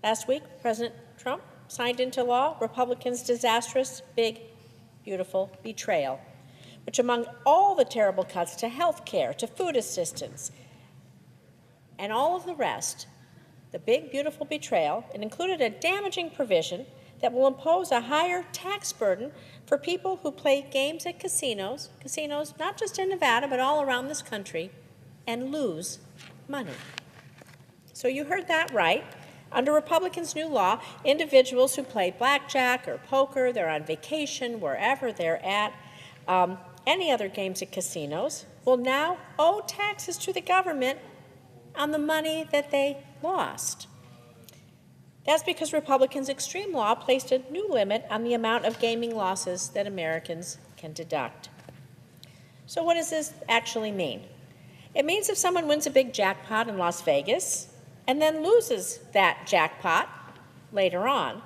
S2: Last week, President Trump signed into law Republicans' disastrous big, beautiful betrayal, which among all the terrible cuts to health care, to food assistance, and all of the rest, the big, beautiful betrayal, it included a damaging provision that will impose a higher tax burden for people who play games at casinos not just in Nevada, but all around this country, and lose money. So you heard that right. Under Republicans' new law, individuals who play blackjack or poker, they're on vacation, wherever they're at, any other games at casinos, will now owe taxes to the government on the money that they lost. That's because Republicans' extreme law placed a new limit on the amount of gaming losses that Americans can deduct. So what does this actually mean? It means if someone wins a big jackpot in Las Vegas and then loses that jackpot later on,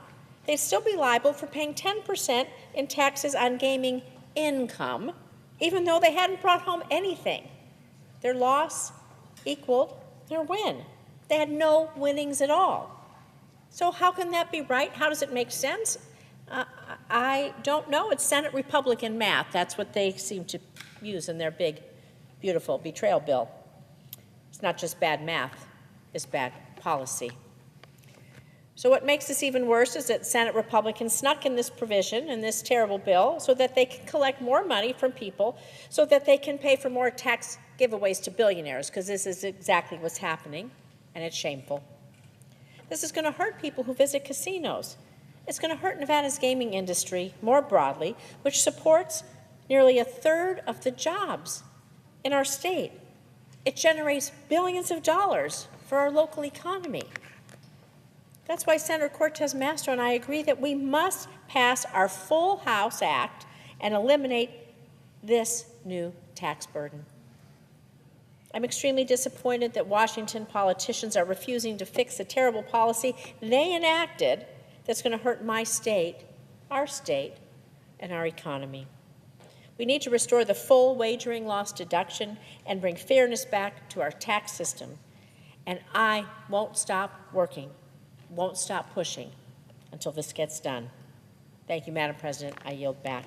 S2: they'd still be liable for paying 10% in taxes on gaming income, even though they hadn't brought home anything. Their loss equaled their win. They had no winnings at all. So how can that be right? How does it make sense? I don't know. It's Senate Republican math. That's what they seem to use in their big, beautiful betrayal bill. It's not just bad math, it's bad policy. So what makes this even worse is that Senate Republicans snuck in this provision in this terrible bill so that they can collect more money from people so that they can pay for more tax giveaways to billionaires, because this is exactly what's happening, and it's shameful. This is going to hurt people who visit casinos. It's going to hurt Nevada's gaming industry more broadly, which supports nearly a third of the jobs in our state. It generates billions of dollars for our local economy. That's why Senator Cortez Masto and I agree that we must pass our Full House Act and eliminate this new tax burden. I'm extremely disappointed that Washington politicians are refusing to fix the terrible policy they enacted that's going to hurt my state, and our economy. We need to restore the full wagering loss deduction and bring fairness back to our tax system. And I won't stop working, won't stop pushing until this gets done. Thank you, Madam President. I yield back.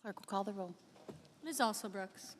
S3: Clerk will call the roll.
S1: Ms. Alsobrooks.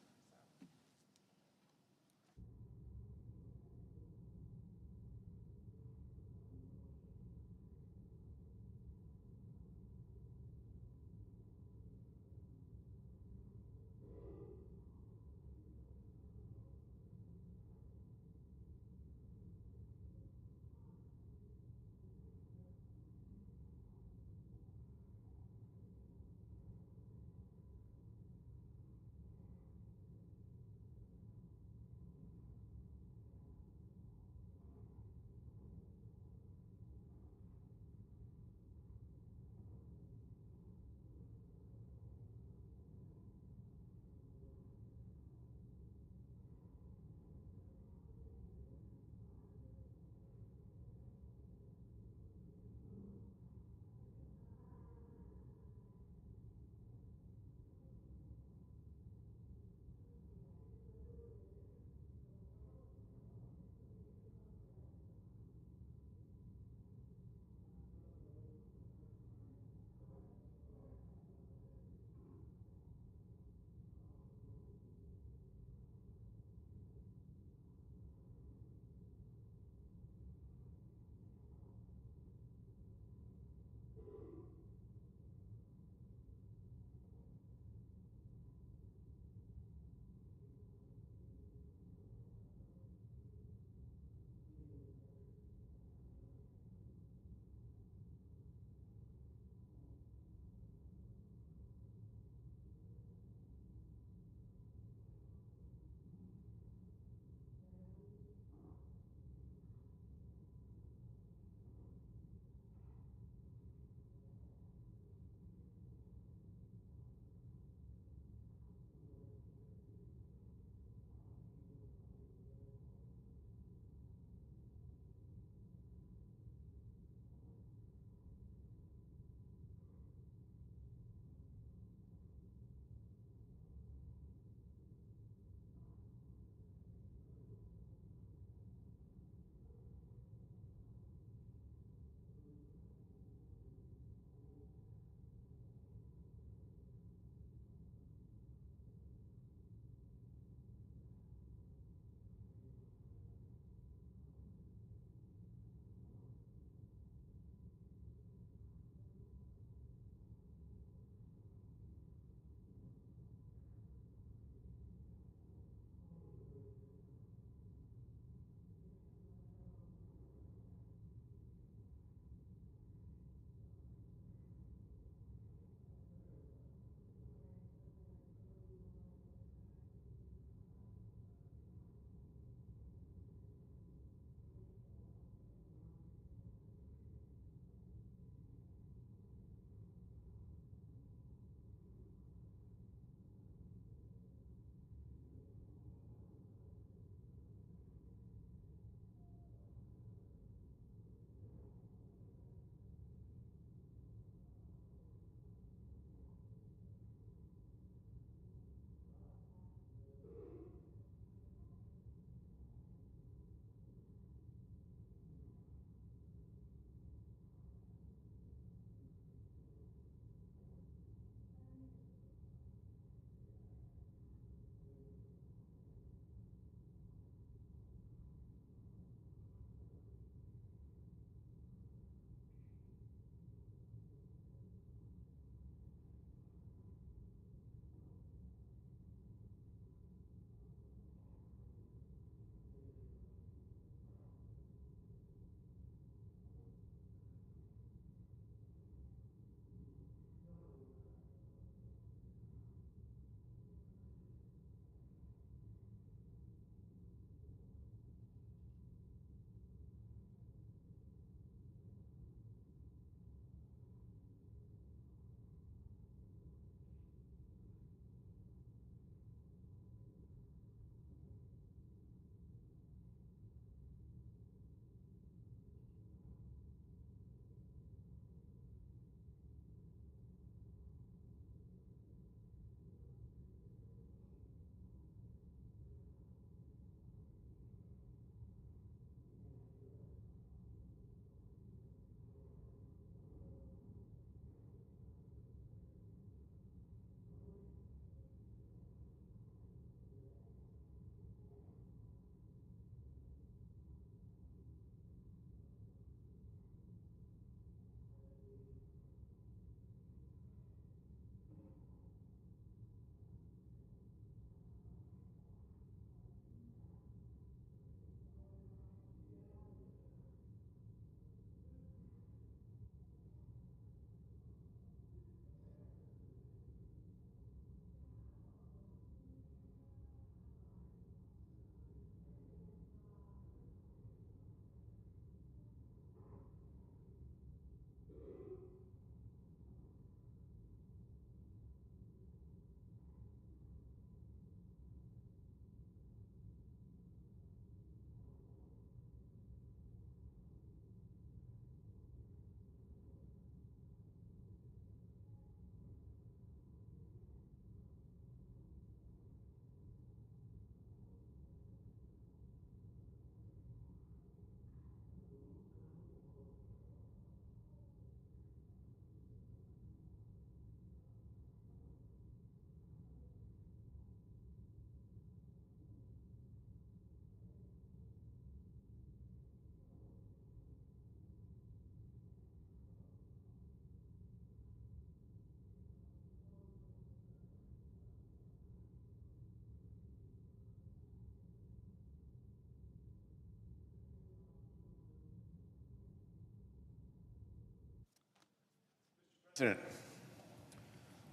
S5: President.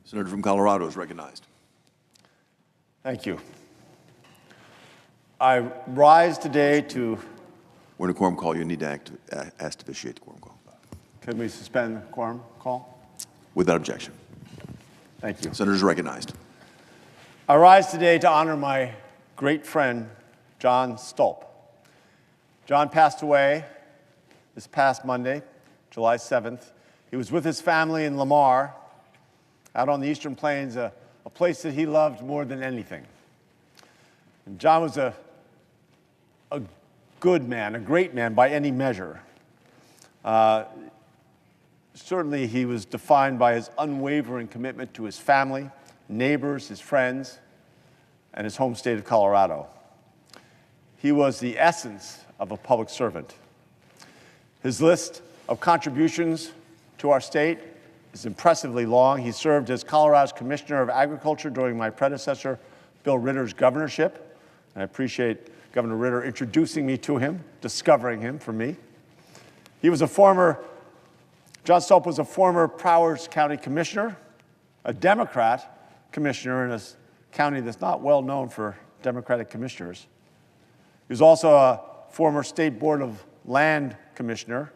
S9: Senator from Colorado is recognized.
S5: Thank you. I rise today to...
S9: We're in a quorum call. You need to ask to vitiate the quorum call.
S5: Can we suspend the quorum call?
S9: Without objection.
S5: Thank you.
S9: Senator is recognized.
S5: I rise today to honor my great friend, John Stolp. John passed away this past Monday, July 7th. He was with his family in Lamar, out on the Eastern Plains, a place that he loved more than anything. And John was a good man, a great man by any measure. Certainly he was defined by his unwavering commitment to his family, neighbors, his friends, and his home state of Colorado. He was the essence of a public servant. His list of contributions to our state is impressively long. He served as Colorado's Commissioner of Agriculture during my predecessor, Bill Ritter's governorship. And I appreciate Governor Ritter introducing me to him, discovering him for me. John Stolp was a former Prowers County Commissioner, a Democrat commissioner in a county that's not well known for Democratic commissioners. He was also a former State Board of Land Commissioner,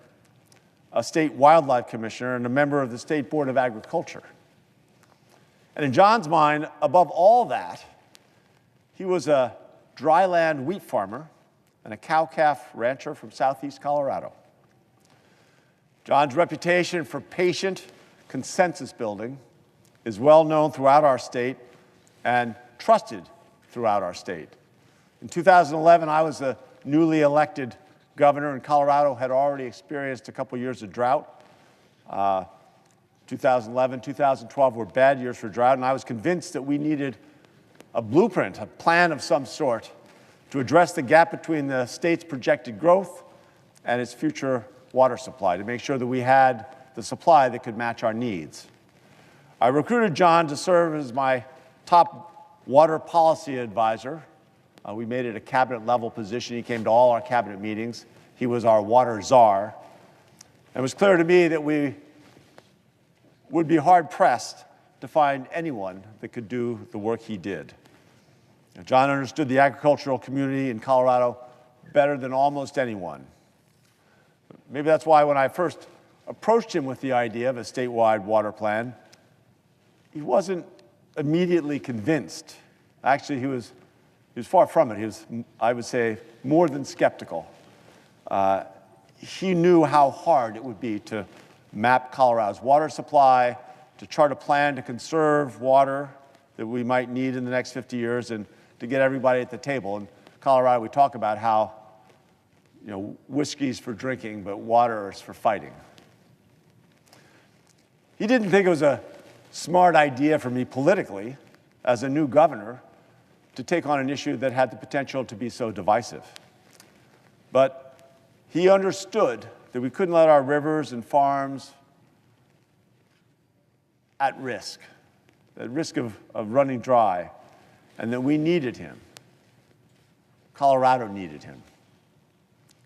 S5: a State Wildlife Commissioner, and a member of the State Board of Agriculture. And in John's mind, above all that, he was a dryland wheat farmer and a cow-calf rancher from southeast Colorado. John's reputation for patient consensus building is well known throughout our state and trusted throughout our state. In 2011, I was the newly elected governor, and Colorado had already experienced a couple years of drought. 2011, 2012 were bad years for drought, and I was convinced that we needed a blueprint, a plan of some sort to address the gap between the state's projected growth and its future water supply, to make sure that we had the supply that could match our needs. I recruited John to serve as my top water policy advisor. We made it a cabinet-level position. He came to all our cabinet meetings. He was our water czar. And it was clear to me that we would be hard-pressed to find anyone that could do the work he did. John understood the agricultural community in Colorado better than almost anyone. Maybe that's why when I first approached him with the idea of a statewide water plan, he wasn't immediately convinced. Actually, he was far from it. He was, I would say, more than skeptical. He knew how hard it would be to map Colorado's water supply, to chart a plan to conserve water that we might need in the next 50 years, and to get everybody at the table. In Colorado, we talk about how, whiskey's for drinking, but water is for fighting. He didn't think it was a smart idea for me politically, as a new governor, to take on an issue that had the potential to be so divisive. But he understood that we couldn't let our rivers and farms at risk of running dry, and that we needed him. Colorado needed him.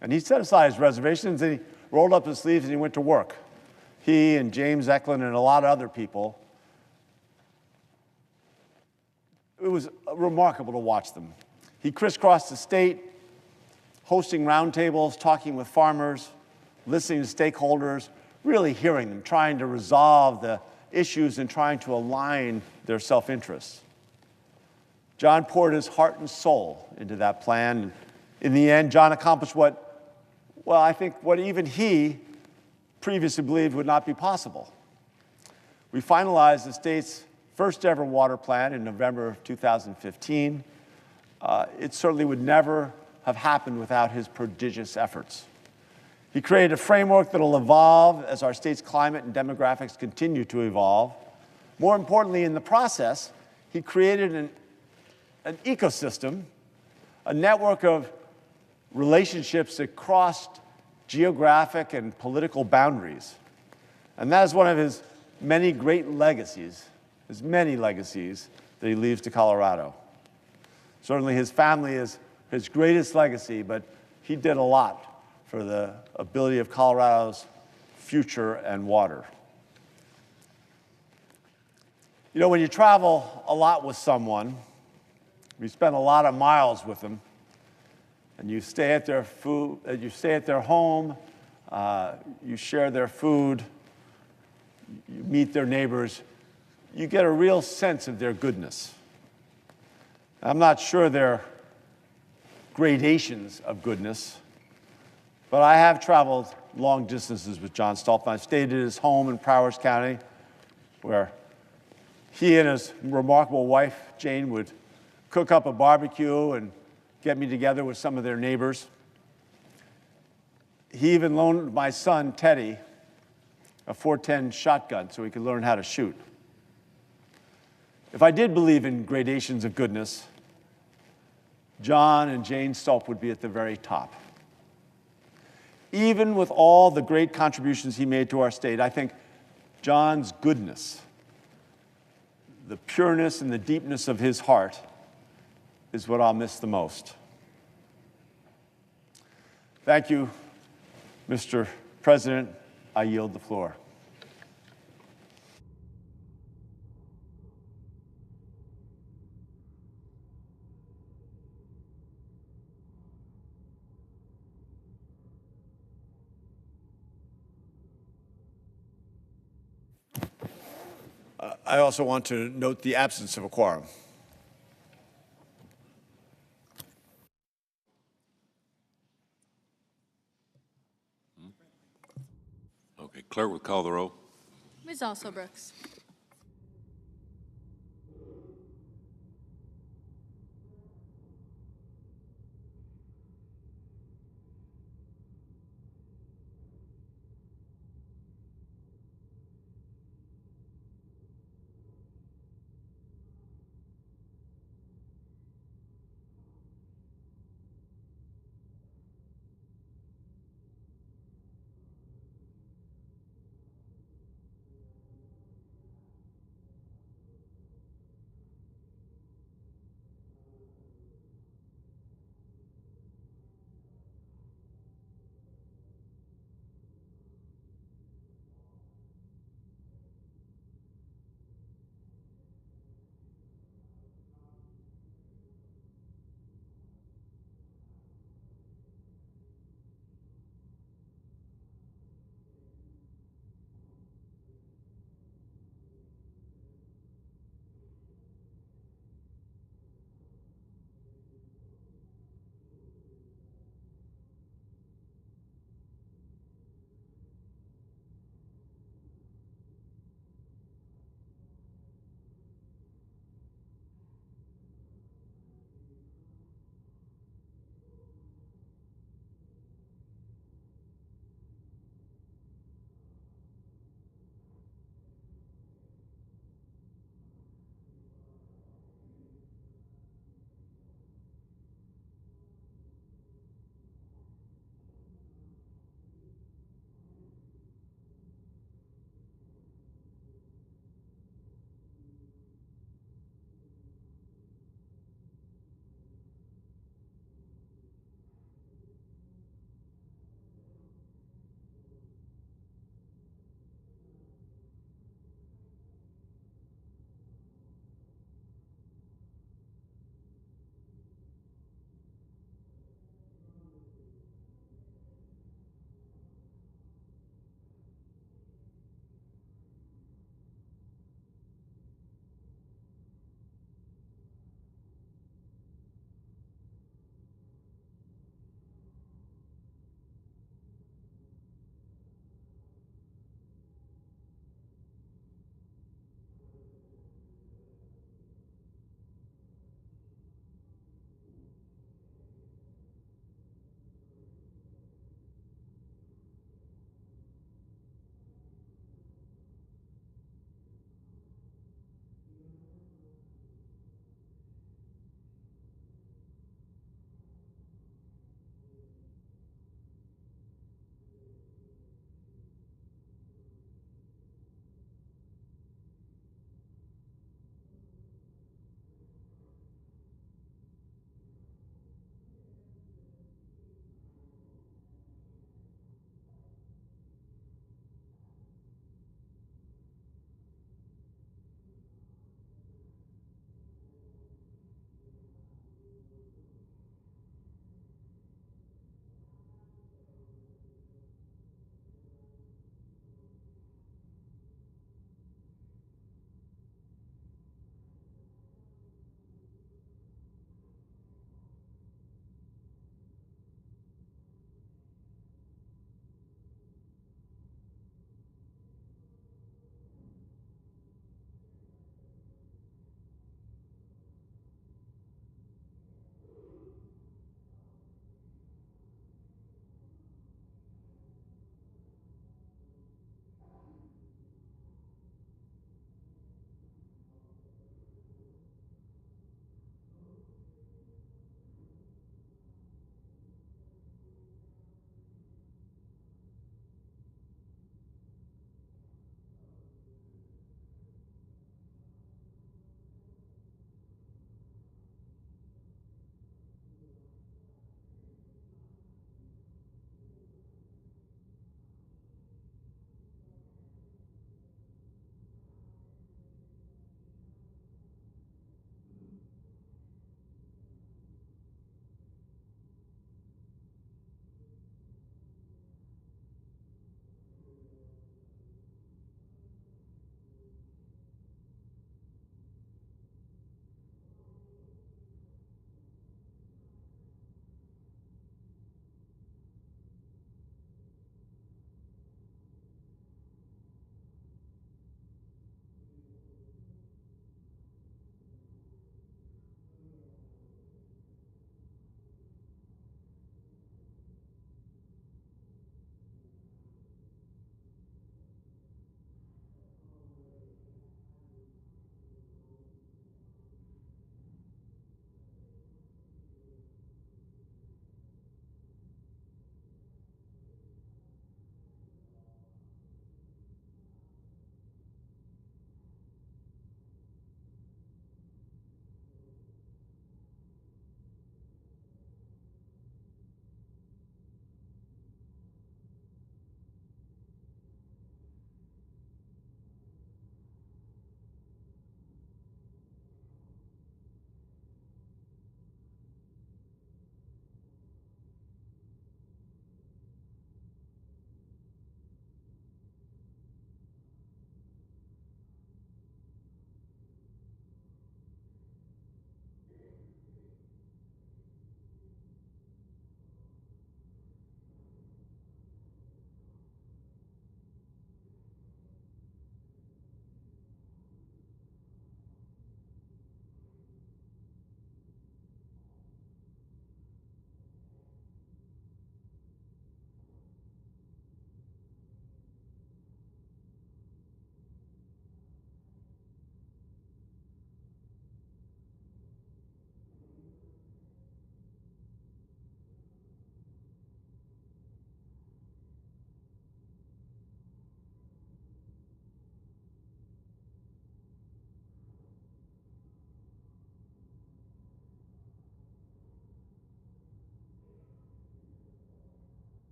S5: And he set aside his reservations, and he rolled up his sleeves and he went to work. He and James Eklund and a lot of other people. It was remarkable to watch them. He crisscrossed the state, hosting roundtables, talking with farmers, listening to stakeholders, really hearing them, trying to resolve the issues and trying to align their self-interests. John poured his heart and soul into that plan. In the end, John accomplished what even he previously believed would not be possible. We finalized the state's first ever water plan in November of 2015. It certainly would never have happened without his prodigious efforts. He created a framework that will evolve as our state's climate and demographics continue to evolve. More importantly, in the process, he created an ecosystem, a network of relationships that crossed geographic and political boundaries. And that is one of his many great legacies, that he leaves to Colorado. Certainly his family is his greatest legacy, but he did a lot for the ability of Colorado's future and water. You know, when you travel a lot with someone, you spend a lot of miles with them, and you stay at their home, you share their food, you meet their neighbors, you get a real sense of their goodness. I'm not sure there are gradations of goodness, but I have traveled long distances with John Stolpen. I stayed at his home in Prowers County, where he and his remarkable wife, Jane, would cook up a barbecue and get me together with some of their neighbors. He even loaned my son, Teddy, a .410 shotgun so he could learn how to shoot. If I did believe in gradations of goodness, John and Jane Stolp would be at the very top. Even with all the great contributions he made to our state, I think John's goodness, the pureness and the deepness of his heart, is what I'll miss the most. Thank you, Mr. President. I yield the floor. I also want to note the absence of a quorum.
S6: Okay, clerk will call the roll.
S1: Ms. Also Brooks.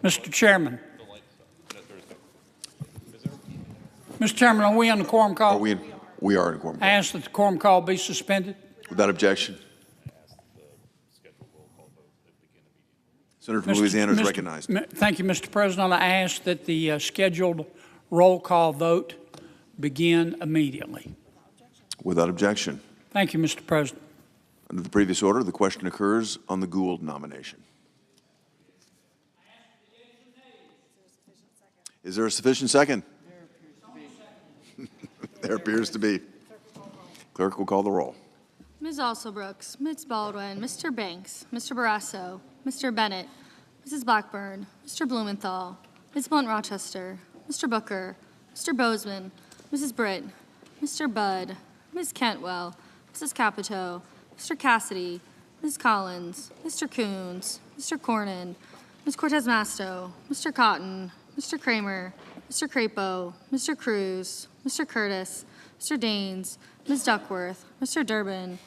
S4: Mr. Chairman. Mr. Chairman, are we on the quorum call?
S22: We are in a quorum
S4: I
S22: call.
S4: ask that the quorum call be suspended.
S22: Without objection. Senator from Louisiana is recognized.
S4: Thank you, Mr. President. I ask that the scheduled roll call vote begin immediately.
S22: Without objection.
S4: Thank you, Mr. President.
S22: Under the previous order, the question occurs on the Gould nomination. Is there a sufficient second? There appears to be. Clerk will call the roll.
S1: Ms. Alsobrooks, Ms. Baldwin, Mr. Banks, Mr. Barrasso, Mr. Bennett, Mrs. Blackburn, Mr. Blumenthal, Ms. Blunt-Rochester, Mr. Booker, Mr. Bozeman, Mrs. Britt, Mr. Budd, Ms. Cantwell, Mrs. Capito, Mr. Cassidy, Ms. Collins, Mr. Coons, Mr. Cornyn, Ms. Cortez Masto, Mr. Cotton, Mr. Kramer, Mr. Crapo, Mr. Cruz, Mr. Curtis, Mr. Daines, Ms. Duckworth, Mr. Durbin,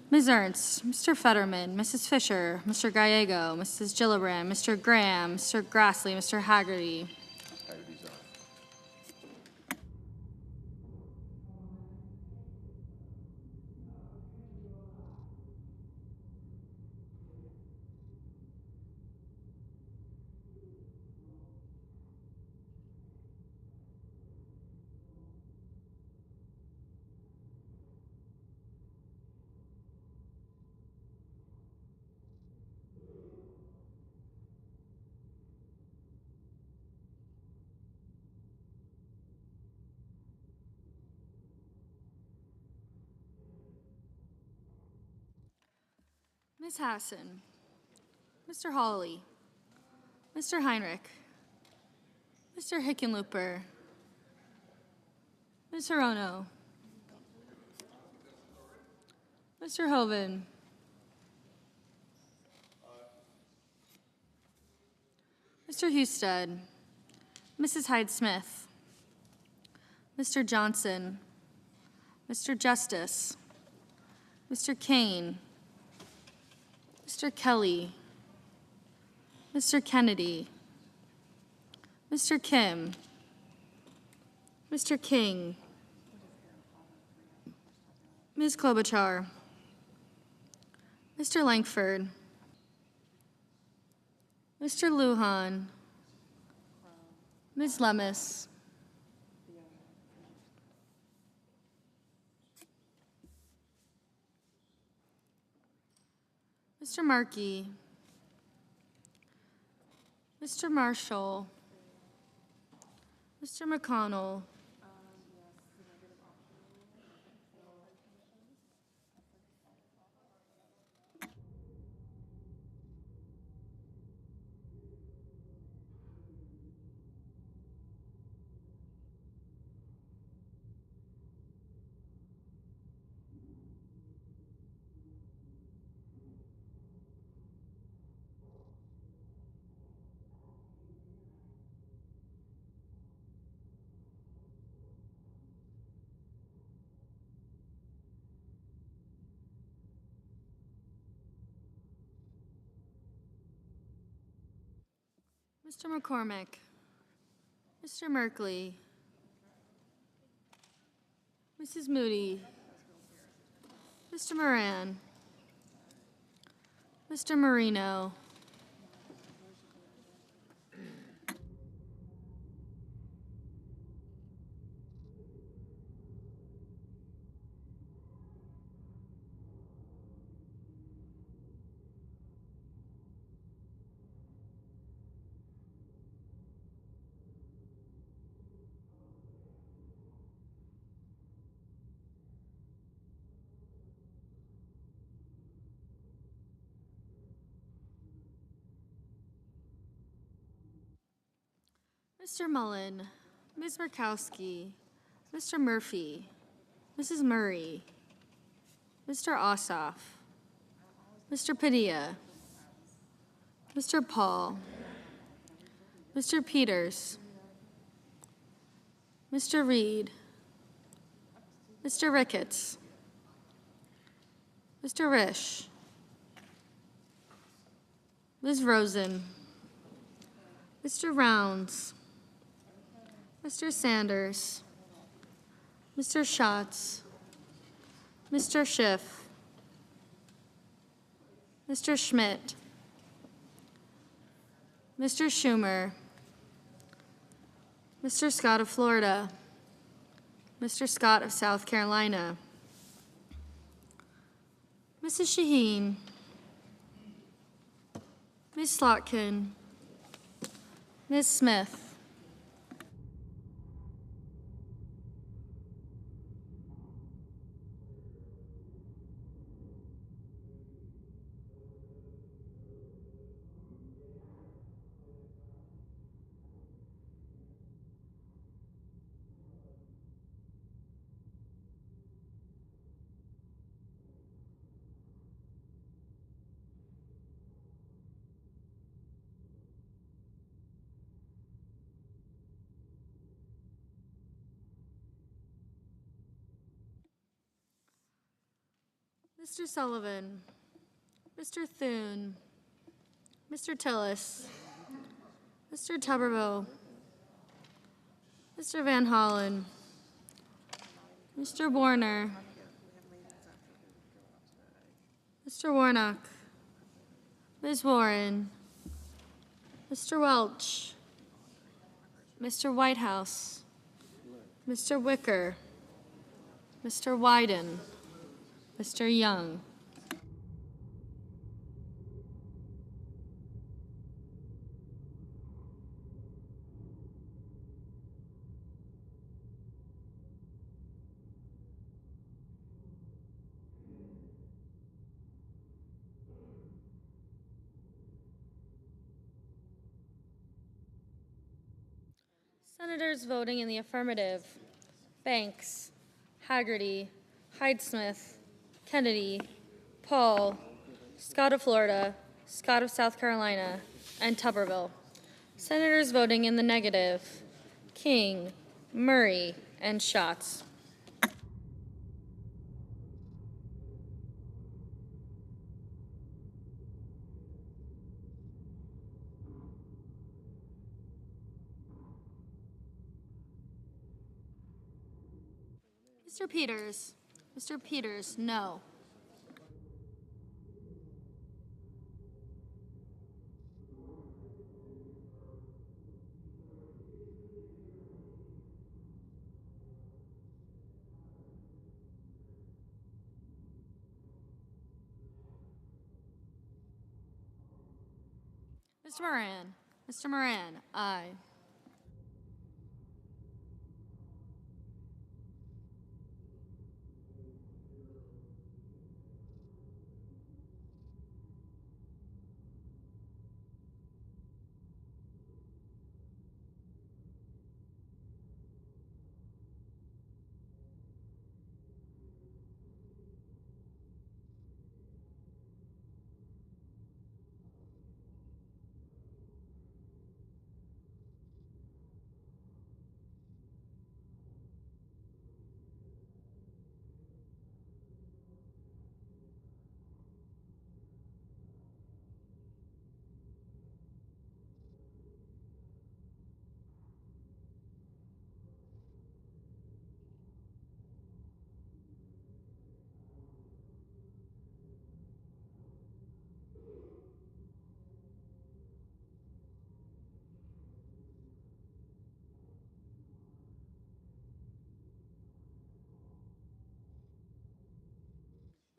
S1: Ms. Ernst, Mr. Fetterman, Mrs. Fisher, Mr. Gallego, Mrs. Gillibrand, Mr. Graham, Mr. Grassley, Mr. Haggerty. Ms. Hassan, Mr. Hawley, Mr. Heinrich, Mr. Hickenlooper, Ms. Hirono, Mr. Hoven, Mr. Husted, Mrs. Hyde-Smith, Mr. Johnson, Mr. Justice, Mr. Kane, Mr. Kelly, Mr. Kennedy, Mr. Kim, Mr. King, Ms. Klobuchar, Mr. Langford, Mr. Lujan, Ms. Lemus, Mr. Markey, Mr. Marshall, Mr. McConnell, Mr. McCormick, Mr. Merkley, Mrs. Moody, Mr. Moran, Mr. Marino, Mr. Mullen, Ms. Murkowski, Mr. Murphy, Mrs. Murray, Mr. Ossoff, Mr. Padilla, Mr. Paul, Mr. Peters, Mr. Reed, Mr. Ricketts, Mr. Risch, Ms. Rosen, Mr. Rounds, Mr. Sanders, Mr. Schatz, Mr. Schiff, Mr. Schmidt, Mr. Schumer, Mr. Scott of Florida, Mr. Scott of South Carolina, Mrs. Shaheen, Ms. Slotkin, Ms. Smith, Mr. Sullivan, Mr. Thune, Mr. Tillis, Mr. Tuberville, Mr. Van Hollen, Mr. Warner, Mr. Warnock, Ms. Warren, Mr. Welch, Mr. Whitehouse, Mr. Wicker, Mr. Wyden, Mr. Young. Senators voting in the affirmative: Banks, Haggerty, Hyde-Smith, Kennedy, Paul, Scott of Florida, Scott of South Carolina, and Tuberville. Senators voting in the negative: King, Murray, and Schatz. Mr. Peters, no. Mr. Moran, aye.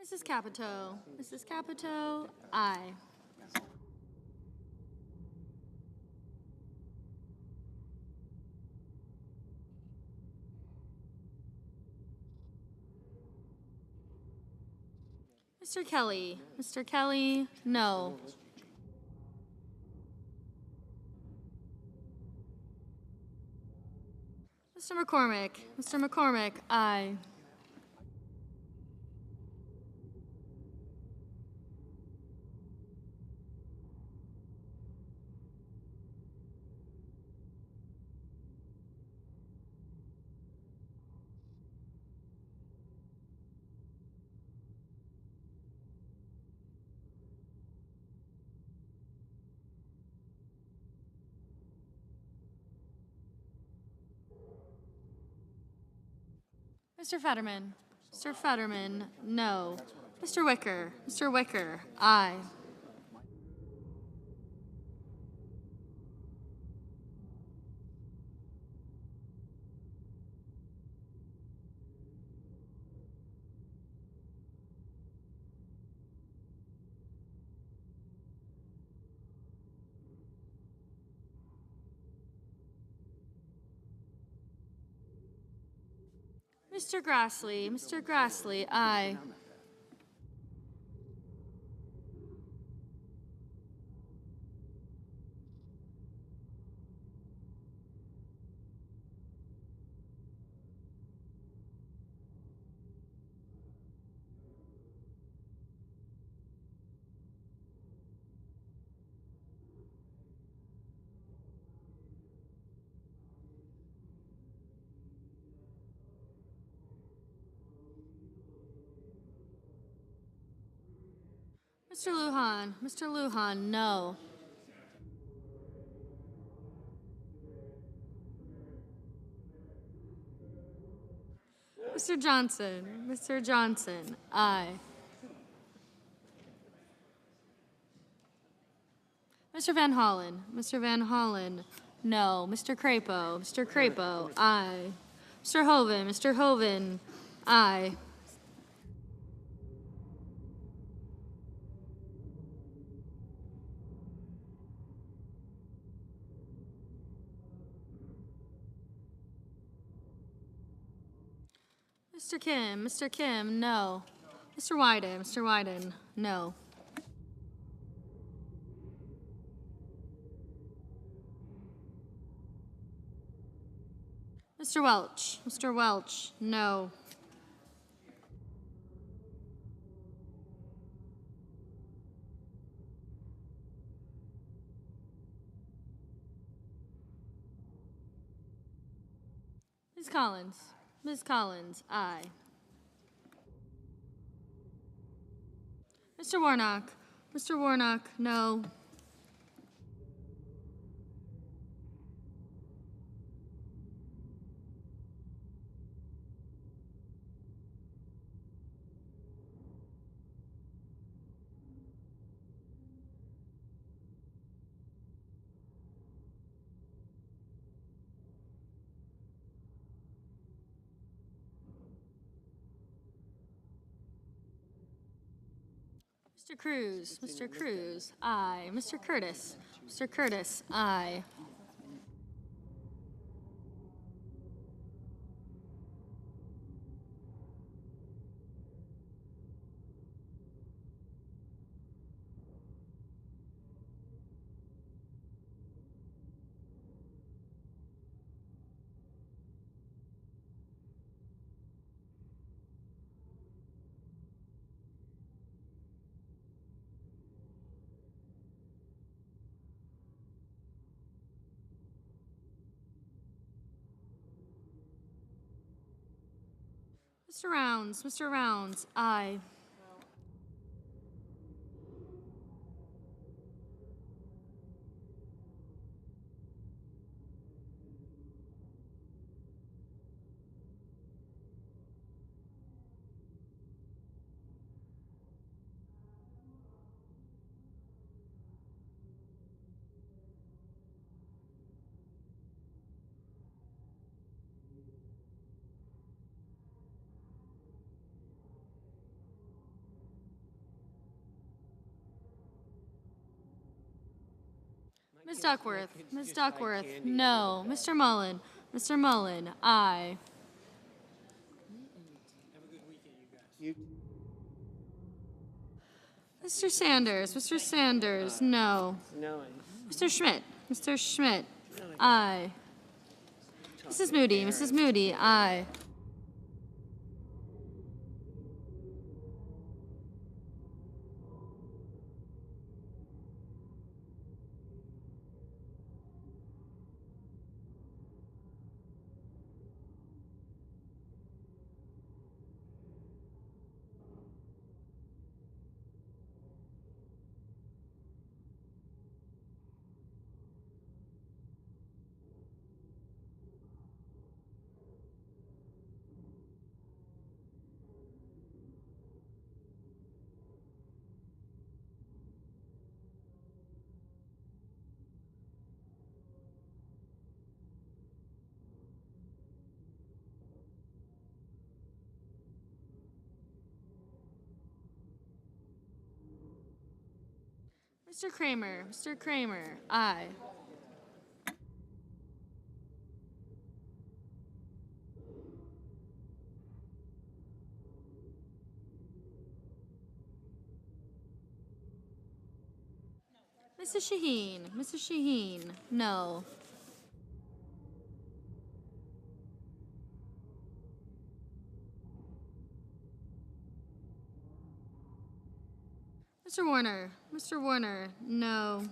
S1: Mrs. Capito, aye. Mr. Kelly, no. Mr. McCormick, aye. Mr. Fetterman. Mr. Fetterman, no. Mr. Wicker. Mr. Wicker, aye. Mr. Grassley, aye. Mr. Lujan, no. Mr. Johnson, aye. Mr. Van Hollen, no. Mr. Crapo, aye. Mr. Hoven, aye. Mr. Kim, no. Mr. Wyden, no. Mr. Welch, no. Ms. Collins, aye. Mr. Warnock, no. Mr. Cruz, aye. Mr. Curtis, aye. Mr. Rounds, aye. Ms. Duckworth, no. Mr. Mullen, aye. Mr. Sanders, no.
S11: No.
S1: Mr. Schmidt, aye. Mrs. Moody, aye. Mr. Kramer, aye. Mrs. Shaheen, no. Mr. Warner, no.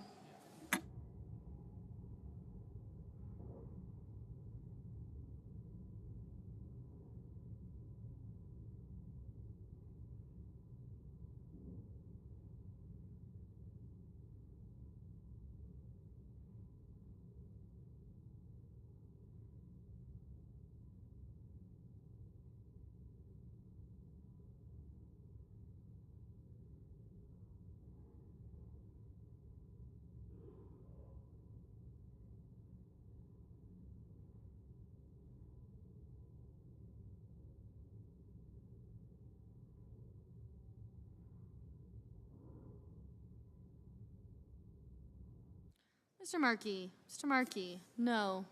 S1: Mr. Markey, no.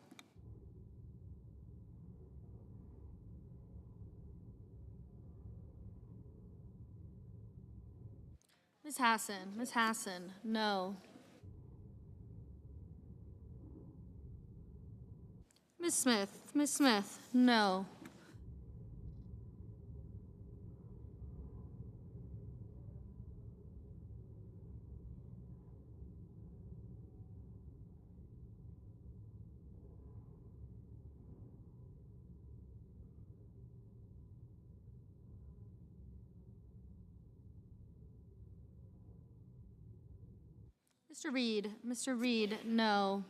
S1: Ms. Hassan, no. Ms. Smith, no. Mr. Reed, no.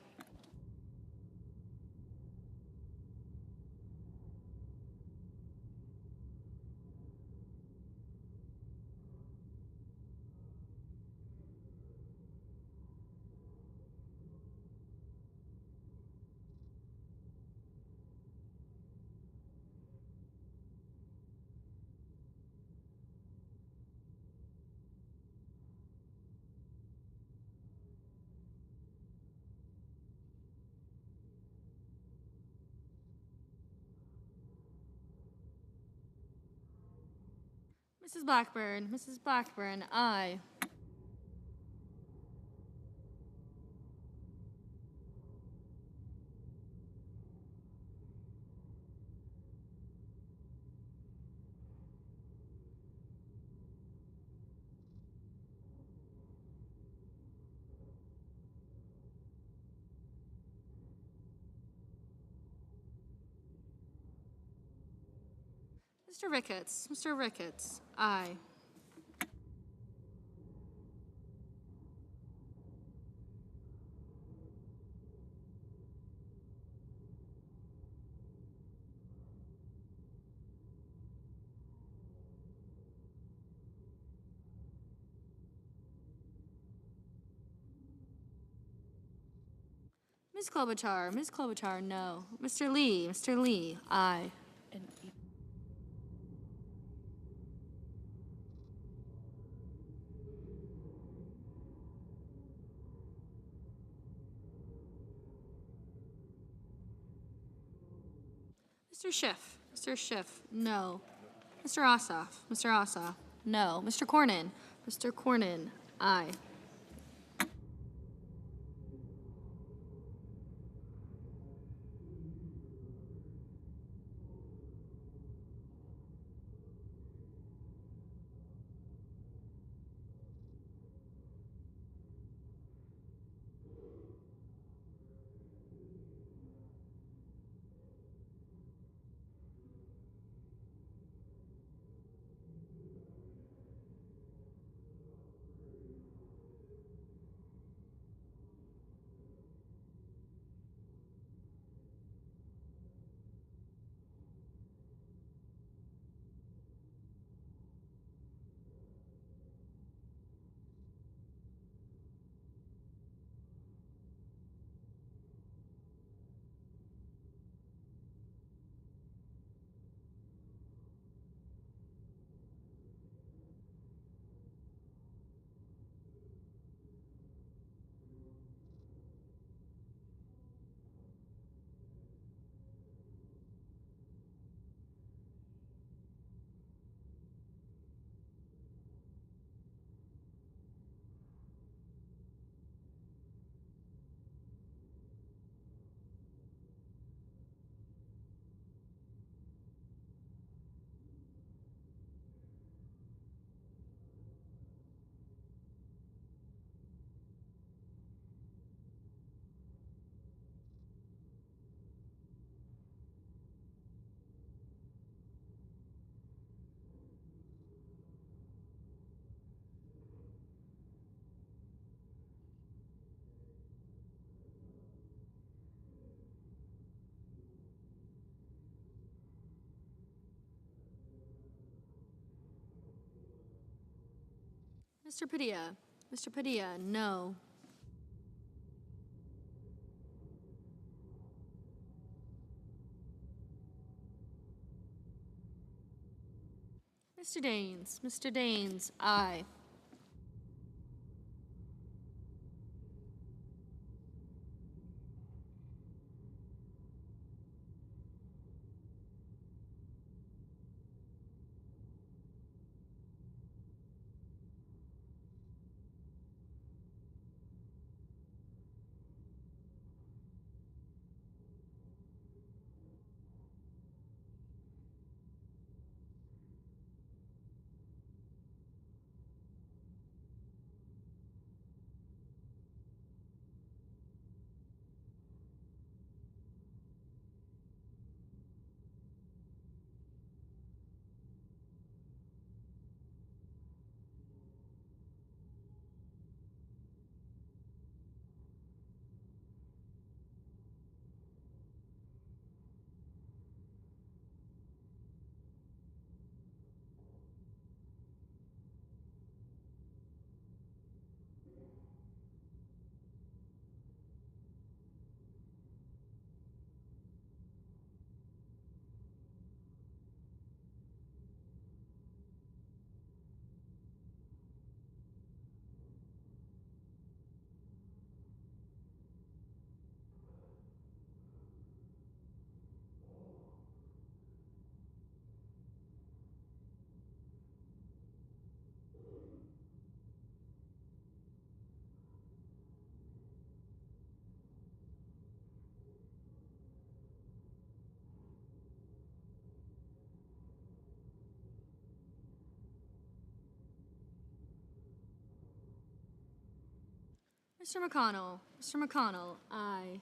S1: Mrs. Blackburn, aye. Mr. Ricketts, aye. Ms. Klobuchar, no. Mr. Lee, aye. Mr. Schiff, no. Mr. Ossoff, no. Mr. Cornyn, aye. Mr. Padilla. Mr. Padilla, no. Mr. Daines. Mr. Daines, aye. Mr. McConnell. Mr. McConnell, aye.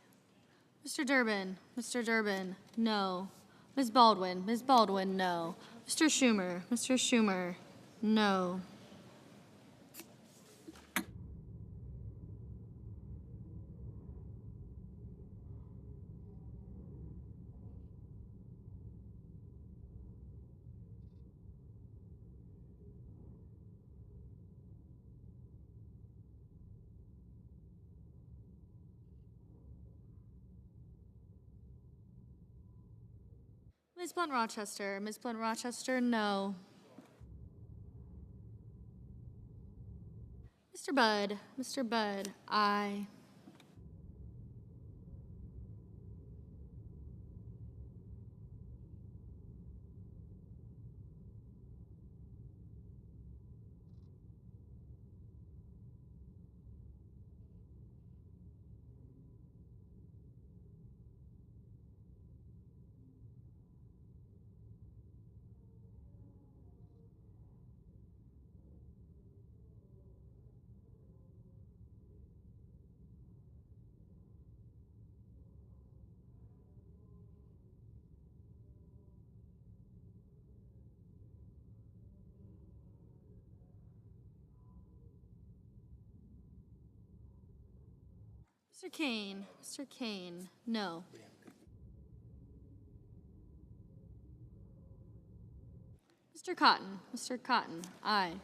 S1: Mr. Durbin. Mr. Durbin, no. Ms. Baldwin. Ms. Baldwin, no. Mr. Schumer. Mr. Schumer, no. Ms. Blunt Rochester. Ms. Blunt Rochester, no. Mr. Budd. Mr. Budd, aye. Mr. Kane. Mr. Kane, no. Mr. Cotton. Mr. Cotton, aye.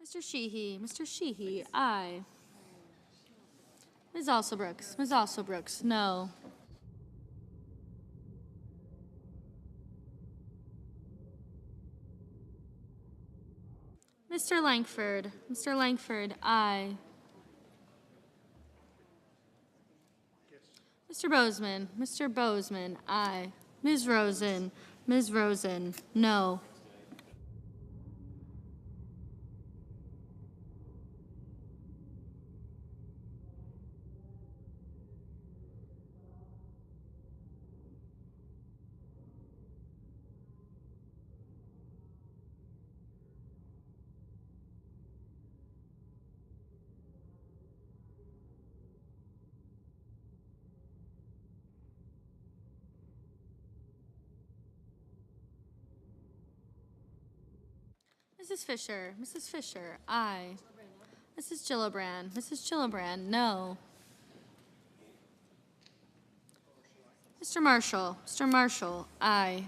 S1: Mr. Sheehy. Mr. Sheehy, aye. Ms. Alsobrooks. Ms. Alsobrooks, no. Mr. Langford. Mr. Langford, aye. Mr. Bozeman. Mr. Bozeman, aye. Ms. Rosen. Ms. Rosen, no. Mrs. Fisher, aye. Mrs. Gillibrand, no. Mr. Marshall, aye.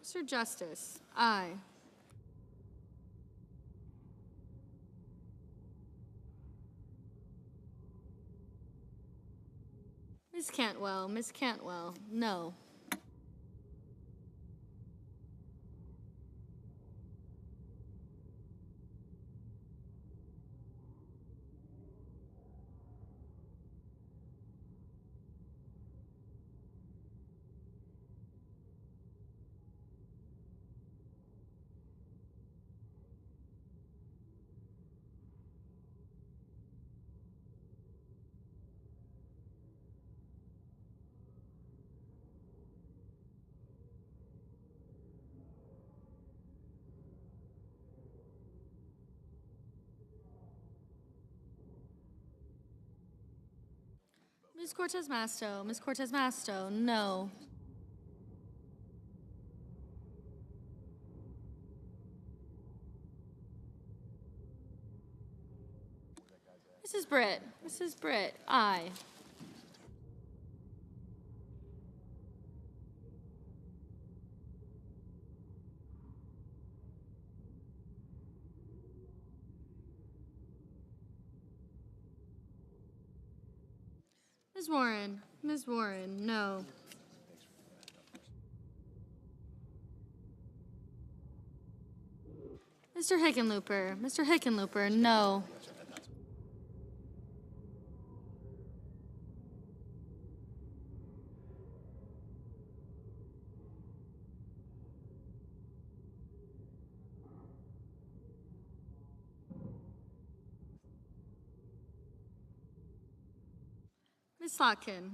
S1: Mr. Justice, aye. Ms. Cantwell, no. Ms. Cortez Masto, no. Mrs. Britt, aye. Ms. Warren, no. Mr. Hickenlooper, no.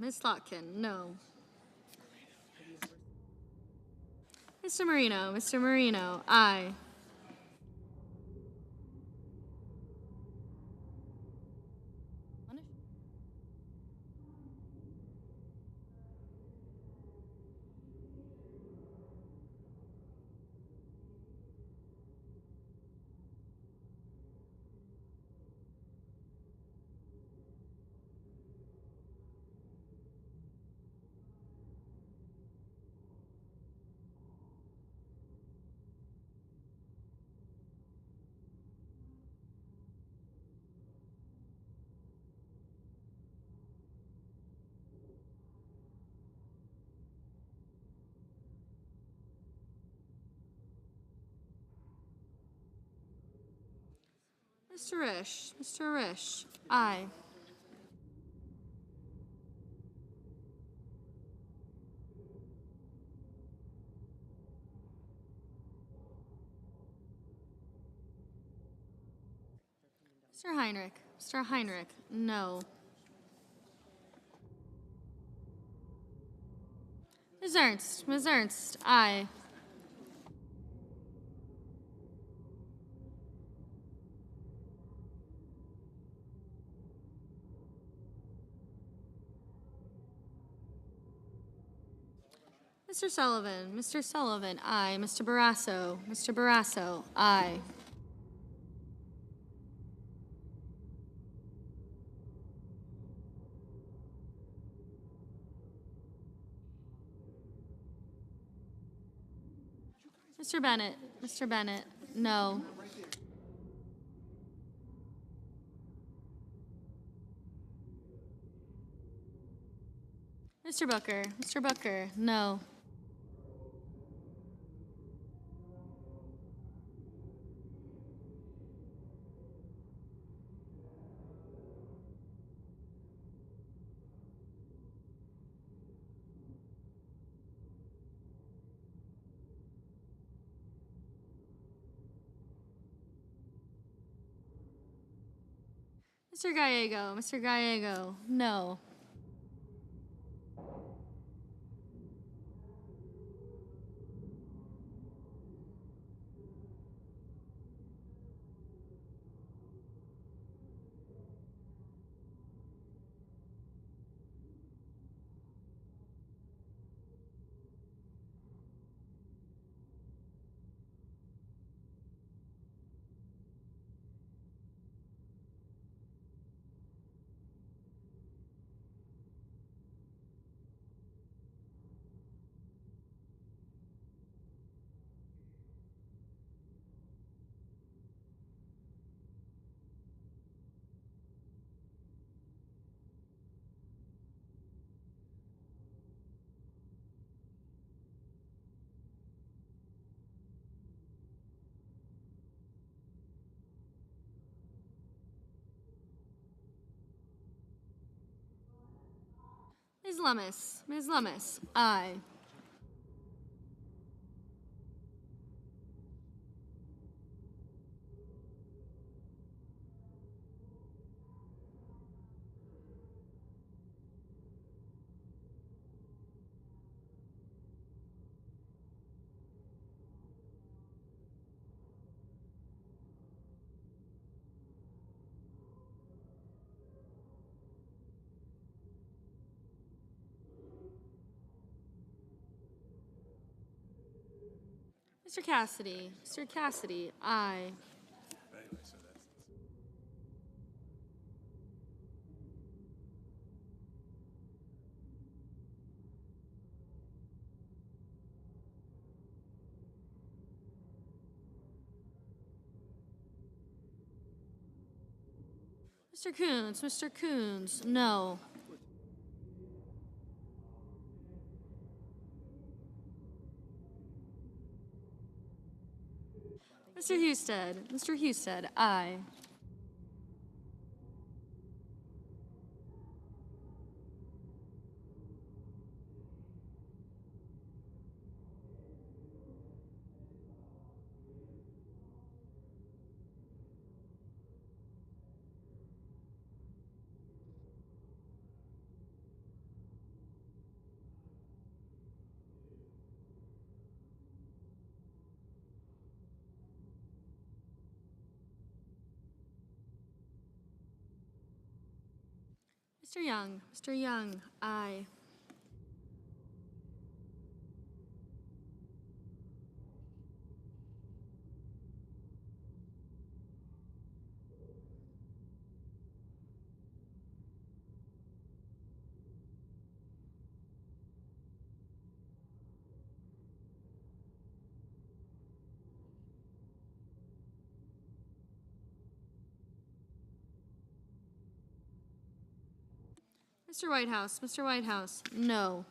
S1: Ms. Slotkin, no. Mr. Marino, aye. Mr. Risch, aye. Mr. Heinrich, no. Ms. Ernst, aye. Mr. Sullivan, aye. Mr. Barrasso, aye. Mr. Bennett, Mr. Bennett, no. Mr. Booker, no. Mr. Gallego, no. Ms. Lummis, aye. Mr. Cassidy, aye. Mr. Coons, no. Mr. Husted, aye. Mr. Young, aye. Mr. Whitehouse, no.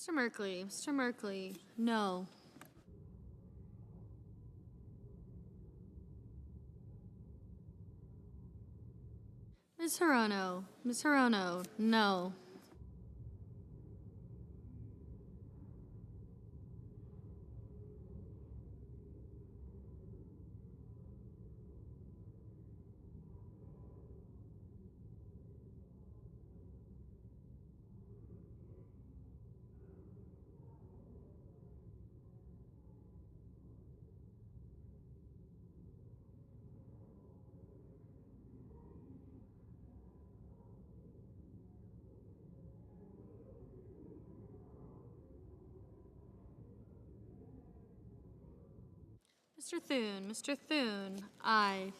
S1: Mr. Merkley, no. Ms. Hirono, no. Mr. Thune, aye.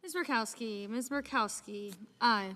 S1: Ms. Murkowski, aye.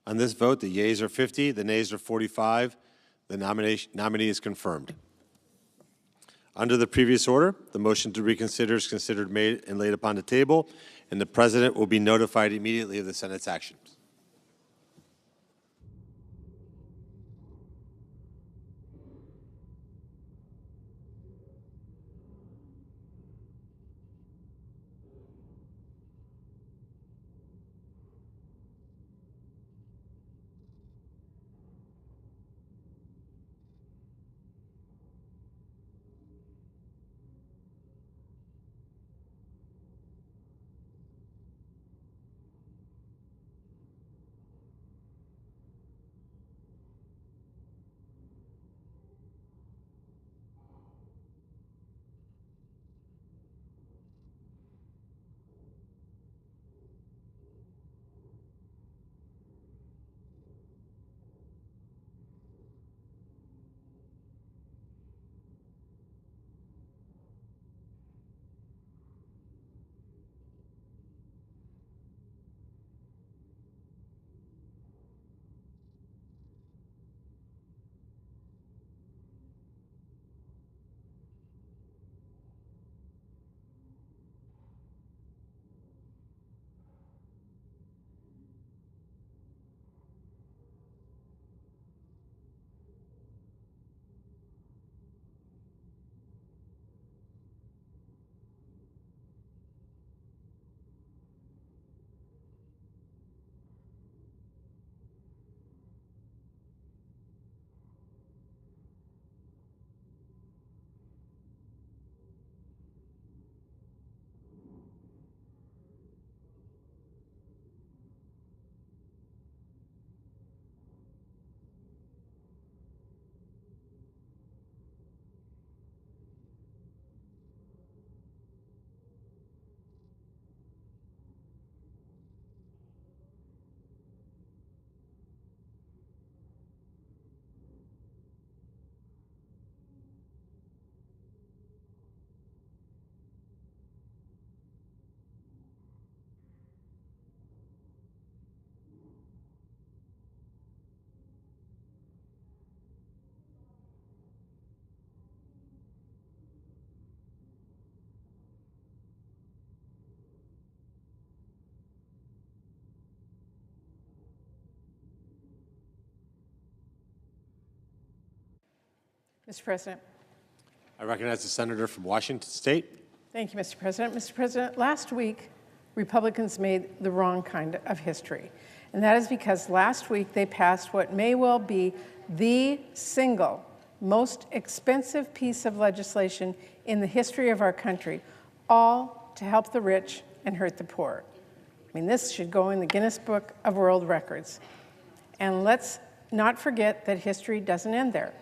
S8: On this vote, the yeas are 50, the nays are 45. The nominee is confirmed. Under the previous order, the motion to reconsider is considered made and laid upon the table, and the President will be notified immediately of the Senate's actions.
S12: Mr. President.
S8: I recognize the senator from Washington State.
S12: Thank you, Mr. President. Mr. President, last week, Republicans made the wrong kind of history. And that is because last week they passed what may well be the single most expensive piece of legislation in the history of our country, all to help the rich and hurt the poor. I mean, this should go in the Guinness Book of World Records. And let's not forget that history doesn't end there,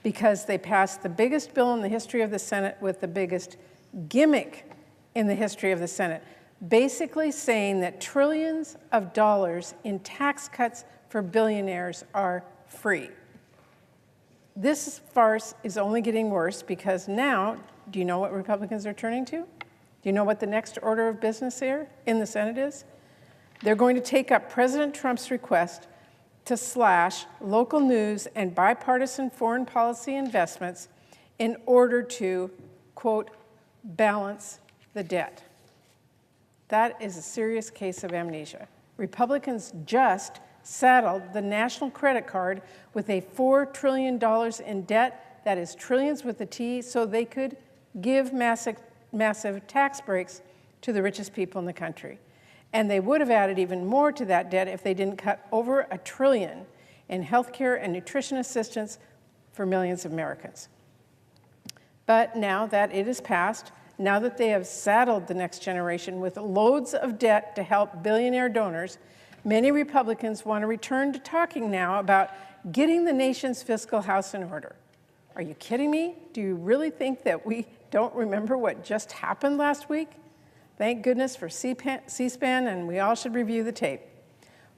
S12: because they passed the biggest bill in the history of the Senate with the biggest gimmick in the history of the Senate, basically saying that trillions of dollars in tax cuts for billionaires are free. This farce is only getting worse because now, do you know what Republicans are turning to? Do you know what the next order of business here in the Senate is? They're going to take up President Trump's request to slash local news and bipartisan foreign policy investments in order to, quote, balance the debt. That is a serious case of amnesia. Republicans just saddled the national credit card with a $4 trillion in debt, that is trillions with a T, so they could give massive tax breaks to the richest people in the country. And they would have added even more to that debt if they didn't cut over $1 trillion in healthcare and nutrition assistance for millions of Americans. But now that it is passed, now that they have saddled the next generation with loads of debt to help billionaire donors, many Republicans want to return to talking now about getting the nation's fiscal house in order. Are you kidding me? Do you really think that we don't remember what just happened last week? Thank goodness for C-SPAN, and we all should review the tape.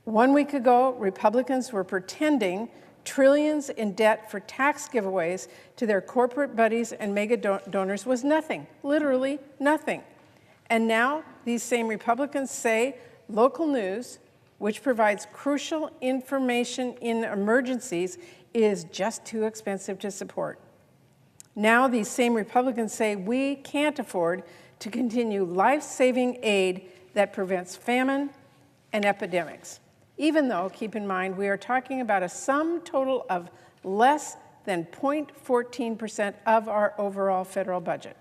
S12: 1 week ago, Republicans were pretending trillions in debt for tax giveaways to their corporate buddies and mega donors was nothing, literally nothing. And now these same Republicans say local news, which provides crucial information in emergencies, is just too expensive to support. Now these same Republicans say we can't afford to continue life-saving aid that prevents famine and epidemics. Even though, keep in mind, we are talking about a sum total of less than 0.14% of our overall federal budget.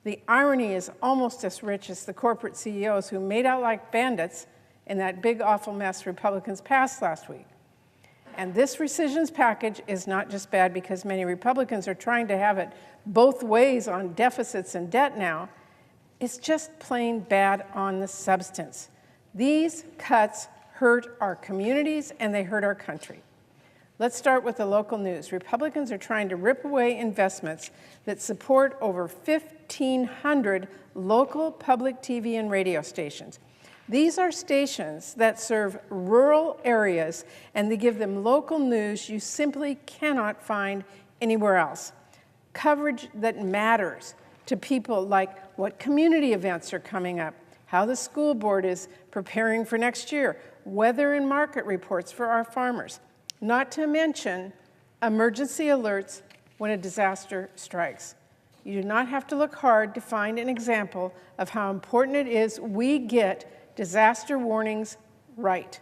S12: The irony is almost as rich as the corporate CEOs who made out like bandits in that big, awful mess Republicans passed last week. And this rescissions package is not just bad because many Republicans are trying to have it both ways on deficits and debt now. It's just plain bad on the substance. These cuts hurt our communities and they hurt our country. Let's start with the local news. Republicans are trying to rip away investments that support over 1,500 local public TV and radio stations. These are stations that serve rural areas, and they give them local news you simply cannot find anywhere else. Coverage that matters to people, like what community events are coming up, how the school board is preparing for next year, weather and market reports for our farmers, not to mention emergency alerts when a disaster strikes. You do not have to look hard to find an example of how important it is we get disaster warnings right.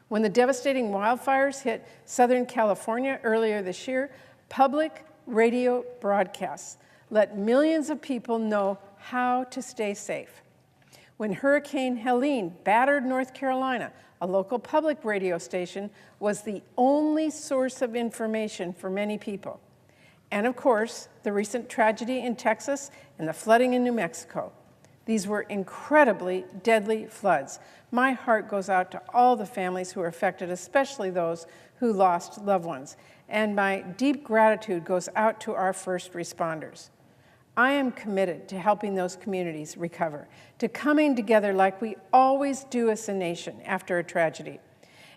S12: When the devastating wildfires hit Southern California earlier this year, public radio broadcasts let millions of people know how to stay safe. When Hurricane Helene battered North Carolina, a local public radio station was the only source of information for many people. And of course, the recent tragedy in Texas and the flooding in New Mexico. These were incredibly deadly floods. My heart goes out to all the families who were affected, especially those who lost loved ones. And my deep gratitude goes out to our first responders. I am committed to helping those communities recover, to coming together like we always do as a nation after a tragedy.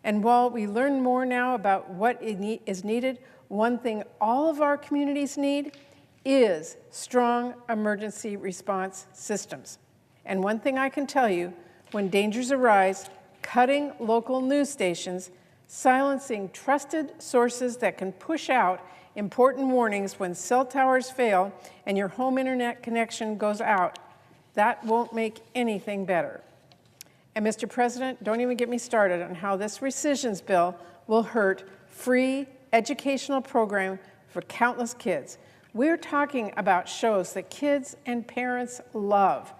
S12: And while we learn more now about what is needed, one thing all of our communities need is strong emergency response systems. And one thing I can tell you, when dangers arise, cutting local news stations, silencing trusted sources that can push out important warnings when cell towers fail and your home internet connection goes out, that won't make anything better. And Mr. President, don't even get me started on how this rescissions bill will hurt free educational program for countless kids. We're talking about shows that kids and parents love.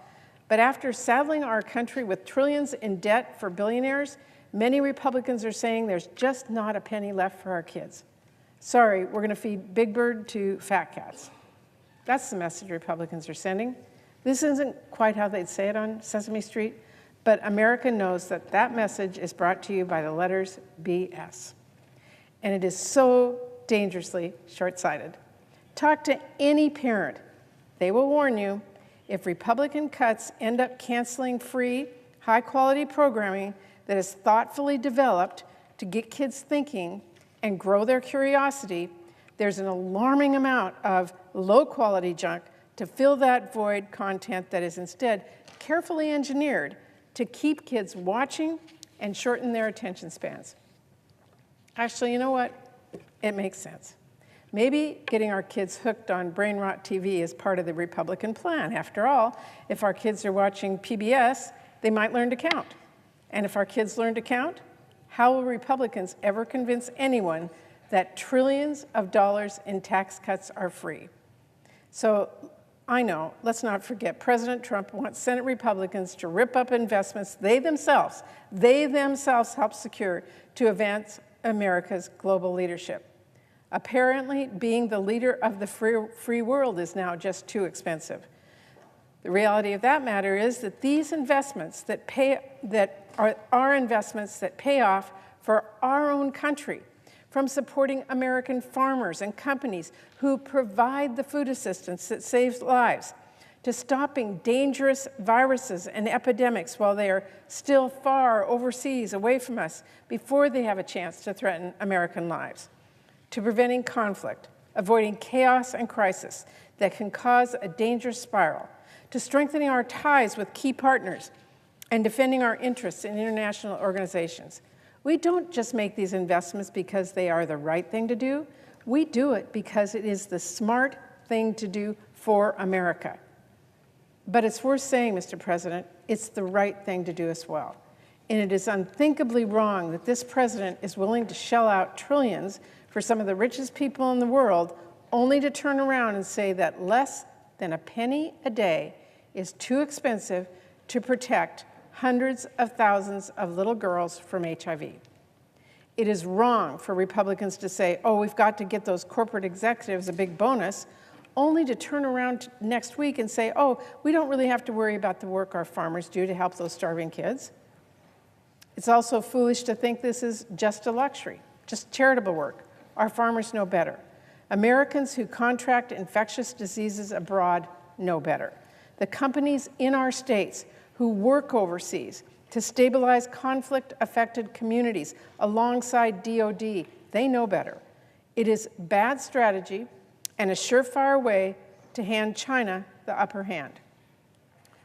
S12: But after saddling our country with trillions in debt for billionaires, many Republicans are saying there's just not a penny left for our kids. Sorry, we're going to feed Big Bird to fat cats. That's the message Republicans are sending. This isn't quite how they'd say it on Sesame Street, but America knows that that message is brought to you by the letters BS. And it is so dangerously short-sighted. Talk to any parent. They will warn you, if Republican cuts end up canceling free, high-quality programming that is thoughtfully developed to get kids thinking and grow their curiosity, there's an alarming amount of low-quality junk to fill that void content that is instead carefully engineered to keep kids watching and shorten their attention spans. Actually, you know what? It makes sense. Maybe getting our kids hooked on brain rot TV is part of the Republican plan. After all, if our kids are watching PBS, they might learn to count. And if our kids learn to count, how will Republicans ever convince anyone that trillions of dollars in tax cuts are free? So I know, let's not forget, President Trump wants Senate Republicans to rip up investments they themselves helped secure to advance America's global leadership. Apparently, being the leader of the free world is now just too expensive. The reality of that matter is that these investments are investments that pay off for our own country, from supporting American farmers and companies who provide the food assistance that saves lives, to stopping dangerous viruses and epidemics while they are still far overseas away from us before they have a chance to threaten American lives, to preventing conflict, avoiding chaos and crisis that can cause a dangerous spiral, to strengthening our ties with key partners and defending our interests in international organizations. We don't just make these investments because they are the right thing to do. We do it because it is the smart thing to do for America. But it's worth saying, Mr. President, it's the right thing to do as well. And it is unthinkably wrong that this president is willing to shell out trillions for some of the richest people in the world, only to turn around and say that less than a penny a day is too expensive to protect hundreds of thousands of little girls from HIV. It is wrong for Republicans to say, oh, we've got to get those corporate executives a big bonus, only to turn around next week and say, oh, we don't really have to worry about the work our farmers do to help those starving kids. It's also foolish to think this is just a luxury, just charitable work. Our farmers know better. Americans who contract infectious diseases abroad know better. The companies in our states who work overseas to stabilize conflict-affected communities alongside DOD, they know better. It is bad strategy and a surefire way to hand China the upper hand.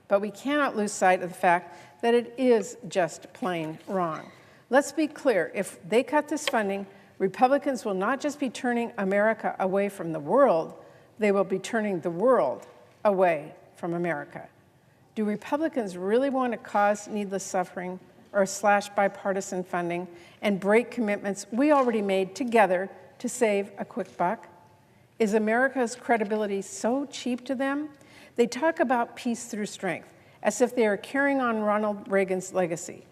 S12: But we cannot lose sight of the fact that it is just plain wrong. Let's be clear, if they cut this funding, Republicans will not just be turning America away from the world, they will be turning the world away from America. Do Republicans really want to cause needless suffering or slash bipartisan funding and break commitments we already made together to save a quick buck? Is America's credibility so cheap to them? They talk about peace through strength, as if they are carrying on Ronald Reagan's legacy.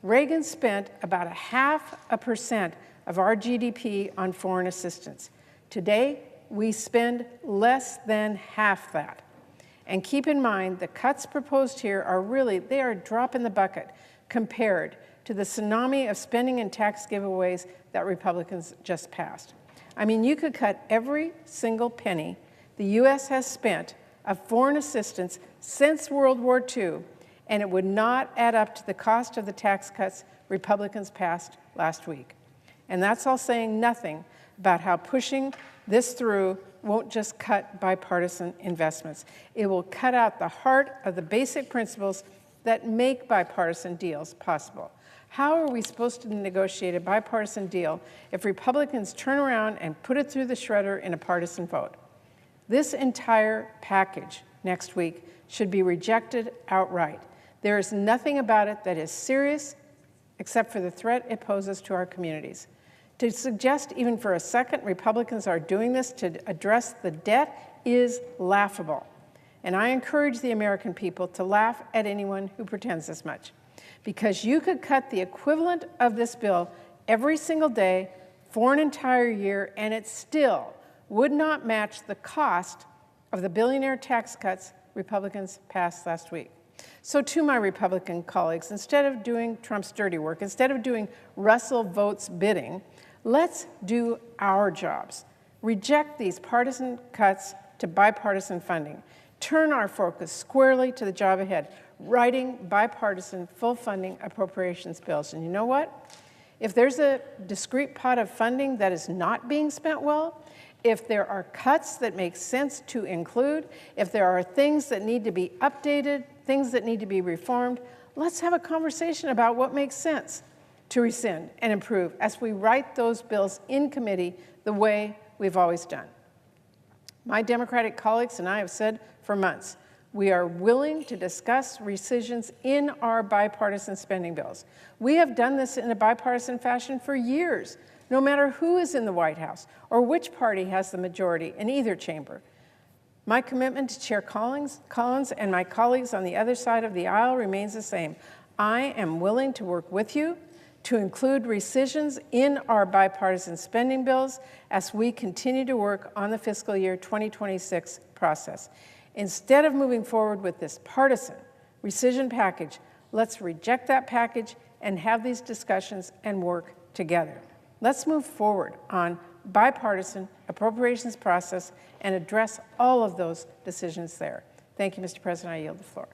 S12: Reagan spent about 0.5% of our GDP on foreign assistance. Today, we spend less than half that. And keep in mind, the cuts proposed here are really, they are a drop in the bucket compared to the tsunami of spending and tax giveaways that Republicans just passed. I mean, you could cut every single penny the U.S. has spent of foreign assistance since World War II, and it would not add up to the cost of the tax cuts Republicans passed last week. And that's all saying nothing about how pushing this through won't just cut bipartisan investments. It will cut out the heart of the basic principles that make bipartisan deals possible. How are we supposed to negotiate a bipartisan deal if Republicans turn around and put it through the shredder in a partisan vote? This entire package next week should be rejected outright. There is nothing about it that is serious except for the threat it poses to our communities. To suggest even for a second Republicans are doing this to address the debt is laughable. And I encourage the American people to laugh at anyone who pretends as much. Because you could cut the equivalent of this bill every single day for an entire year, and it still would not match the cost of the billionaire tax cuts Republicans passed last week. So to my Republican colleagues, instead of doing Trump's dirty work, instead of doing Russell votes bidding, let's do our jobs. Reject these partisan cuts to bipartisan funding. Turn our focus squarely to the job ahead, writing bipartisan full funding appropriations bills. And you know what? If there's a discrete pot of funding that is not being spent well, if there are cuts that make sense to include, if there are things that need to be updated, things that need to be reformed, let's have a conversation about what makes sense to rescind and improve as we write those bills in committee the way we've always done. My Democratic colleagues and I have said for months, we are willing to discuss rescissions in our bipartisan spending bills. We have done this in a bipartisan fashion for years, no matter who is in the White House or which party has the majority in either chamber. My commitment to Chair Collins and my colleagues on the other side of the aisle remains the same. I am willing to work with you to include rescissions in our bipartisan spending bills as we continue to work on the fiscal year 2026 process. Instead of moving forward with this partisan rescission package, let's reject that package and have these discussions and work together. Let's move forward on bipartisan appropriations process and address all of those decisions there. Thank you, Mr. President. I yield the floor.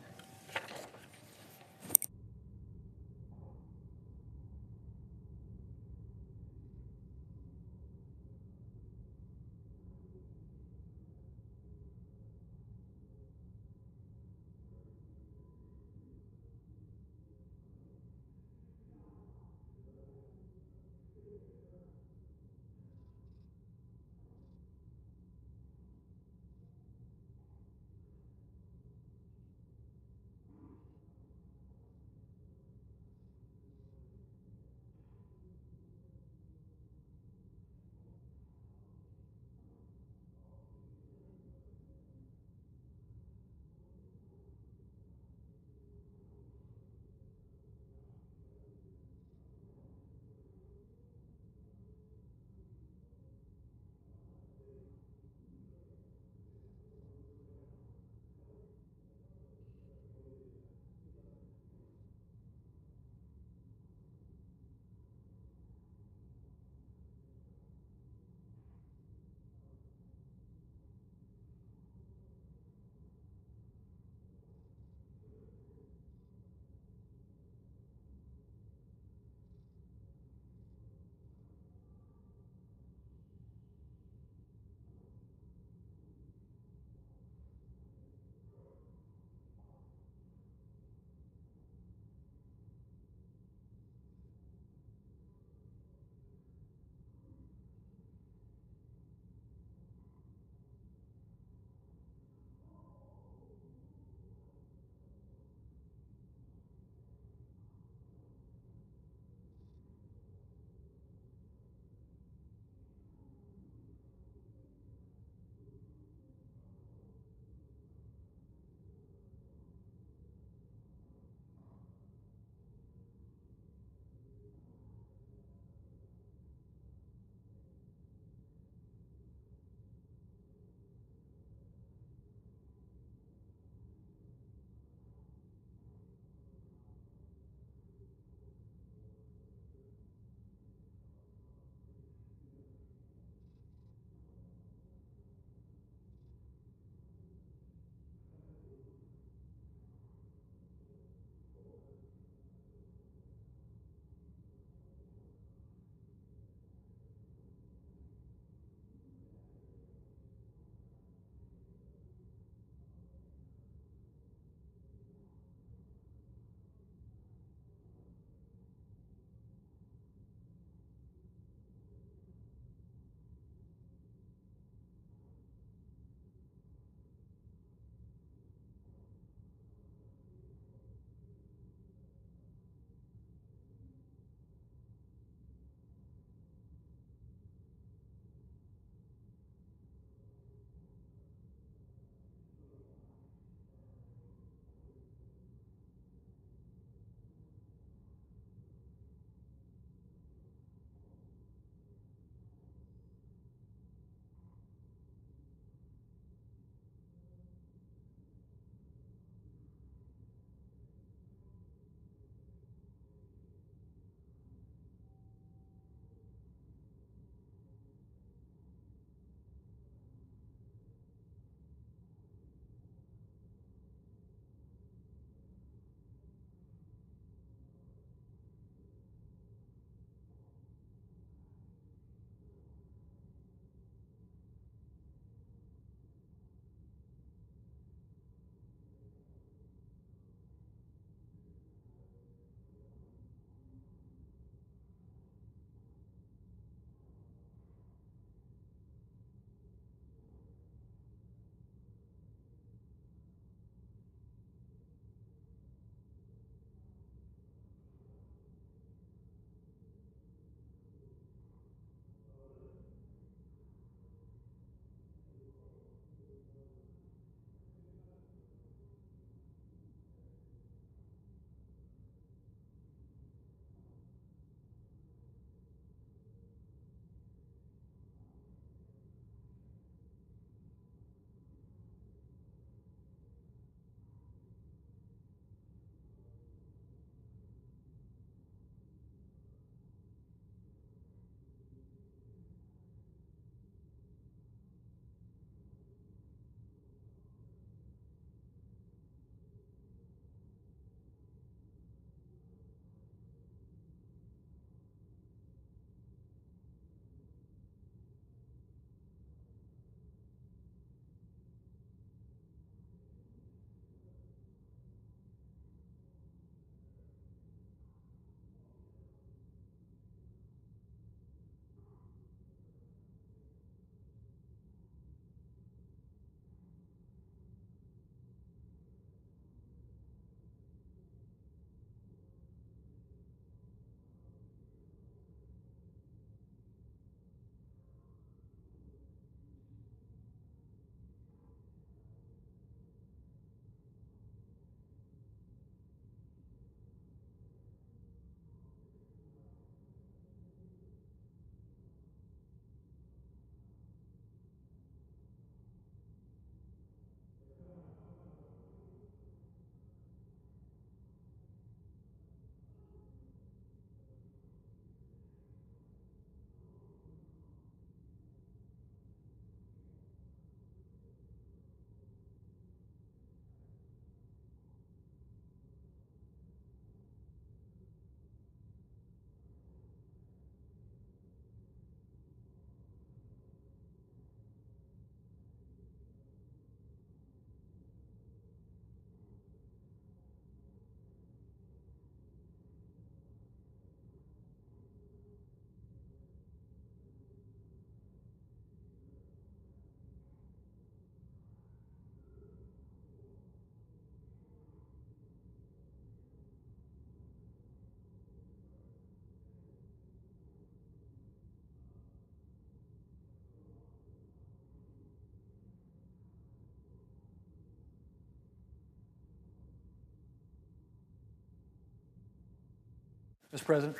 S10: Mr. President.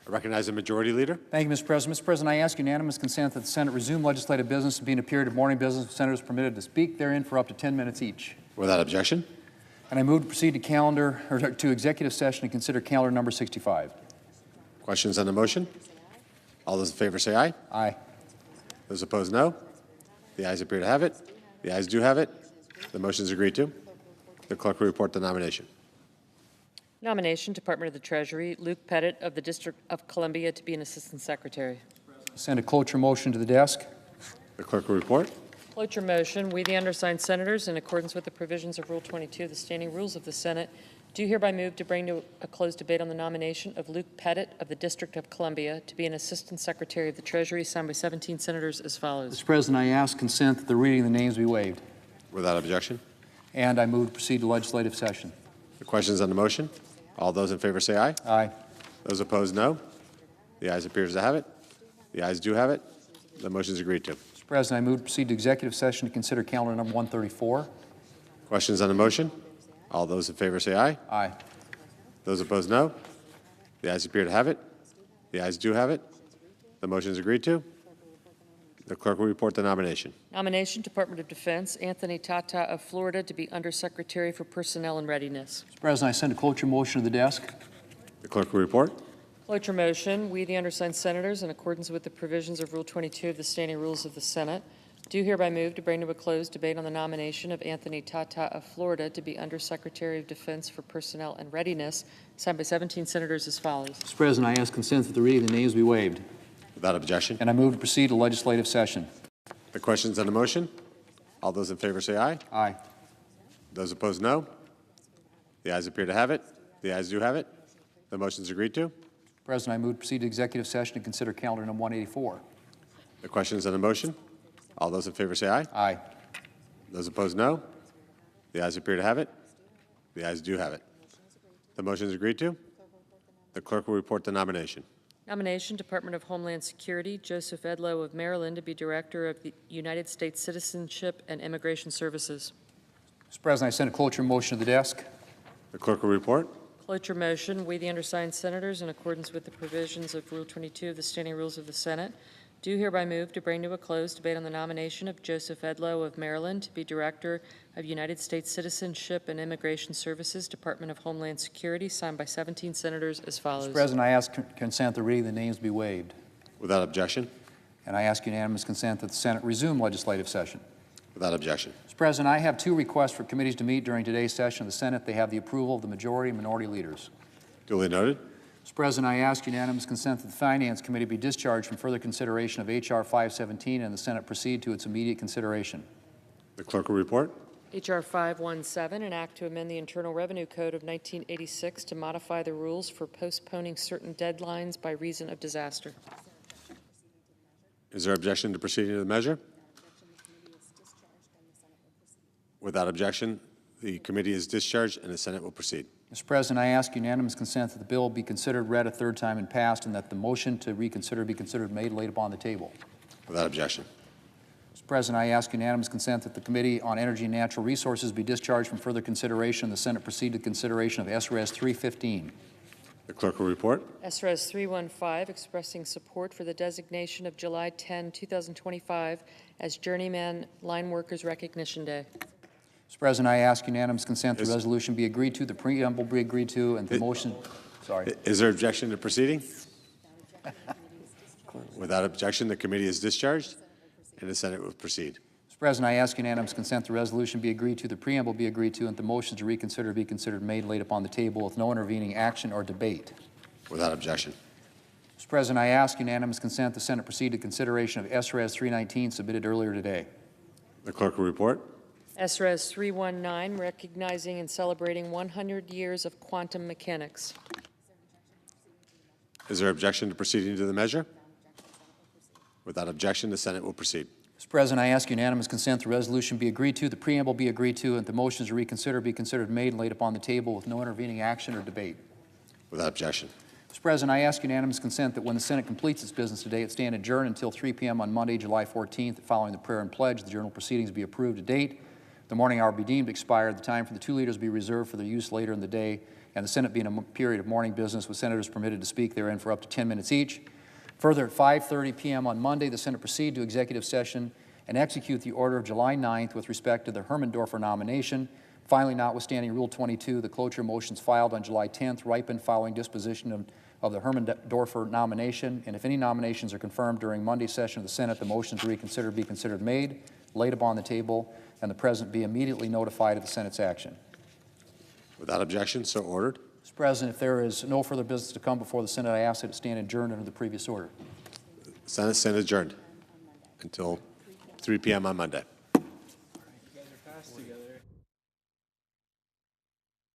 S8: I recognize the Majority Leader.
S10: Thank you, Mr. President. Mr. President, I ask unanimous consent that the Senate resume legislative business and be in a period of morning business with senators permitted to speak therein for up to 10 minutes each.
S8: Without objection.
S10: And I move to proceed to executive session and consider calendar number 65.
S8: Questions on the motion? All those in favor say aye.
S10: Aye.
S8: Those opposed, no. The ayes appear to have it. The ayes do have it. The motion is agreed to. The clerk will report the nomination.
S16: Nomination, Department of the Treasury, Luke Pettit of the District of Columbia to be an Assistant Secretary.
S10: Send a cloture motion to the desk.
S8: The clerk will report.
S16: Cloture motion, we the undersigned senators, in accordance with the provisions of Rule 22 of the Standing Rules of the Senate, do hereby move to bring to a closed debate on the nomination of Luke Pettit of the District of Columbia to be an Assistant Secretary of the Treasury, signed by 17 senators as follows.
S10: Mr. President, I ask consent that the reading of the names be waived.
S8: Without objection.
S10: And I move to proceed to legislative session.
S8: The questions on the motion? All those in favor say aye.
S10: Aye.
S8: Those opposed, no. The ayes appears to have it. The ayes do have it. The motion is agreed to.
S10: Mr. President, I move to proceed to executive session to consider calendar number 134.
S8: Questions on the motion? All those in favor say aye.
S10: Aye.
S8: Those opposed, no. The ayes appear to have it. The ayes do have it. The motion is agreed to. The clerk will report the nomination.
S16: Nomination, Department of Defense, Anthony Tata of Florida to be Undersecretary for Personnel and Readiness.
S10: Mr. President, I send a cloture motion to the desk.
S8: The clerk will report.
S16: Cloture motion, we the undersigned senators, in accordance with the provisions of Rule 22 of the Standing Rules of the Senate, do hereby move to bring to a closed debate on the nomination of Anthony Tata of Florida to be Undersecretary of Defense for Personnel and Readiness, signed by 17 senators as follows.
S10: Mr. President, I ask consent that the reading of the names be waived.
S8: Without objection.
S10: And I move to proceed to legislative session.
S8: The questions on the motion? All those in favor say aye.
S10: Aye.
S8: Those opposed, no. The ayes appear to have it. The ayes do have it. The motion is agreed to.
S10: President, I move to proceed to executive session to consider calendar number 184.
S8: The questions on the motion? All those in favor say aye.
S10: Aye.
S8: Those opposed, no. The ayes appear to have it. The ayes do have it. The motion is agreed to. The clerk will report the nomination.
S16: Nomination, Department of Homeland Security, Joseph Edlow of Maryland to be Director of the United States Citizenship and Immigration Services.
S10: Mr. President, I send a cloture motion to the desk.
S8: The clerk will report.
S16: Cloture motion, we the undersigned senators, in accordance with the provisions of Rule 22 of the Standing Rules of the Senate, do hereby move to bring to a closed debate on the nomination of Joseph Edlow of Maryland to be Director of United States Citizenship and Immigration Services, Department of Homeland Security, signed by 17 senators as follows.
S10: Mr. President, I ask consent that the reading of the names be waived.
S8: Without objection.
S10: And I ask unanimous consent that the Senate resume legislative session.
S8: Without objection.
S10: Mr. President, I have two requests for committees to meet during today's session of the Senate. They have the approval of the majority and minority leaders.
S8: Duly noted.
S10: Mr. President, I ask unanimous consent that the Finance Committee be discharged from further consideration of H.R. 517 and the Senate proceed to its immediate consideration.
S8: The clerk will report.
S16: H.R. 517, an act to amend the Internal Revenue Code of 1986 to modify the rules for postponing certain deadlines by reason of disaster.
S8: Is there objection to proceeding to the measure? Without objection, the committee is discharged and the Senate will proceed.
S10: Mr. President, I ask unanimous consent that the bill be considered, read a third time, and passed, and that the motion to reconsider be considered made and laid upon the table.
S8: Without objection.
S10: Mr. President, I ask unanimous consent that the Committee on Energy and Natural Resources be discharged from further consideration and the Senate proceed to consideration of SRES 315.
S8: The clerk will report.
S16: SRES 315, expressing support for the designation of July 10, 2025 as Journeyman Line Workers Recognition Day.
S10: Mr. President, I ask unanimous consent the resolution be agreed to, the preamble be agreed to, and the motion, sorry.
S8: Is there objection to proceeding? Without objection, the committee is discharged and the Senate will proceed.
S10: Mr. President, I ask unanimous consent the resolution be agreed to, the preamble be agreed to, and the motion to reconsider be considered made and laid upon the table with no intervening action or debate.
S8: Without objection.
S10: Mr. President, I ask unanimous consent the Senate proceed to consideration of SRES 319 submitted earlier today.
S8: The clerk will report.
S16: SRES 319, recognizing and celebrating 100 years of quantum mechanics.
S8: Is there objection to proceeding to the measure? Without objection, the Senate will proceed.
S10: Mr. President, I ask unanimous consent the resolution be agreed to, the preamble be agreed to, and the motions to reconsider be considered made and laid upon the table with no intervening action or debate.
S8: Without objection.
S10: Mr. President, I ask unanimous consent that when the Senate completes its business today, it stand adjourned until 3 p.m. on Monday, July 14th. Following the prayer and pledge, the journal proceedings be approved to date. The morning hour be deemed expired, the time for the two leaders be reserved for their use later in the day, and the Senate be in a period of morning business with senators permitted to speak therein for up to 10 minutes each. Further, at 5:30 p.m. on Monday, the Senate proceed to executive session and execute the order of July 9th with respect to the Hermandorfer nomination. Finally, notwithstanding Rule 22, the cloture motions filed on July 10th ripened following disposition of the Hermandorfer nomination, and if any nominations are confirmed during Monday's session of the Senate, the motion to reconsider be considered made, laid upon the table, and the President be immediately notified of the Senate's action.
S8: Without objection, so ordered.
S10: Mr. President, if there is no further business to come before the Senate, I ask that it stand adjourned under the previous order.
S8: Senate adjourned until 3 p.m. on Monday.